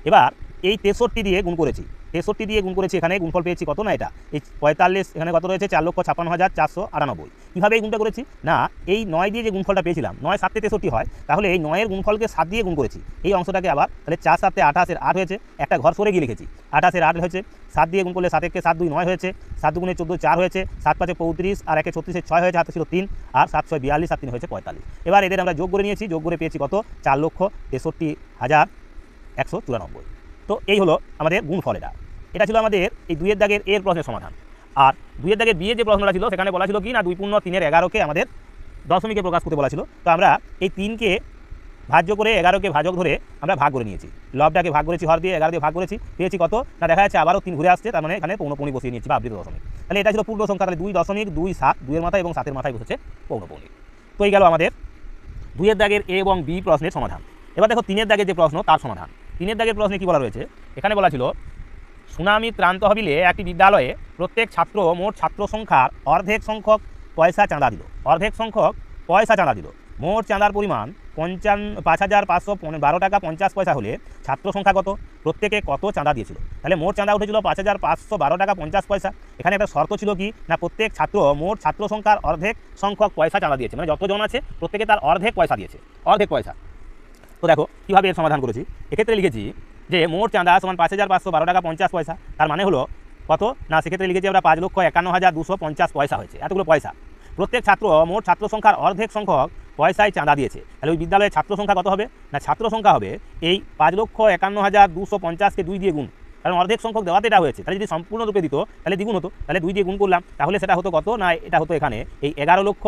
এবার এই 63 দিয়ে গুণ করেছি, 63 দিয়ে গুণ করেছি, এখানে গুণফল পেয়েছি কত না, এটা এই 45, এখানে কত রয়েছে 4,56,498। কীভাবে এই গুণটা করেছি না, এই 9 দিয়ে যে গুণফলটা পেয়েছিলাম, 9 7 63 হয়, তাহলে এই 9-এর গুণফলকে 7 দিয়ে গুণ করেছি এই অংশটাকে আবার, তাহলে 4 7 28 8 হয়েছে, একটা ঘর সরে গিয়ে লিখেছি 28 8 হয়েছে, 7 দিয়ে গুণ করলে 7 1 7 2 9 হয়েছে, 7 2 14 4 হয়েছে, 7 5 35 আর 1 36 6 হয়েছে, হাতে ছিল 3 আর 7 6 42 আর 3 হয়েছে 45। এবার এদের আমরা যোগ করে নিয়েছি, যোগ করে পেয়েছি কত 4,63,194। তো এই হলো আমাদের গুণফল। এটা ছিল আমাদের এই 2-এর দাগের এর প্রশ্নের সমাধান। আর 2-এর দাগের বিয়ের যে প্রশ্নটা ছিল সেখানে বলা ছিল কি না 2×3=11কে আমাদের দশমিকে প্রকাশ করতে বলা ছিল। তো আমরা এই 3কে ভাজ্য করে 11কে ভাজক ধরে আমরা ভাগ করে নিয়েছি, লবটাকে ভাগ করেছি, হর দিয়ে 11 দিয়ে ভাগ করেছি, পেয়েছি কত না দেখা যাচ্ছে আবারও 3 ঘুরে আসছে, তার মানে এখানে পৌনপৌনি বসিয়ে নিয়েছি বা আবৃত দশমিক। তাহলে এটা ছিল পূর্ণ সংখ্যা, তাহলে 2.27 2-এর মাথায় এবং 7-এর মাথায় বসেছে পৌনপৌনি। তো এই গেল আমাদের 2-এর দাগের এ এবং বি প্রশ্নের সমাধান। এবার দেখো 3-এর দাগের যে প্রশ্ন তার সমাধান। 3-এর দাগের প্রশ্নে কি বলা রয়েছে, এখানে বলা ছিল সুনামি ত্রাণ তহবিলে একটি বিদ্যালয়ে প্রত্যেক ছাত্র মোট ছাত্র সংখ্যার অর্ধেক সংখ্যক পয়সা চাঁদা দিল, অর্ধেক সংখ্যক পয়সা চাঁদা দিল। মোট চাঁদার পরিমাণ 5,512 টাকা 50 পয়সা হলে ছাত্র সংখ্যা কত, প্রত্যেকে কত চাঁদা দিয়েছিল। তাহলে মোট চাঁদা উঠেছিল 5,512 টাকা 50 পয়সা। এখানে একটা শর্ত ছিল কি না, প্রত্যেক ছাত্র মোট ছাত্র সংখ্যার অর্ধেক সংখ্যক পয়সা চাঁদা দিয়েছে, মানে যতজন আছে প্রত্যেকে তার অর্ধেক পয়সা দিয়েছে, অর্ধেক পয়সা। তো দেখো কীভাবে এর সমাধান করেছি, এক্ষেত্রে লিখেছি যে মোট চাঁদা সমান 5,512 টাকা 50 পয়সা, তার মানে হলো কত না, সেক্ষেত্রে লিখেছি আমরা 5,51,250 পয়সা হয়েছে, এতগুলো পয়সা। প্রত্যেক ছাত্র মোট ছাত্র সংখ্যার অর্ধেক সংখ্যক পয়সায় চাঁদা দিয়েছে, তাহলে ওই বিদ্যালয়ের ছাত্র সংখ্যা কত হবে না, ছাত্র সংখ্যা হবে এই 5,51,250কে 2 দিয়ে গুণ, কারণ অর্ধেক সংখ্যক দেওয়াতে এটা হয়েছে। তাহলে যদি সম্পূর্ণরূপে দিত তাহলে দ্বিগুণ হতো, তাহলে 2 দিয়ে গুণ করলাম, তাহলে সেটা হতো কত না, এটা হতো এখানে এই 11 লক্ষ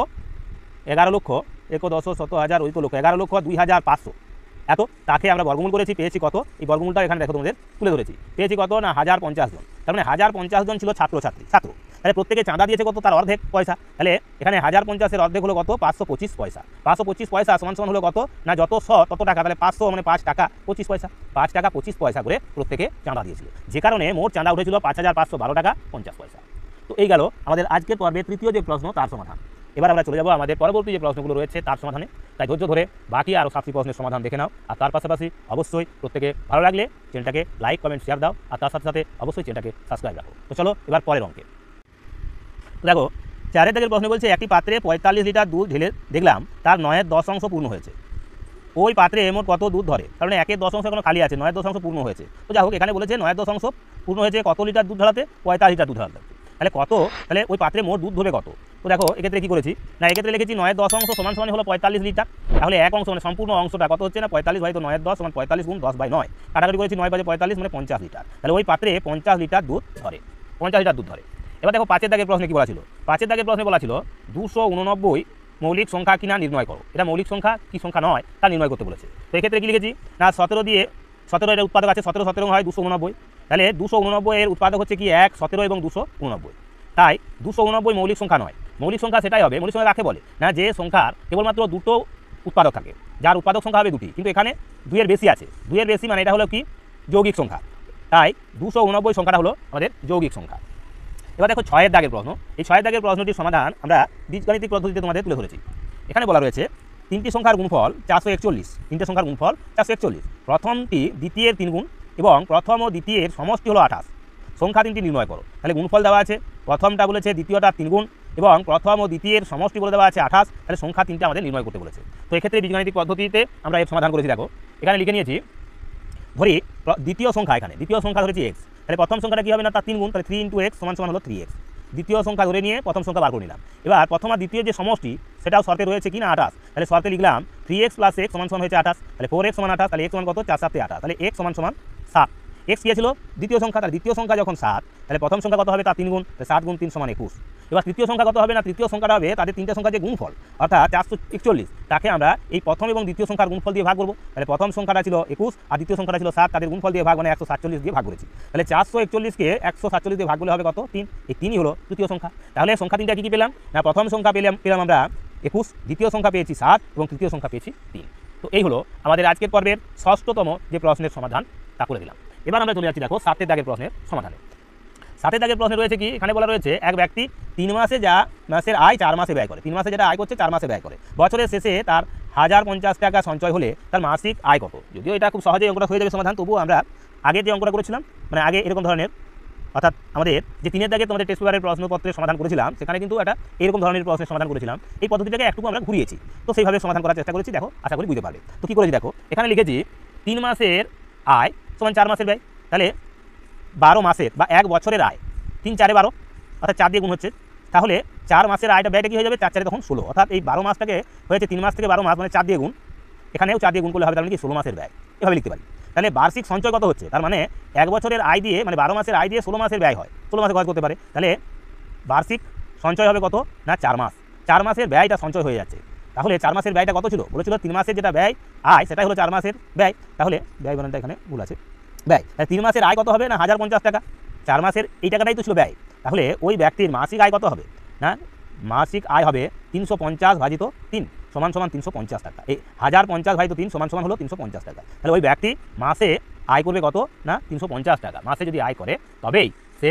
11,10,100,000 ওই তো লক্ষ 11,02,500 এত, তাকে আমরা বর্গমূল করেছি, পেয়েছি কত, এই বর্গমূলটা এখানে দেখো তোমাদের তুলে ধরেছি, পেয়েছি কত না 1050 জন। তার মানে 1050 জন ছিল ছাত্র, তাহলে প্রত্যেকে চাঁদা দিয়েছে কত, তার অর্ধেক পয়সা। তাহলে এখানে 1050-এর অর্ধেক হলো কত 525 পয়সা, 525 পয়সা সমান সমান হলো কত না, যত 100 তত টাকা, তাহলে 500 মানে 5 টাকা 25 পয়সা, 5 টাকা 25 পয়সা করে প্রত্যেকে চাঁদা দিয়েছিল, যে কারণে মোট চাঁদা উঠেছিল 5,512 টাকা 50 পয়সা। তো এই গেল আমাদের আজকের পর্বে তৃতীয় যে প্রশ্ন তার সমাধান। এবার আমরা চলে যাব আমাদের পরবর্তী যে প্রশ্নগুলো রয়েছে তার সমাধানে। তাই ধৈর্য ধরে বাকি আরও 7টি প্রশ্নের সমাধান দেখে নাও। আর তার পাশাপাশি অবশ্যই প্রত্যেকে ভালো লাগলে চ্যানেলটাকে লাইক কমেন্ট শেয়ার দাও, আর তার সাথে সাথে অবশ্যই চ্যানেলটাকে সাবস্ক্রাইব রাখো। তো চলো এবার পরের অঙ্কে। দেখো 4-এর দাগের প্রশ্ন বলছে একটি পাত্রে 45 লিটার দুধ ঢেলে দেখলাম তার 9-এর 10 অংশ পূর্ণ হয়েছে, ওই পাত্রে মোট কত দুধ ধরে, কারণ 1-এর 10 অংশ এখনো খালি আছে, 9-এর 10 অংশ পূর্ণ হয়েছে। তো যাই হোক এখানে বলেছে 9-এর 10 অংশ পূর্ণ হয়েছে, কত লিটার দুধ ঢালাতে 45 লিটার দুধ ঢালাতে, তাহলে কত, তাহলে ওই পাত্রে মোট দুধ ধরে কত। তো দেখো এক্ষেত্রে কী করেছি না, এক্ষেত্রে লিখেছি 9-এর 10 অংশ সমান সমান হলো 45 লিটার, তাহলে এক অংশ মানে সম্পূর্ণ অংশটা কত হচ্ছে না 45 বাই, তো 9-এর 10 সমান 45 গুণ 10/9, কাটাকাটি করেছি 9 বাজে 45 মানে 50 লিটার, তাহলে ওই পাত্রে 50 লিটার দুধ ধরে, 50 লিটার দুধ ধরে। এবার দেখো 5-এর দাগের প্রশ্নে কী বলা ছিল, 5-এর দাগের প্রশ্নে বলা ছিল 289 মৌলিক সংখ্যা কিনা নির্ণয় করো। এটা মৌলিক সংখ্যা কি সংখ্যা নয় তা নির্ণয় করতে বলেছে। তো এক্ষেত্রে কী লিখেছি না 17 দিয়ে 17 এর উৎপাদক আছে, 17 17 হয় 289, তাহলে 289 এর উৎপাদক হচ্ছে কি 1 17 এবং 289, তাই 289 মৌলিক সংখ্যা নয়, মৌলিক সংখ্যা সেটাই হবে, মৌলিক সংখ্যা কাকে বলে না, যে সংখ্যার কেবলমাত্র দুটো উৎপাদক থাকে, যার উৎপাদক সংখ্যা হবে 2টি, কিন্তু এখানে 2-এর বেশি আছে, 2-এর বেশি মানে এটা হলো কি যৌগিক সংখ্যা, তাই 289 সংখ্যাটা হলো আমাদের যৌগিক সংখ্যা। এবার দেখো 6-এর দাগের প্রশ্ন, এই 6-এর দাগের প্রশ্নটির সমাধান আমরা বীজগাণিতিক পদ্ধতিতে তোমাদের তুলে ধরেছি। এখানে বলা রয়েছে 3টি সংখ্যার গুণফল 441, 3টে সংখ্যার গুণফল 441, প্রথমটি দ্বিতীয়ের 3 গুণ এবং প্রথম ও দ্বিতীয়ের সমষ্টি হলো 28, সংখ্যা 3টি নির্ণয় করো। তাহলে গুণফল দেওয়া আছে, প্রথমটা বলেছে দ্বিতীয়টা 3 গুণ এবং প্রথম ও দ্বিতীয়ের সমষ্টি বলে দেওয়া আছে 28, তাহলে সংখ্যা 3টা আমাদের নির্ণয় করতে বলেছে। তো এক্ষেত্রে বীজগাণিতিক পদ্ধতিতে আমরা এর সমাধান করেছি। দেখো এখানে লিখে নিয়েছি, ধরি দ্বিতীয় সংখ্যা, এখানে দ্বিতীয় সংখ্যা ধরেছি x, তাহলে প্রথম সংখ্যাটা কী হবে না তার 3 গুণ, তাহলে 3 × x সমান সমান হলো 3x, দ্বিতীয় সংখ্যা ধরে নিয়ে প্রথম সংখ্যা বার করে নিলাম। এবার প্রথম আর দ্বিতীয় যে সমষ্টি সেটাও শর্তে রয়েছে কি না 28, তাহলে শর্তে লিখলাম 3x + x সমান হয়েছে 28, তাহলে 4x = 28, তাহলে x সমান কত 4 7 28, তাহলে x সমান 7। x কি ছিল দ্বিতীয় সংখ্যা, তার দ্বিতীয় সংখ্যা যখন 7 তাহলে প্রথম সংখ্যা কত হবে তার 3 গুণ, তাহলে 7 গুণ 3 = 21। এবার তৃতীয় সংখ্যা কত হবে না তৃতীয় সংখ্যাটা হবে তাদের তিনটে সংখ্যা যে গুণফল অর্থাৎ 441, তাকে আমরা এই প্রথম এবং দ্বিতীয় সংখ্যার গুণফল দিয়ে ভাগ করব। তাহলে প্রথম সংখ্যাটা ছিল 21 আর দ্বিতীয় সংখ্যাটা ছিল 7, তাদের গুণফল দিয়ে ভাগ মানে 147 দিয়ে ভাগ করেছি। তাহলে 441কে 147 দিয়ে ভাগ করলে হবে কত 3, এই 3ই হলো তৃতীয় সংখ্যা। তাহলে সংখ্যা তিনটা কি পেলাম না প্রথম সংখ্যা পেলাম আমরা 21, দ্বিতীয় সংখ্যা পেয়েছি 7 এবং তৃতীয় সংখ্যা পেয়েছি 3। তো এই হলো আমাদের আজকের পর্বের ষষ্ঠতম যে প্রশ্নের সমাধান তা করে দিলাম। এবার আমরা চলে যাচ্ছি দেখো 7 দাগের প্রশ্নের সমাধানে। 7 দাগের প্রশ্নে রয়েছে কি, এখানে বলা রয়েছে এক ব্যক্তি 3 মাসে মাসের আয় 4 মাসে ব্যয় করে, 3 মাসে যেটা আয় করছে 4 মাসে ব্যয় করে, বছরের শেষে তার 1050 টাকা সঞ্চয় হলে তার মাসিক আয় কত। যদিও এটা খুব সহজেই অঙ্কটা হয়ে যাবে সমাধান, তবুও আমরা আগে যে অঙ্কটা করেছিলাম মানে আগে এরকম ধরনের অর্থাৎ আমাদের যে 3 দাগে তোমাদের টেস্ট পেপারের প্রশ্নপত্রের সমাধান করেছিলাম সেখানে কিন্তু একটা এরকম ধরনের প্রশ্নের সমাধান করেছিলাম, এই পদ্ধতিটাকে একটু আমরা ঘুরিয়েছি, তো সেইভাবে সমাধান করার চেষ্টা করেছি। দেখো আশা করি বুঝতে পারবে। তো কী করেছি দেখো, এখানে লিখেছি 3 মাসের আয় সমান 4 মাসের ব্যয়, তাহলে 12 মাসের বা 1 বছরের আয় 3 4 12 অর্থাৎ 4 দিয়ে গুণ হচ্ছে, তাহলে 4 মাসের আয়টা ব্যয়টা কী হয়ে যাবে 4 4 তখন 16, অর্থাৎ এই 12 মাসটাকে হয়েছে 3 মাস থেকে 12 মাস মানে 4 দিয়ে গুণ, এখানেও 4 দিয়ে গুণ করলে হবে, তার মানে কি 16 মাসের ব্যয়, এভাবে লিখতে পারি। তাহলে বার্ষিক সঞ্চয় কত হচ্ছে, তার মানে 1 বছরের আয় দিয়ে মানে 12 মাসের আয় দিয়ে 16 মাসের ব্যয় হয়, 16 মাসে খরচ করতে পারে, তাহলে বার্ষিক সঞ্চয় হবে কত না 4 মাস, 4 মাসের ব্যয়টা সঞ্চয় হয়ে যাচ্ছে। তাহলে 4 মাসের ব্যয়টা কত ছিল বলেছিল 3 মাসের যেটা ব্যয় আয় সেটাই হলো 4 মাসের ব্যয়, তাহলে ব্যয় বানানটা এখানে ভুল আছে, ব্যয়, তাহলে 3 মাসের আয় কত হবে না 1050 টাকা, 4 মাসের এই টাকাটাই তো ছিল ব্যয়, তাহলে ওই ব্যক্তির মাসিক আয় কত হবে না মাসিক আয় হবে 350 ভাজিত 3 সমান 350 টাকা, এই 1050 ভাজিত 3 সমান হলো 350 টাকা। তাহলে ওই ব্যক্তি মাসে আয় করবে কত না 350 টাকা, মাসে যদি আয় করে তবেই সে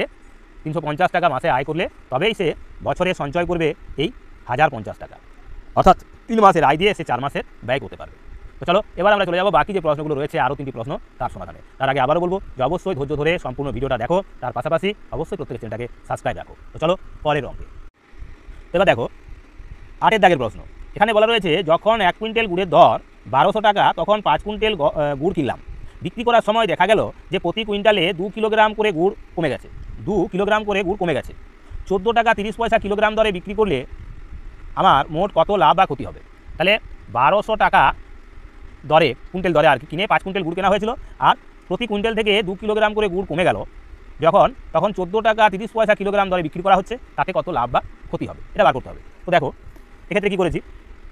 350 টাকা মাসে আয় করলে তবেই সে বছরে সঞ্চয় করবে এই 1050 টাকা, অর্থাৎ 3 মাসের আয় দিয়ে সে 4 মাসের ব্যয় করতে পারবে। তো চলো এবার আমরা চলে যাবো বাকি যে প্রশ্নগুলো রয়েছে, আরও 3টি প্রশ্ন তার সমাধানে। তার আগে আবারও বলবো যে অবশ্যই ধৈর্য ধরে সম্পূর্ণ ভিডিওটা দেখো, তার পাশাপাশি অবশ্যই প্রত্যেকের চ্যানেলটাকে সাবস্ক্রাইব রাখো। তো চলো পরের অঙ্কে। এবার দেখো 8 দাগের প্রশ্ন, এখানে বলা রয়েছে যখন 1 কুইন্টাল গুড়ের দর 1200 টাকা তখন 5 কুইন্টাল গুড় কিনলাম, বিক্রি করার সময় দেখা গেল যে প্রতি কুইন্টালে 2 কিলোগ্রাম করে গুড় কমে গেছে, 2 কিলোগ্রাম করে গুড় কমে গেছে, 14 টাকা 30 পয়সা কিলোগ্রাম দরে বিক্রি করলে আমার মোট কত লাভ বা ক্ষতি হবে। তাহলে 1200 টাকা দরে কুইন্টাল দরে আর কি কিনে 5 কুইন্টাল গুড় কেনা হয়েছিল, আর প্রতি কুইন্টাল থেকে 2 কিলোগ্রাম করে গুড় কমে গেল তখন 14 টাকা 30 পয়সা কিলোগ্রাম দরে বিক্রি করা হচ্ছে, তাতে কত লাভ বা ক্ষতি হবে এটা বার করতে হবে। তো দেখো এক্ষেত্রে কী করেছি,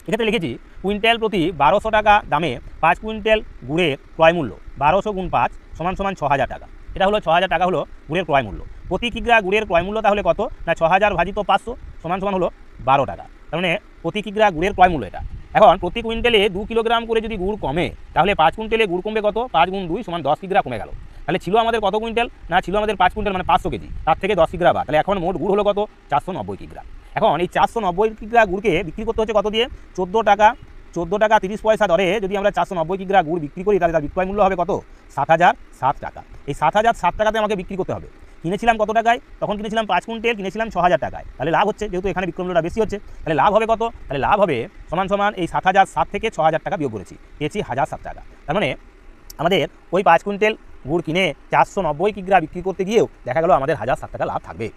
এক্ষেত্রে লিখেছি কুইন্টাল প্রতি 1200 টাকা দামে 5 কুইন্টাল গুড়ের ক্রয় মূল্য 1200 গুণ 5 সমান 6000 টাকা, এটা হলো 6000 টাকা হলো গুড়ের ক্রয় মূল্য। প্রতি কিগ্রা গুড়ের ক্রয় মূল্য তাহলে কত না 6000 ভাজিত 500 সমান হলো 12 টাকা, তার মানে প্রতি কিগ্রা গুড়ের ক্রয় মূল্য এটা। এখন প্রতি কুইন্টালে 2 কিলোগ্রাম করে যদি গুড় কমে তাহলে 5 কুইন্টালে গুড় কমবে কত, 5 গুণ 2 সমান 10 কিগ্রা কমে গেল, তাহলে ছিল আমাদের কত কুইন্টাল না ছিল আমাদের 5 কুইন্টাল মানে 500 কেজি, তার থেকে 10 কিগ্রা বাদ, তাহলে এখন মোট গুড় হলো কত 490 কিগ্রা। এখন এই 490 কিগ্রা গুড়কে বিক্রি করতে হচ্ছে কত দিয়ে 14 টাকা 30 পয়সা দরে যদি আমরা 490 কিগ্রা গুড় বিক্রি করি তাহলে তার বিক্রয় মূল্য হবে কত 7007 টাকা। এই 7007 টাকাতে আমাকে বিক্রি করতে হবে, কিনেছিলাম কত টাকায় তখন কিনেছিলাম 5 কুইন্টাল, কিনেছিলাম 6000 টাকায়, তাহলে লাভ হচ্ছে যেহেতু এখানে বিক্রয় মূল্যটা বেশি হচ্ছে, তাহলে লাভ হবে কত, তাহলে লাভ হবে সমান এই 7007 থেকে 6000 টাকা বিয়োগ করেছি, পেয়েছি 1007 টাকা। তার মানে আমাদের ওই 5 কুইন্টাল গুড় কিনে 490 কিগ্রা বিক্রি করতে গিয়েও দেখা গেল আমাদের 1007 টাকা লাভ থাকবে।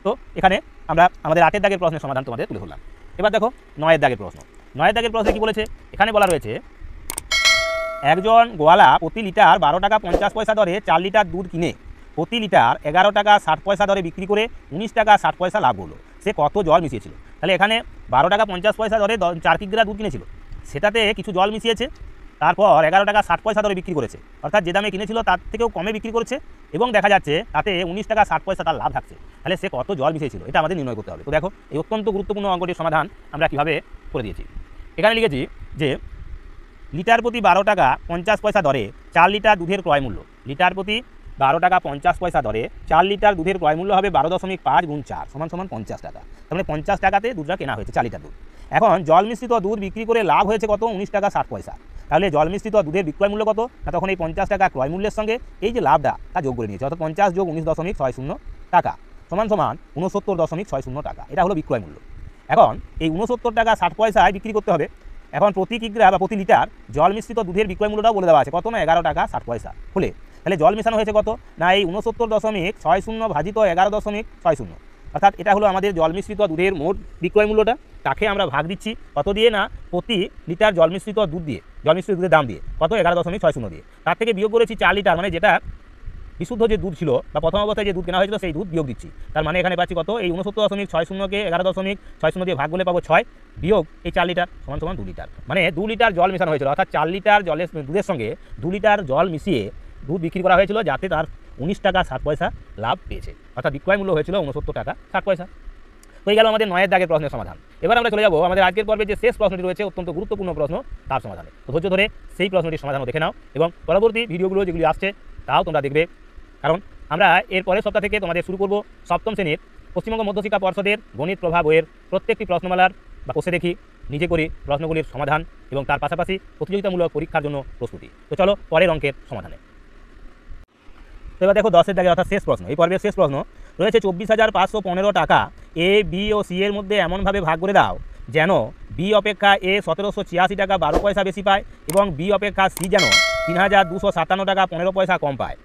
তো এখানে আমরা আমাদের 8 দাগের প্রশ্নের সমাধান তোমাদের তুলে ধরলাম। এবার দেখো 9 দাগের প্রশ্ন, 9 দাগের প্রশ্নে কী বলেছে, এখানে বলা রয়েছে একজন গোয়ালা প্রতি লিটার 12 টাকা 50 পয়সা দরে 4 লিটার দুধ কিনে প্রতি লিটার 11 টাকা 60 পয়সা দরে বিক্রি করে 19 টাকা 60 পয়সা লাভ হলো, সে কত জল মিশিয়েছিল। তাহলে এখানে 12 টাকা 50 পয়সা দরে 4 কিগ্রা দুধ কিনেছিল, সেটাতে কিছু জল মিশিয়েছে, তারপর 11 টাকা 60 পয়সা দরে বিক্রি করেছে, অর্থাৎ যে দামে কিনেছিল তার থেকেও কমে বিক্রি করেছে এবং দেখা যাচ্ছে তাতে 19 টাকা 60 পয়সা তার লাভ থাকছে, তাহলে সে কত জল মিশিয়েছিল এটা আমাদের নির্ণয় করতে হবে। তো দেখো এই অত্যন্ত গুরুত্বপূর্ণ অঙ্কটির সমাধান আমরা কীভাবে করে দিয়েছি। এখানে লিখেছি যে লিটার প্রতি 12 টাকা 50 পয়সা দরে 4 লিটার দুধের ক্রয় মূল্য, লিটার প্রতি 12 টাকা 50 পয়সা দরে 4 লিটার দুধের ক্রয় মূল্য হবে 12.5 গুণ 4 সমান 50 টাকা, তার মানে 50 টাকাতে দুধটা কেনা হয়েছে 4 লিটার দুধ। এখন জল মিশ্রিত দুধ বিক্রি করে লাভ হয়েছে কত 19 টাকা 60 পয়সা, তাহলে জল মিশ্রিত দুধের বিক্রয় মূল্য কত না তখন এই 50 টাকা ক্রয় মূল্যের সঙ্গে এই যে লাভটা তা যোগ করে নিয়েছে, অর্থাৎ 50 যোগ 19.60 টাকা সমান 69.60 টাকা, এটা হলো বিক্রয় মূল্য। এখন এই 69 টাকা 60 পয়সায় বিক্রি করতে হবে। এখন প্রতি কিগ্রা বা প্রতি লিটার জল মিশ্রিত দুধের বিক্রয় মূল্যটাও বলে দেওয়া আছে কত না 11 টাকা 60 পয়সা হলে, তাহলে জল মেশানো হয়েছে কত না এই 69.60 ভাজিত 11.60, অর্থাৎ এটা হলো আমাদের জল মিশ্রিত দুধের মোট বিক্রয় মূল্যটা, তাকে আমরা ভাগ দিচ্ছি কত দিয়ে না প্রতি লিটার জল মিশ্রিত দুধ দিয়ে, জল মিশ্রিত দুধের দাম দিয়ে কত 11.60 দিয়ে। তার থেকে বিয়োগ করেছি 4 লিটার, মানে যেটা বিশুদ্ধ যে দুধ ছিল বা প্রথম অবস্থায় যে দুধ কেনা হয়েছিল সেই দুধ বিয়োগ দিচ্ছি। তার মানে এখানে পাচ্ছি কত, এই 69.60কে 11.60 দিয়ে ভাগ করলে পাবো 6 বিয়োগ এই 4 লিটার সমান সমান 2 লিটার। মানে 2 লিটার জল মেশানো হয়েছিল, অর্থাৎ 4 লিটার দুধের সঙ্গে 2 লিটার জল মিশিয়ে দুধ বিক্রি করা হয়েছিল, যাতে তার 19 টাকা 60 পয়সা লাভ পেয়েছে, অর্থাৎ বিক্রয় মূল্য হয়েছিল 69 টাকা 60 পয়সা। তো এই গেল আমাদের 9 দাগের প্রশ্নের সমাধান। এবার আমরা চলে যাবো আমাদের আজকের পর্বে যে শেষ প্রশ্নটি রয়েছে, অত্যন্ত গুরুত্বপূর্ণ প্রশ্ন, তার সমাধানে। তো ধৈর্য ধরে সেই প্রশ্নটির সমাধানও দেখে নাও এবং পরবর্তী ভিডিওগুলো যেগুলি আসছে তাও তোমরা দেখবে, কারণ আমরা এর পরের সপ্তাহ থেকে তোমাদের শুরু করব সপ্তম শ্রেণীর পশ্চিমবঙ্গ মধ্যশিক্ষা পর্ষদের গণিত প্রভা বইয়ের প্রত্যেকটি প্রশ্নমালার বা কোষে দেখি নিজে করি প্রশ্নগুলির সমাধান এবং তার পাশাপাশি প্রতিযোগিতামূলক পরীক্ষার জন্য প্রস্তুতি। তো চলো পরের অঙ্কের সমাধানে। তো এবার দেখো 10 দাগে অর্থাৎ শেষ প্রশ্ন, এই পর্বের শেষ প্রশ্ন রয়েছে 24,515 টাকা এ, বি ও সি এর মধ্যে এমনভাবে ভাগ করে দাও যেন বি অপেক্ষা এ 1786 টাকা 12 পয়সা বেশি পায় এবং বি অপেক্ষা সি যেন 3,257 টাকা 15 পয়সা কম পায়।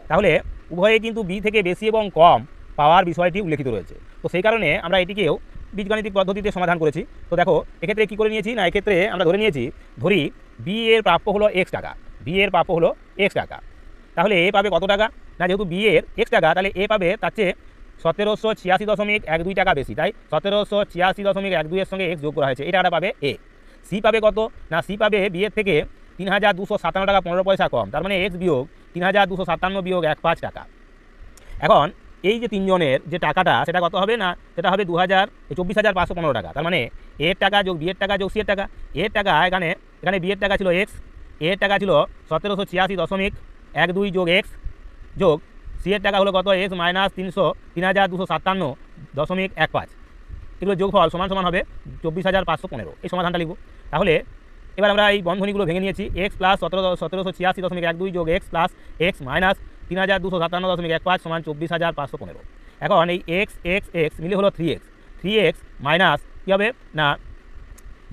তাহলে উভয়ে কিন্তু বি থেকে বেশি এবং কম পাওয়ার বিষয়টি উল্লেখিত রয়েছে। তো সেই কারণে আমরা এটিকেও বীজগাণিতিক পদ্ধতিতে সমাধান করেছি। তো দেখো এক্ষেত্রে কী করে নিয়েছি না, এক্ষেত্রে আমরা ধরি বি এর প্রাপ্য হলো এক্স টাকা, বি এর প্রাপ্য হলো এক্স টাকা। তাহলে এ পাবে কত টাকা না, যেহেতু বি এর এক্স টাকা, তাহলে এ পাবে তার চেয়ে 1786.12 টাকা বেশি, তাই 1786.12 এর সঙ্গে এক্স যোগ করা হয়েছে, এই টাকাটা পাবে এ। সি পাবে কত না, সি পাবে বি এর থেকে 3,257 টাকা 15 পয়সা কম, তার মানে এক্স বিয়োগ 3,257 বিয়োগ 15 টাকা। এখন এই যে তিনজনের যে টাকাটা সেটা কত হবে না, সেটা হবে 24,515 টাকা। তার মানে এর টাকা যোগ বি এর টাকা যোগ সি এর টাকা। এর টাকা এখানে বি এর টাকা ছিল এক্স, এর টাকা ছিল 1786.12 যোগ এক্স যোগ সি এর টাকা হলো কত এক্স মাইনাস 3,257.15, এগুলো যোগফল সমান সমান হবে 24,515। এই সমাধানটা লিখব। তাহলে এবার আমরা এই বন্ধনীগুলো ভেঙে নিয়েছি, এক্স প্লাস 1786.12 যোগ এক্স প্লাস এক্স মাইনাস 3,257.15 সমান 24,515। এখন এই এক্স এক্স এক্স মিলে হলো 3x মাইনাস কী হবে না,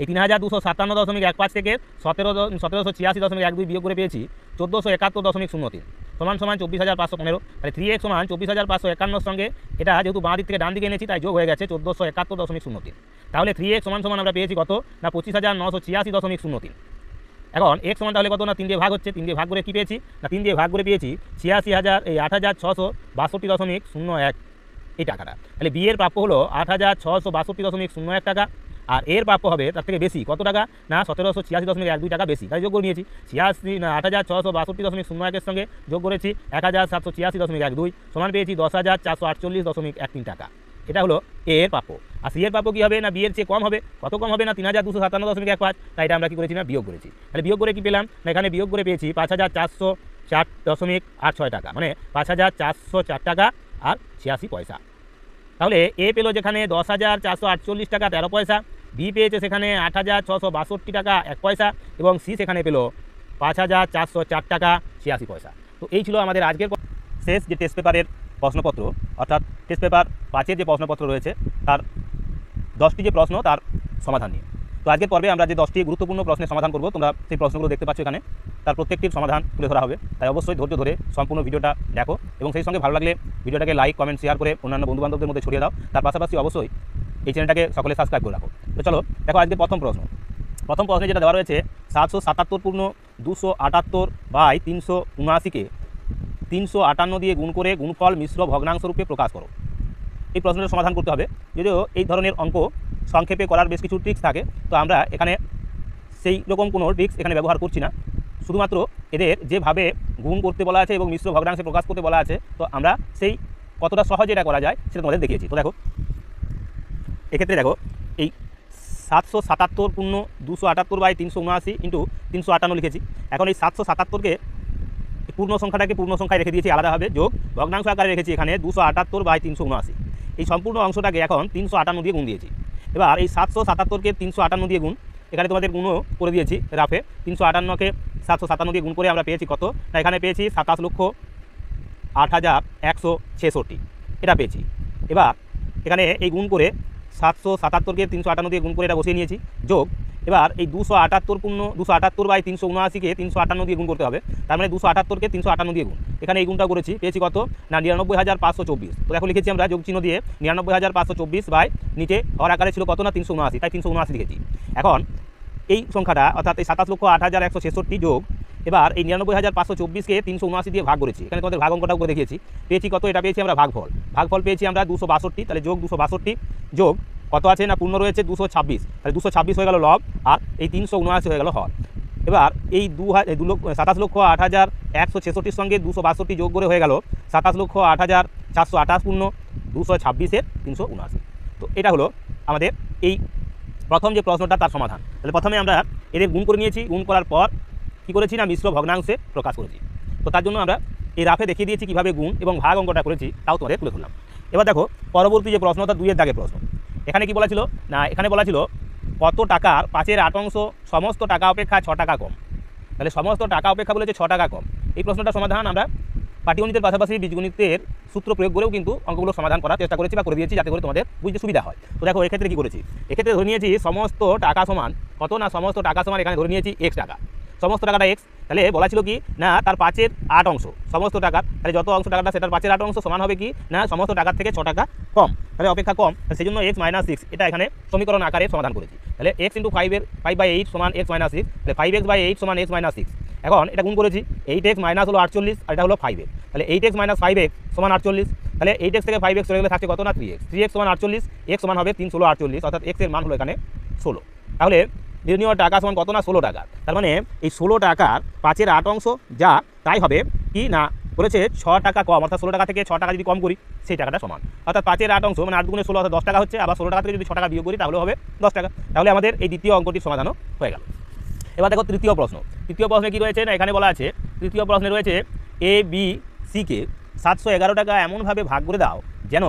এই 3,257.15 থেকে 1786.12 বিয়োগ করে পেয়েছি 1471.03 সমান সমান 24,515। তাহলে 3x সমান 24,551 সঙ্গে এটা যেহেতু বাঁ দিক থেকে ডান দিকে এনেছি তাই যোগ হয়ে গেছে 1471.03। তাহলে 3x সমান সমান আমরা পেয়েছি কত না 25,986.03। এখন x সমান তাহলে কত না 3 দিয়ে ভাগ হচ্ছে, 3 দিয়ে ভাগ করে কী পেয়েছি না 3 দিয়ে ভাগ করে পেয়েছি 8,662.01 এই টাকাটা। তাহলে বি এর প্রাপ্য হলো 8,662.01 টাকা, আর এর প্রাপ্য হবে তার থেকে বেশি কত টাকা না 1786.12 টাকা বেশি, তাই যোগ করে নিয়েছি 8,662.01 সঙ্গে যোগ করেছি 1,786.12 সমান পেয়েছি 10,448.13 টাকা। এটা হলো এ এর প্রাপ্য। আর সি এর প্রাপ্য কী হবে না বি এর চেয়ে কম হবে, কত কম হবে না 3,257.15, তাই এটা আমরা কী করেছি না বিয়োগ করেছি। তাহলে বিয়োগ করে কী পেলাম না, এখানে বিয়োগ করে পেয়েছি 5,404.86 টাকা, মানে 5,404 টাকা আর 86 পয়সা। তাহলে এ পেলো যেখানে 10,448 টাকা 13 পয়সা, বি পেয়েছে সেখানে 8,662 টাকা 1 পয়সা এবং সি সেখানে পেলো 5,404 টাকা 86 পয়সা। তো এই ছিল আমাদের আজকের শেষ যে টেস্ট পেপারের প্রশ্নপত্র, অর্থাৎ টেস্ট পেপার 5-এর যে প্রশ্নপত্র রয়েছে তার 10টি যে প্রশ্ন তার সমাধান নিয়ে। তো আজকের পর্বে আমরা যে 10টি গুরুত্বপূর্ণ প্রশ্নের সমাধান করব, তোমরা সেই প্রশ্নগুলো দেখতে পাচ্ছ এখানে, তার প্রত্যেকটির সমাধান তুলে ধরা হবে। তাই অবশ্যই ধৈর্য ধরে সম্পূর্ণ ভিডিওটা দেখো এবং সেই সঙ্গে ভালো লাগলে ভিডিওটাকে লাইক কমেন্ট শেয়ার করে অন্যান্য বন্ধুবান্ধবদের মধ্যে ছড়িয়ে দাও। তার পাশাপাশি অবশ্যই এই চ্যানেলটাকে সকলে সাবস্ক্রাইব করে রাখো। তো চলো দেখো আজকের প্রথম প্রশ্নে যেটা দেওয়া রয়েছে 777/278/379কে 358 দিয়ে গুণ করে গুণফল মিশ্র ভগ্নাংশ রূপে প্রকাশ করো। এই প্রশ্নের সমাধান করতে হবে। যদিও এই ধরনের অঙ্ক সংক্ষেপে করার বেশ কিছু ট্রিক্স থাকে, তো আমরা এখানে সেই রকম কোনো ট্রিক্স এখানে ব্যবহার করছি না, শুধুমাত্র এদের যেভাবে গুণ করতে বলা আছে এবং মিশ্র ভগ্নাংশে প্রকাশ করতে বলা আছে, তো আমরা সেই কতটা সহজে এটা করা যায় সেটা তোমাদের দেখিয়েছি। তো দেখো এক্ষেত্রে দেখো এই 777/278 ইন্টু 358 লিখেছি। এখন এই 777কে পূর্ণ সংখ্যাটাকে পূর্ণ সংখ্যায় রেখে দিয়েছি আলাদাভাবে, যোগ ভগ্নাংশ আকারে রেখেছি এখানে 278/379। এই সম্পূর্ণ অংশটাকে এখন 358 দিয়ে গুণ দিয়েছি। এবার এই 777কে 358 দিয়ে গুণ, এখানে তোমাদের গুণও করে দিয়েছি রাফে। 358কে 757 দিয়ে গুণ করে আমরা পেয়েছি কত না, এখানে পেয়েছি 27,08,166 এটা পেয়েছি। এবার এখানে এই গুণ করে 777কে 358 দিয়ে গুণ করে এটা বসিয়ে নিয়েছি, যোগ এবার এই 278/379-কে 358 দিয়ে গুণ করতে হবে, তার মানে 278-কে 358 দিয়ে গুণ। এখানে এই গুণটা করেছি, পেয়েছি কত না 99,524। তো দেখো লিখেছি আমরা যোগ চিহ্ন দিয়ে 99,524 বাই নিচে হর আকারে ছিল কত না 379, তাই 379 লিখেছি। এখন এই সংখ্যাটা অর্থাৎ এই 27,08,166 যোগ এবার এই 99,524-কে 379 দিয়ে ভাগ করেছি। এখানে তোমাদের ভাগ অঙ্কটাও করে দেখিয়েছি। পেয়েছি কত, এটা পেয়েছি আমরা ভাগফল পেয়েছি আমরা 262। তাহলে যোগ 262 যোগ কত আছে না পূর্ণ রয়েছে 226, তাহলে 226 হয়ে গেল লব, আর এই 379 হয়ে গেল হর। এবার এই 27,08,166 সঙ্গে 262 যোগ করে হয়ে গেল 27,08,428 পূর্ণ 226-এর 379। তো এটা হলো আমাদের এই প্রথম যে প্রশ্নটা তার সমাধান। তাহলে প্রথমে আমরা এদের গুণ করে নিয়েছি, গুণ করার পর কী করেছি না মিশ্র ভগ্নাংশে প্রকাশ করেছি। তো তার জন্য আমরা এই রাফে দেখিয়ে দিয়েছি কীভাবে গুণ এবং ভাগ অঙ্কটা করেছি, তাও তোমাদের তুলে ধরলাম। এবার দেখো পরবর্তী যে প্রশ্ন, অর্থাৎ 2-এর দাগের প্রশ্ন। এখানে কি বলা ছিল না, এখানে বলা ছিল কত টাকার 5/8 সমস্ত টাকা অপেক্ষা 6 টাকা কম। তাহলে সমস্ত টাকা অপেক্ষা বলেছে 6 টাকা কম। এই প্রশ্নটার সমাধান আমরা পাটিগণিতের পাশাপাশি বীজগণিতের সূত্র প্রয়োগ করেও কিন্তু অঙ্কগুলো সমাধান করার চেষ্টা করেছি বা করে দিয়েছি, যাতে করে তোমাদের বুঝতে সুবিধা হয়। তো দেখো এক্ষেত্রে কী করেছি, এক্ষেত্রে ধরে নিয়েছি সমস্ত টাকা সমান কত না, সমস্ত টাকা সমান এখানে ধরে নিয়েছি x টাকা, সমস্ত টাকাটা x। তাহলে বলা ছিল কি না তার 5/8 সমস্ত টাকার, তাহলে যত অংশ টাকাটা সেটার 5/8 সমান হবে কি না সমস্ত টাকার থেকে 6 টাকা কম, তাহলে অপেক্ষা কম। সেই জন্য x - 6 এটা এখানে সমীকরণ আকারে সমাধান করেছি। তাহলে x × 5/8 সমান x - 6, তাহলে 5x/8 সমান x - 6। এখন এটা গুণ করেছি, 8x মাইনাস হলো 48 আর এটা হলো 5x, তাহলে 8x - 5x সমান 48। তাহলে 8x থেকে 5x চলে গেলে থাকছে কত না 3x সমান 48, x সমান হবে 3 × 16 48, অর্থাৎ x এর মান হলো এখানে 16। তাহলে নির্ণীয় টাকা সমান কত না 16 টাকা। তার মানে এই 16 টাকার 5/8 যা তাই হবে কি না বলেছে 6 টাকা কম, অর্থাৎ 16 টাকা থেকে 6 টাকা যদি কম করি সেই টাকাটা সমান, অর্থাৎ 5/8 মানে 8 × 16 অর্থাৎ 10 টাকা হচ্ছে। আবার 16 টাকা থেকে যদি 6 টাকা বিয়োগ করি তাহলে হবে 10 টাকা। তাহলে আমাদের এই দ্বিতীয় অঙ্কটির সমাধানও হয়ে গেল। এবার দেখো তৃতীয় প্রশ্ন। তৃতীয় প্রশ্নে কী রয়েছে না, এখানে বলা আছে তৃতীয় প্রশ্নে রয়েছে A B C কে 711 টাকা এমনভাবে ভাগ করে দাও যেন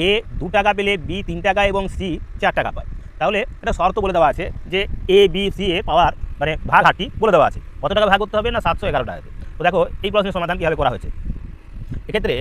A 2 টাকা পেলে B 3 টাকা এবং C 4 টাকা পায়। তাহলে এটা শর্ত বলে দেওয়া আছে যে A B C এ পাওয়ার মানে ভাগ হারটি বলে দেওয়া আছে, কত টাকা ভাগ করতে হবে না 711 টাকাতে। তো দেখো এই প্রশ্নের সমাধান কীভাবে করা হয়েছে, এক্ষেত্রে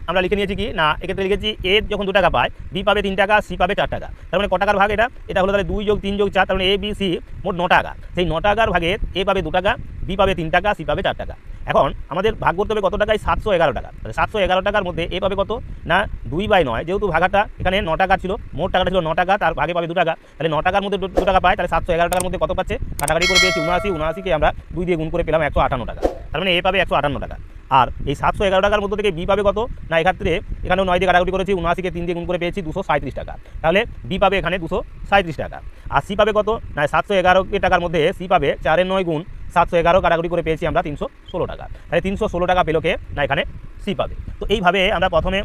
আমরা লিখে নিয়েছি কি না, এক্ষেত্রে লিখেছি A যখন 2 টাকা পায়, B পাবে 3 টাকা, C পাবে 4 টাকা। তার মানে ক টাকার ভাগ এটা হলো তাহলে 2 + 3 + 4, তার মানে A B C মোট 9 টাকা। সেই 9 টাকার ভাগে A পাবে 2 টাকা, B পাবে 3 টাকা, C পাবে 4 টাকা। এখন আমাদের ভাগ করতে হবে কত টাকায় 711 টাকা। তাহলে 711 টাকার মধ্যে A পাবে কত না 2/9, যেহেতু ভাগাটা এখানে 9 টাকা ছিল, মোট টাকাটা ছিল 9 টাকা, তার ভাগে পাবে 2 টাকা। তাহলে 9 টাকার মধ্যে 2 টাকা পায়, তাহলে 711 টাকার মধ্যে কত পাচ্ছে, কাটাকাটি করে পেয়েছি 79কে আমরা 2 দিয়ে গুণ করে পেলাম 158 টাকা। তার মানে A পাবে 158 টাকা। আর এই 711 টাকার মধ্যে থেকে B পাবে কত না, এক্ষেত্রে এখানেও 9 দিয়ে কাটাকুটি করেছি, 79কে 3 দিয়ে গুণ করে পেয়েছি 237 টাকা। তাহলে B পাবে এখানে 237 টাকা। আর C পাবে কত না 711 টাকার মধ্যে C পাবে 4 এর 9 গুণ 711 কাটাকুটি করে পেয়েছি আমরা 316 টাকা। তাহলে 316 টাকা পেলো কে না এখানে C পাবে। তো এইভাবে আমরা প্রথমে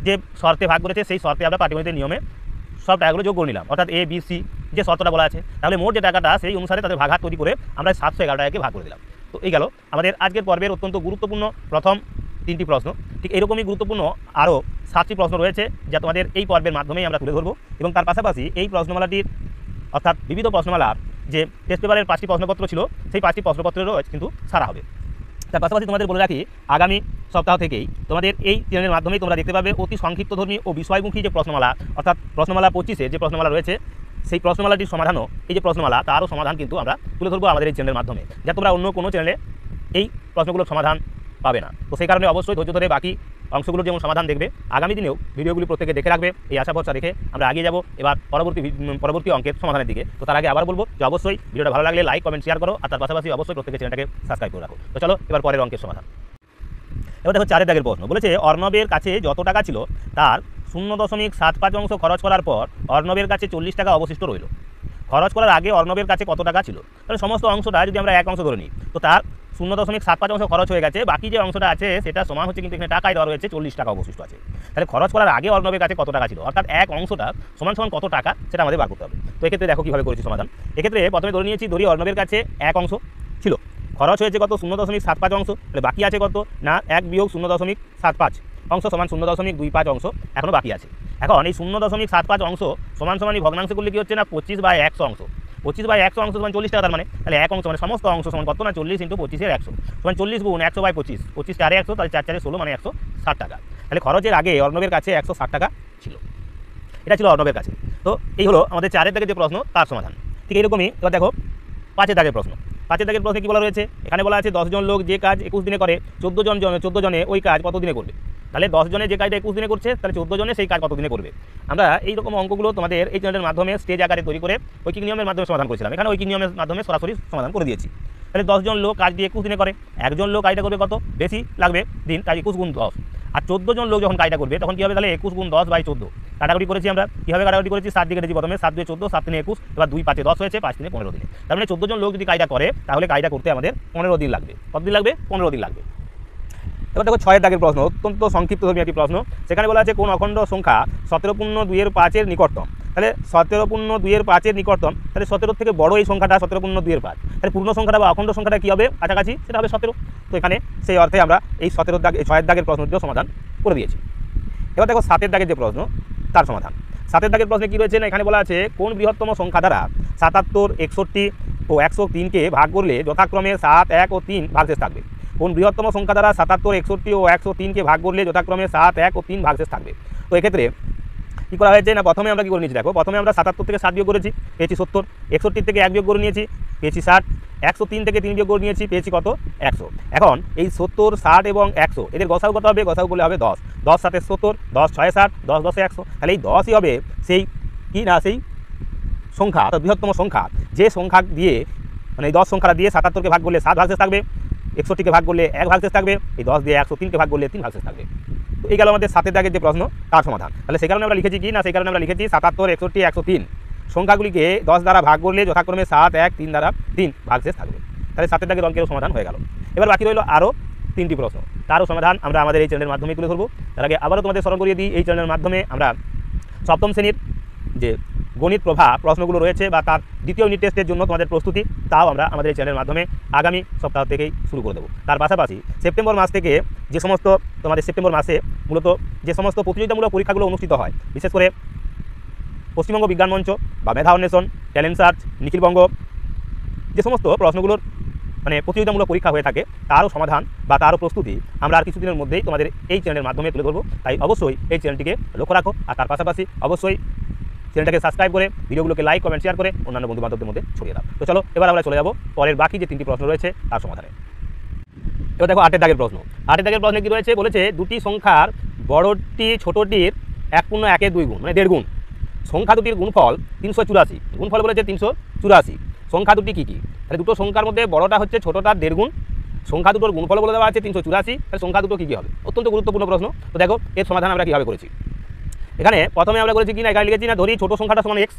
যে শর্তে ভাগ করেছে সেই শর্তে আমরা পাটিগণিতের নিয়মে সব টাকাগুলো যোগ করে নিলাম, অর্থাৎ A B C যে শর্তটা বলা আছে। তাহলে মোট যে টাকাটা সেই অনুসারে তাদের ভাগ হার তৈরি করে আমরা 711 টাকাকে ভাগ করে দিলাম। তো এই গেল আমাদের আজকের পর্বের অত্যন্ত গুরুত্বপূর্ণ প্রথম 3টি প্রশ্ন। ঠিক এরকমই গুরুত্বপূর্ণ আরও 7টি প্রশ্ন রয়েছে যা তোমাদের এই পর্বের মাধ্যমেই আমরা তুলে ধরবো, এবং তার পাশাপাশি এই প্রশ্নমালাটির অর্থাৎ বিবিধ প্রশ্নমালার যে টেস্ট পেপারের 5টি প্রশ্নপত্র ছিল সেই 5টি প্রশ্নপত্রেরও কিন্তু সারা হবে। তার পাশাপাশি তোমাদের বলে রাখি আগামী সপ্তাহ থেকেই তোমাদের এই চ্যানেলের মাধ্যমেই তোমরা দেখতে পাবে অতি সংক্ষিপ্তধর্মী ও বিষয়মুখী যে প্রশ্নমালা, অর্থাৎ প্রশ্নমালা 25-এ যে প্রশ্নমালা রয়েছে সেই প্রশ্নমালাটির সমাধানও, এই যে প্রশ্নমালা তারও সমাধান কিন্তু আমরা তুলে ধরবো আমাদের এই চ্যানেলের মাধ্যমে, যা তোমরা অন্য কোনো চ্যানেলে এই প্রশ্নগুলোর সমাধান পাবে না। তো সেই কারণে অবশ্যই ধৈর্য ধরে বাকি অংশগুলোর যেমন সমাধান দেখবে, আগামী দিনেও ভিডিওগুলি প্রত্যেকে দেখে রাখবে, এই আশা ভরসা রেখে আমরা এগিয়ে যাব এবার পরবর্তী অঙ্কের সমাধানের দিকে। তো তার আগে আবার বলবো যে অবশ্যই ভিডিওটা ভালো লাগলে লাইক কমেন্ট শেয়ার করো, আর তার পাশাপাশি অবশ্যই প্রত্যেকের চ্যানেলটাকে সাবস্ক্রাইব করে রাখো। তো চলো এবার পরের অঙ্কের সমাধান। এবার দেখো 4 দাগের প্রশ্ন বলেছে অর্ণবের কাছে যত টাকা ছিল তার 0.75 খরচ করার পর অর্ণবের কাছে 40 টাকা অবশিষ্ট রইল। খরচ করার আগে অর্ণবের কাছে কত টাকা ছিল। তাহলে সমস্ত অংশটা যদি আমরা এক অংশ ধরে নিই, তো তার 0.75 খরচ হয়ে গেছে, বাকি যে অংশটা আছে সেটা সমান হচ্ছে কিন্তু এখানে টাকায় দেওয়া রয়েছে 40 টাকা অবশিষ্ট আছে। তাহলে খরচ করার আগে অর্ণবের কাছে কত টাকা ছিল, অর্থাৎ এক অংশটা সমান সমান কত টাকা সেটা আমাদের বার করতে হবে। তো এক্ষেত্রে দেখো কীভাবে করেছি সমাধান। এক্ষেত্রে প্রথমে ধরি অর্ণবের কাছে এক অংশ ছিল, খরচ হয়েছে কত 0.75 অংশ, তাহলে বাকি আছে কত না 1 - 0.75 অংশ সমান 0.25 অংশ এখনও বাকি আছে। এখন এই 0.75 অংশ সমান সমানই ভগ্নাংশ করলে কি হচ্ছে না 25/100 অংশ, 25/100 অংশ সমান 40 টাকা। তার মানে তাহলে এক অংশ মানে সমস্ত অংশ সমান কত না 40 × 25/100 সমান 40 গুণ 100/25, 25 4 100, তাহলে 4 4 16 মানে 160 টাকা। তাহলে খরচের আগে অর্ণবের কাছে 160 টাকা ছিল, এটা ছিল অর্ণবের কাছে। তো এই হলো আমাদের 4 দাগের যে প্রশ্ন তার সমাধান। ঠিক এরকমই এবার দেখো 5 দাগের প্রশ্ন। 5 দাগের প্রশ্নে কী বলা রয়েছে, এখানে বলা আছে 10 জন লোক যে কাজ 21 দিনে করে 14 জনে ওই কাজ কত দিনে করবে। তাহলে 10 জনে যে কাজটা 21 দিনে করছে, তাহলে 14 জনে সেই কাজ কত দিনে করবে। আমরা এইরকম অঙ্কগুলো তোমাদের এই চ্যানেলের মাধ্যমে স্টেজ আকারে তৈরি করে ঐকিক নিয়মের মাধ্যমে সমাধান করেছিলাম। এখানে ঐকিক নিয়মের মাধ্যমে সরাসরি সমাধান করে দিয়েছি। তাহলে 10 জন লোক কাজটি 21 দিনে করে, একজন লোক কাজটা করবে কত বেশি লাগবে দিন, তাই 21 গুণ 10। আর 14 জন লোক যখন কাজটা করবে তখন কী হবে, তাহলে 21 গুণ 10 বাই 14 কাটাকুটি করেছি আমরা। কীভাবে কাটাকুটি করেছি, 7 দিয়ে কেটেছি প্রথমে, 7 2 14, 7 3 21, এবার 2 5 10 হয়েছে, 5 3 15 দিনে। তার মানে 14 জন লোক যদি কাজটা করে তাহলে কাজটা করতে আমাদের 15 দিন লাগবে। কত দিন লাগবে, 15 দিন লাগবে। এবার দেখো 6 দাগের প্রশ্ন, অত্যন্ত সংক্ষিপ্তধর্মী একটি প্রশ্ন। সেখানে বলা আছে কোন অখণ্ড সংখ্যা 17 পূর্ণ 2/5 নিকটতম। তাহলে 17 পূর্ণ 2/5 নিকটতম, তাহলে 17 থেকে বড় এই সংখ্যাটা 17 পূর্ণ 2/5। তাহলে পূর্ণ সংখ্যাটা বা অখণ্ড সংখ্যাটা কী হবে, কাছাকাছি, সেটা হবে 17। তো এখানে সেই অর্থে আমরা এই 17 দাগ 6 দাগের প্রশ্নটিও সমাধান করে দিয়েছি। এবার দেখো 7 দাগের যে প্রশ্ন তার সমাধান। 7 দাগের প্রশ্নে কী রয়েছে না, এখানে বলা আছে কোন বৃহত্তম সংখ্যা দ্বারা 77, 61 ও 103কে ভাগ করলে যথাক্রমে 7, 1 ও 3 ভাগশেষ থাকবে। কোন বৃহত্তম সংখ্যা দ্বারা 77, 61 ও 103কে ভাগ করলে যথাক্রমে 7, 1 ও 3 ভাগশেষ থাকবে। তো এক্ষেত্রে কী করা হয়েছে না, প্রথমে আমরা কী করে নিয়েছি দেখো, প্রথমে আমরা 77 থেকে 7 বিয়োগ করেছি, পেয়েছি 70, 61 থেকে 1 বিয়োগ করে নিয়েছি, পেয়েছি 60, 103 থেকে 3 বিয়োগ করে নিয়েছি, পেয়েছি কত, 100। এখন এই 70, 60 এবং 100 এদের গসাগু কত হবে, গসাগু করলে হবে 10, 10 7 70, 10 6 60, 10 10 100। তাহলে এই 10ই হবে সেই কি না, সেই সংখ্যা অর্থাৎ বৃহত্তম সংখ্যা, যে সংখ্যা দিয়ে মানে এই 10 সংখ্যাটা দিয়ে 77কে ভাগ করলে 7 ভাগশেষ থাকবে, 61কে ভাগ করলে 1 ভাগশেষ থাকবে, এই 10 দিয়ে 103কে ভাগ করলে 3 ভাগশেষ থাকবে। তো এই গেল আমাদের 7 দাগের যে প্রশ্ন তার সমাধান। তাহলে সেই কারণে আমরা লিখেছি কি না, সেই কারণে আমরা লিখেছি 77, 61, 103 সংখ্যাগুলিকে 10 দ্বারা ভাগ করলে যথাক্রমে 7, 1, 3 দ্বারা 3 ভাগশেষ থাকবে। তাহলে 7 দাগের অঙ্কেরও সমাধান হয়ে গেল। এবার বাকি রইল আরও 3টি প্রশ্ন, তারও সমাধান আমরা আমাদের এই চ্যানেলের মাধ্যমে তুলে ধরবো। তার আগে আবারও তোমাদের স্মরণ করিয়ে দিই, এই চ্যানেলের মাধ্যমে আমরা সপ্তম শ্রেণীর যে গণিত প্রভা প্রশ্নগুলো রয়েছে বা তার দ্বিতীয় ইউনিট টেস্টের জন্য তোমাদের প্রস্তুতি, তাও আমরা আমাদের এই চ্যানেলের মাধ্যমে আগামী সপ্তাহ থেকেই শুরু করে দেবো। তার পাশাপাশি সেপ্টেম্বর মাস থেকে যে সমস্ত তোমাদের সেপ্টেম্বর মাসে মূলত যে সমস্ত প্রতিযোগিতামূলক পরীক্ষাগুলো অনুষ্ঠিত হয়, বিশেষ করে পশ্চিমবঙ্গ বিজ্ঞান মঞ্চ বা মেধা অন্বেষণ, ট্যালেন্ট সার্চ, নিখিলবঙ্গ, যে সমস্ত প্রশ্নগুলোর মানে প্রতিযোগিতামূলক পরীক্ষা হয়ে থাকে তারও সমাধান বা তারও প্রস্তুতি আমরা আর কিছুদিনের মধ্যেই তোমাদের এই চ্যানেলের মাধ্যমে তুলে ধরবো। তাই অবশ্যই এই চ্যানেলটিকে লক্ষ্য রাখো, আর তার পাশাপাশি অবশ্যই চ্যানেলটাকে সাবস্ক্রাইব করে ভিডিওগুলোকে লাইক, কমেন্ট, শেয়ার করে অন্যান্য বন্ধুবান্ধবদের মধ্যে ছড়িয়ে দাও। তো চলো এবার আমরা চলে যাবো পরের বাকি যে 3টি প্রশ্ন রয়েছে তার সমাধানে। এবার দেখো 8 দাগের প্রশ্ন। 8 দাগের প্রশ্নে কী রয়েছে, বলেছে দুটি সংখ্যার বড়টি ছোটটির 1/2 গুণ মানে 1.5 গুণ। সংখ্যা দুটির গুণফল 384। গুণফল বলেছে 384। সংখ্যা দুটি কী কী, তাহলে দুটো সংখ্যার মধ্যে বড়টা হচ্ছে ছোটটার 1.5 গুণ, সংখ্যা দুটোর গুণফল বলে দেওয়া আছে 384। তাহলে সংখ্যা দুটো কী কী হবে, অত্যন্ত গুরুত্বপূর্ণ প্রশ্ন। তো দেখো এর সমাধান আমরা কীভাবে করেছি। এখানে প্রথমে আমরা করেছি কি না, এখানে লিখেছি না, ধরি ছোটো সংখ্যাটা সমান x,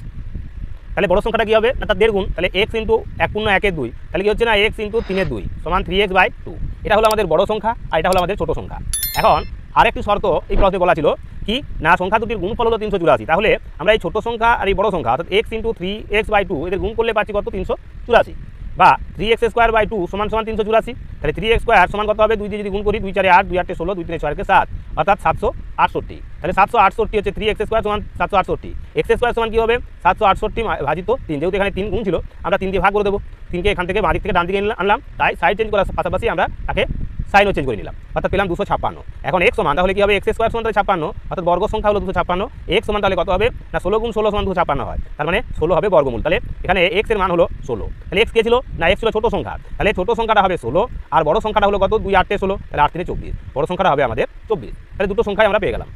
তাহলে বড় সংখ্যাটা কী হবে না, তার 1.5 গুণ, তাহলে x ইন্টু 1/2, তাহলে কী হচ্ছে না x ইন্টু 3/2 সমান 3x/2। এটা হলো আমাদের বড় সংখ্যা আর এটা হলো আমাদের ছোটো সংখ্যা। এখন আরেকটি শর্ত এই প্রশ্নে বলা ছিল কি না, সংখ্যা দুটির গুণফল হলো 384। তাহলে আমরা এই ছোটো সংখ্যা আর এই বড় সংখ্যা অর্থাৎ x ইন্টু 3x/2 এদের গুণ করলে পাচ্ছি কত, 384, বা 3x² 2 সমান 384। তাহলে 3x² সমান কত হবে, 2 দিয়ে যদি গুণ করি, 2 4 8, 2 8 16, 2 3 6 7, অর্থাৎ 768। তাহলে 768 হচ্ছে 3x² সমান 768। x² সমান কী হবে, 768 ভাজিত 3, যেহেতু এখানে 3 গুণ ছিল আমরা 3 দিয়ে ভাগ করে দেবো। 3কে এখান থেকে বাঁ দিক থেকে ডান দিকে আনলাম, তাই সাইড চেঞ্জ করার পাশাপাশি আমরা তাকে সাইনও চেঞ্জ করে নিলাম, অর্থাৎ পেলাম 256। এখন x সমান তাহলে কী হবে, x² সমান তাহলে 56, অর্থাৎ বর্গ সংখ্যা হলো 256। x সমান তাহলে কত হবে না, 16 গুণ 16 সমান 256 হয়, তার মানে 16 হবে বর্গমূল। তাহলে এখানে x এর মান হলো 16। তাহলে x কে ছিল না, x ছিল ছোটো সংখ্যা, তাহলে ছোটো সংখ্যাটা হবে 16 আর বড় সংখ্যাটা হলো কত, 2 8 16, তাহলে 8 3 24, বড় সংখ্যাটা হবে আমাদের 24। তাহলে দুটো সংখ্যাই আমরা পেয়ে গেলাম।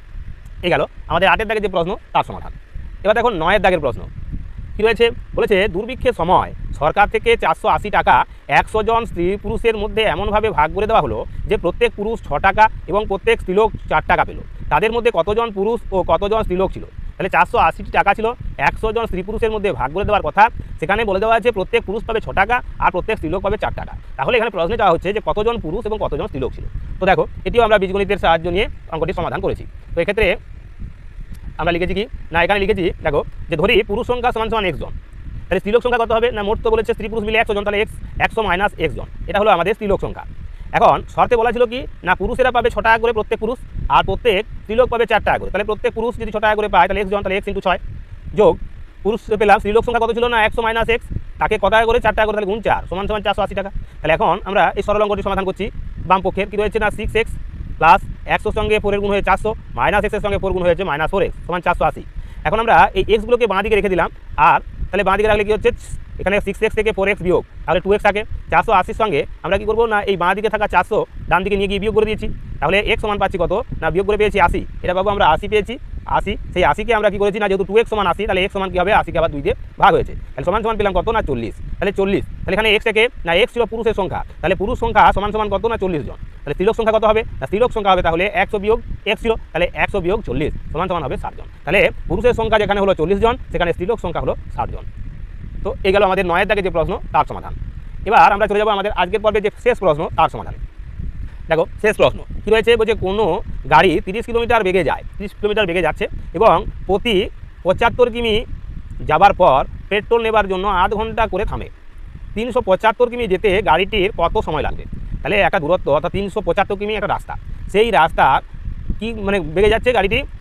এই গেল আমাদের 8 দাগের যে প্রশ্ন তার সমাধান। এবার দেখো 9 দাগের প্রশ্ন কী রয়েছে, বলেছে দুর্ভিক্ষের সময় সরকার থেকে 480 টাকা 100 জন স্ত্রী পুরুষের মধ্যে এমনভাবে ভাগ করে দেওয়া হলো যে প্রত্যেক পুরুষ 6 টাকা এবং প্রত্যেক স্ত্রীলোক 4 টাকা পেল। তাদের মধ্যে কতজন পুরুষ ও কতজন স্ত্রীলোক ছিল। তাহলে 480 টাকা ছিল, 100 জন স্ত্রী পুরুষের মধ্যে ভাগ করে দেওয়ার কথা, সেখানে বলে দেওয়া আছে প্রত্যেক পুরুষ পাবে 6 টাকা আর প্রত্যেক স্ত্রীলোক পাবে 4 টাকা। তাহলে এখানে প্রশ্নে চাওয়া হচ্ছে যে কতজন পুরুষ এবং কতজন স্ত্রীলোক ছিল। তো দেখো এটিও আমরা বীজগণিতের সাহায্য নিয়ে অঙ্কটি সমাধান করেছি। তো এক্ষেত্রে আমরা লিখেছি কি না, এখানে লিখেছি দেখো যে ধরি পুরুষ সংখ্যা সমান সমান x জন, তাহলে স্ত্রীলোক সংখ্যা কত হবে না, মোট তো বলেছে স্ত্রী পুরুষ মিলে 100 জন, তাহলে x 100 মাইনাস x জন, এটা হলো আমাদের স্ত্রীলোক সংখ্যা। এখন শর্তে বলা ছিল কি না, পুরুষেরা পাবে 6 টাকা করে প্রত্যেক পুরুষ আর প্রত্যেক স্ত্রীলোক পাবে 4 টাকা করে। তাহলে প্রত্যেক পুরুষ যদি 6 টাকা করে পায় তাহলে x জন, তাহলে x ইন্টু 6 যোগ পুরুষ পেলাম স্ত্রীলোক সংখ্যা কত ছিল না 100 মাইনাস x, তাকে কত টাকা করে 4 টাকা করে, তাহলে গুণ 4 সমান সমান 480 টাকা। তাহলে এখন আমরা এই সরল অঙ্কটি সমাধান করছি। বাম পক্ষের কী রয়েছে না, 6x প্লাস 100 সঙ্গে 4 এর গুণ হয়ে 400 মাইনাস x এর সঙ্গে 4 গুণ হয়েছে -4x সমান 480। এখন আমরা এই এক্সগুলোকে বাঁ দিকে রেখে দিলাম আর তাহলে বাঁ দিকে রাখলে কী হচ্ছে, এখানে 6x থেকে 4x বিয়োগ, তাহলে 2x থাকে। 480 সঙ্গে আমরা কী করবো না, এই বাঁ দিকে থাকা 400 ডান দিকে নিয়ে গিয়ে বিয়োগ করে দিয়েছি। তাহলে x সমান পাচ্ছি কত না, বিয়োগ করে পেয়েছি 80, এটা পাবো আমরা 80 পেয়েছি। 80, সেই 80কে আমরা কী করেছি না, যেহেতু 2x সমান 80, তাহলে x সমান কী হবে, 80কে আবার 2 দিয়ে ভাগ হয়েছে, তাহলে সমান সমান পেলাম কত না 40। তাহলে 40, তাহলে এখানে x থেকে না x ছিল পুরুষের সংখ্যা, তাহলে পুরুষ সংখ্যা সমান সমান কত না 40 জন। তাহলে স্ত্রীলোক সংখ্যা কত হবে না, স্ত্রীলোক সংখ্যা হবে তাহলে 100 বিয়োগ x ছিল, তাহলে 100 বিয়োগ 40 সমান সমান হবে 60 জন। তাহলে পুরুষের সংখ্যা যেখানে হলো 40 জন, সেখানে স্ত্রীলোক সংখ্যা হলো 60 জন। তো এই গেল আমাদের 9 দাগে যে প্রশ্ন তার সমাধান। এবার আমরা চলে যাবো আমাদের আজকের পর্বে যে শেষ প্রশ্ন তার সমাধান। দেখো শেষ প্রশ্ন কী রয়েছে, বলছে কোনো গাড়ি 30 কিলোমিটার বেগে যায়, 30 কিলোমিটার বেগে যাচ্ছে এবং প্রতি 75 কিমি যাবার পর পেট্রোল নেবার জন্য আধ ঘন্টা করে থামে। 375 কিমি যেতে গাড়িটির কত সময় লাগবে? তাহলে একটা দূরত্ব অর্থাৎ 375 কিমি একটা রাস্তা, সেই রাস্তা কি মানে বেগে যাচ্ছে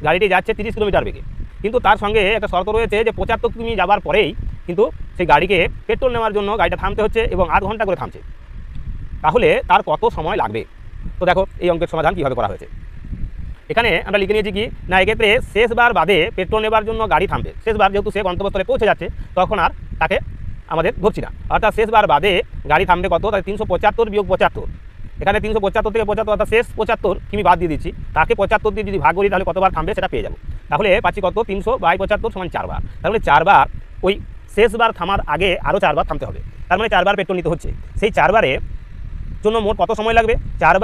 গাড়িটি যাচ্ছে 30 কিলোমিটার বেগে, কিন্তু তার সঙ্গে একটা শর্ত রয়েছে যে 75 কিমি যাবার পরেই কিন্তু সেই গাড়িকে পেট্রোল নেওয়ার জন্য গাড়িটা থামতে হচ্ছে এবং আধ ঘন্টা করে থামছে, তাহলে তার কত সময় লাগবে? তো দেখো এই অঙ্কের সমাধান কীভাবে করা হয়েছে। এখানে আমরা লিখে নিয়েছি কি না, এক্ষেত্রে শেষবার বাদে পেট্রোল নেবার জন্য গাড়ি থামবে। শেষবার যেহেতু সে গন্তব্যস্থলে পৌঁছে যাচ্ছে, তখন আর তাকে আমাদের ধরছি না, অর্থাৎ শেষবার বাদে গাড়ি থামবে কত, তাই 375 বিয়োগ 75। এখানে 375 থেকে 75 অর্থাৎ শেষ 75 কিমি বাদ দিয়ে দিচ্ছি, তাকে 75 দিয়ে যদি ভাগ করি তাহলে কতবার থামবে সেটা পেয়ে যাবো। তাহলে পাচ্ছি কত, 300/75 সমান 4 বার। তাহলে 4 বার ওই শেষবার থামার আগে আরও 4 বার থামতে হবে, তার মানে 4 বার পেট্রোল নিতে হচ্ছে। সেই 4 বারের জন্য মোট কত সময় লাগবে? 4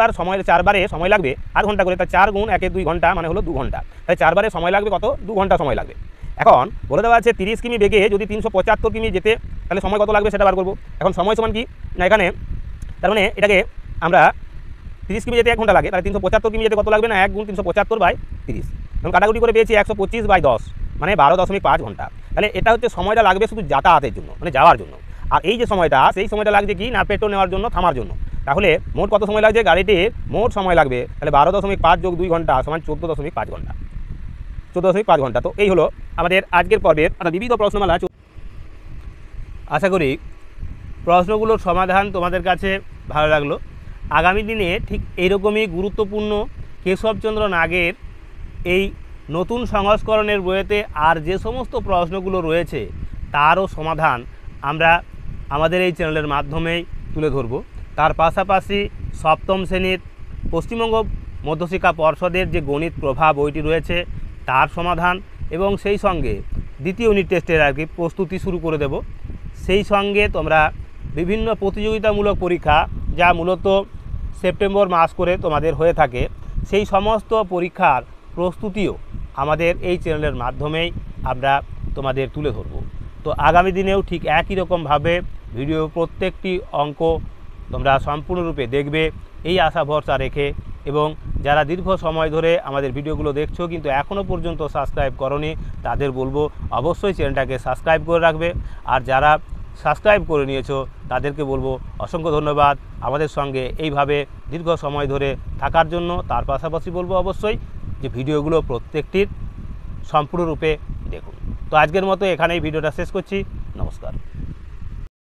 বারে সময় লাগবে আধ ঘন্টা করে, তাই 4 গুণ 1 2 ঘন্টা মানে হলো 2 ঘন্টা, তাই 4 বারে সময় লাগবে কত, 2 ঘন্টা সময় লাগবে। এখন বলে দেওয়া আছে 30 কিমি বেগে যদি 375 কিমি যেতে, তাহলে সময় কত লাগবে সেটা বার করবো। এখন সময় সমান কি না, এখানে তার মানে এটাকে আমরা 30 কিমি যেতে 1 ঘন্টা লাগে, তাহলে 375 কিমি যেতে কত লাগবে না 1 গুণ 375/30, এখন কাটাকুটি করে পেয়েছি 125/10 মানে 12.5 ঘন্টা। তাহলে এটা হচ্ছে সময়টা লাগবে শুধু যাতায়াতের জন্য মানে যাওয়ার জন্য, আর এই যে সময়টা সেই সময়টা লাগছে কি না পেট্রোল নেওয়ার জন্য থামার জন্য। তাহলে মোট কত সময় লাগছে, গাড়িটির মোট সময় লাগবে তাহলে 12.5 যোগ 2 ঘন্টা সমান 14.5 ঘন্টা, 14.5 ঘন্টা। তো এই হলো আমাদের আজকের পর্বের বিবিধ প্রশ্নমালা। আশা করি প্রশ্নগুলোর সমাধান তোমাদের কাছে ভালো লাগলো। আগামী দিনে ঠিক এইরকমই গুরুত্বপূর্ণ কেশবচন্দ্র নাগের এই নতুন সংস্করণের বইয়েতে আর যে সমস্ত প্রশ্নগুলো রয়েছে তারও সমাধান আমরা আমাদের এই চ্যানেলের মাধ্যমেই তুলে ধরব। তার পাশাপাশি সপ্তম শ্রেণীর পশ্চিমবঙ্গ মধ্যশিক্ষা পর্ষদের যে গণিত প্রভা বইটি রয়েছে তার সমাধান এবং সেই সঙ্গে দ্বিতীয় ইউনিট টেস্টের আর কি প্রস্তুতি শুরু করে দেব। সেই সঙ্গে তোমরা বিভিন্ন প্রতিযোগিতামূলক পরীক্ষা যা মূলত সেপ্টেম্বর মাস করে তোমাদের হয়ে থাকে, সেই সমস্ত পরীক্ষার প্রস্তুতিও আমাদের এই চ্যানেলের মাধ্যমেই আমরা তোমাদের তুলে ধরব। তো আগামী দিনেও ঠিক একই রকমভাবে ভিডিও প্রত্যেকটি অঙ্ক তোমরা সম্পূর্ণরূপে দেখবে এই আশা ভরসা রেখে, এবং যারা দীর্ঘ সময় ধরে আমাদের ভিডিওগুলো দেখছো কিন্তু এখনও পর্যন্ত সাবস্ক্রাইব করনি তাদের বলবো অবশ্যই চ্যানেলটাকে সাবস্ক্রাইব করে রাখবে, আর যারা সাবস্ক্রাইব করে নিয়েছো তাদেরকে বলবো অসংখ্য ধন্যবাদ আমাদের সঙ্গে এইভাবে দীর্ঘ সময় ধরে থাকার জন্য। তার পাশাপাশি বলবো অবশ্যই যে ভিডিওগুলো প্রত্যেকটির সম্পূর্ণরূপে দেখুন। তো আজকের মতো এখানেই ভিডিওটা শেষ করছি। নমস্কার।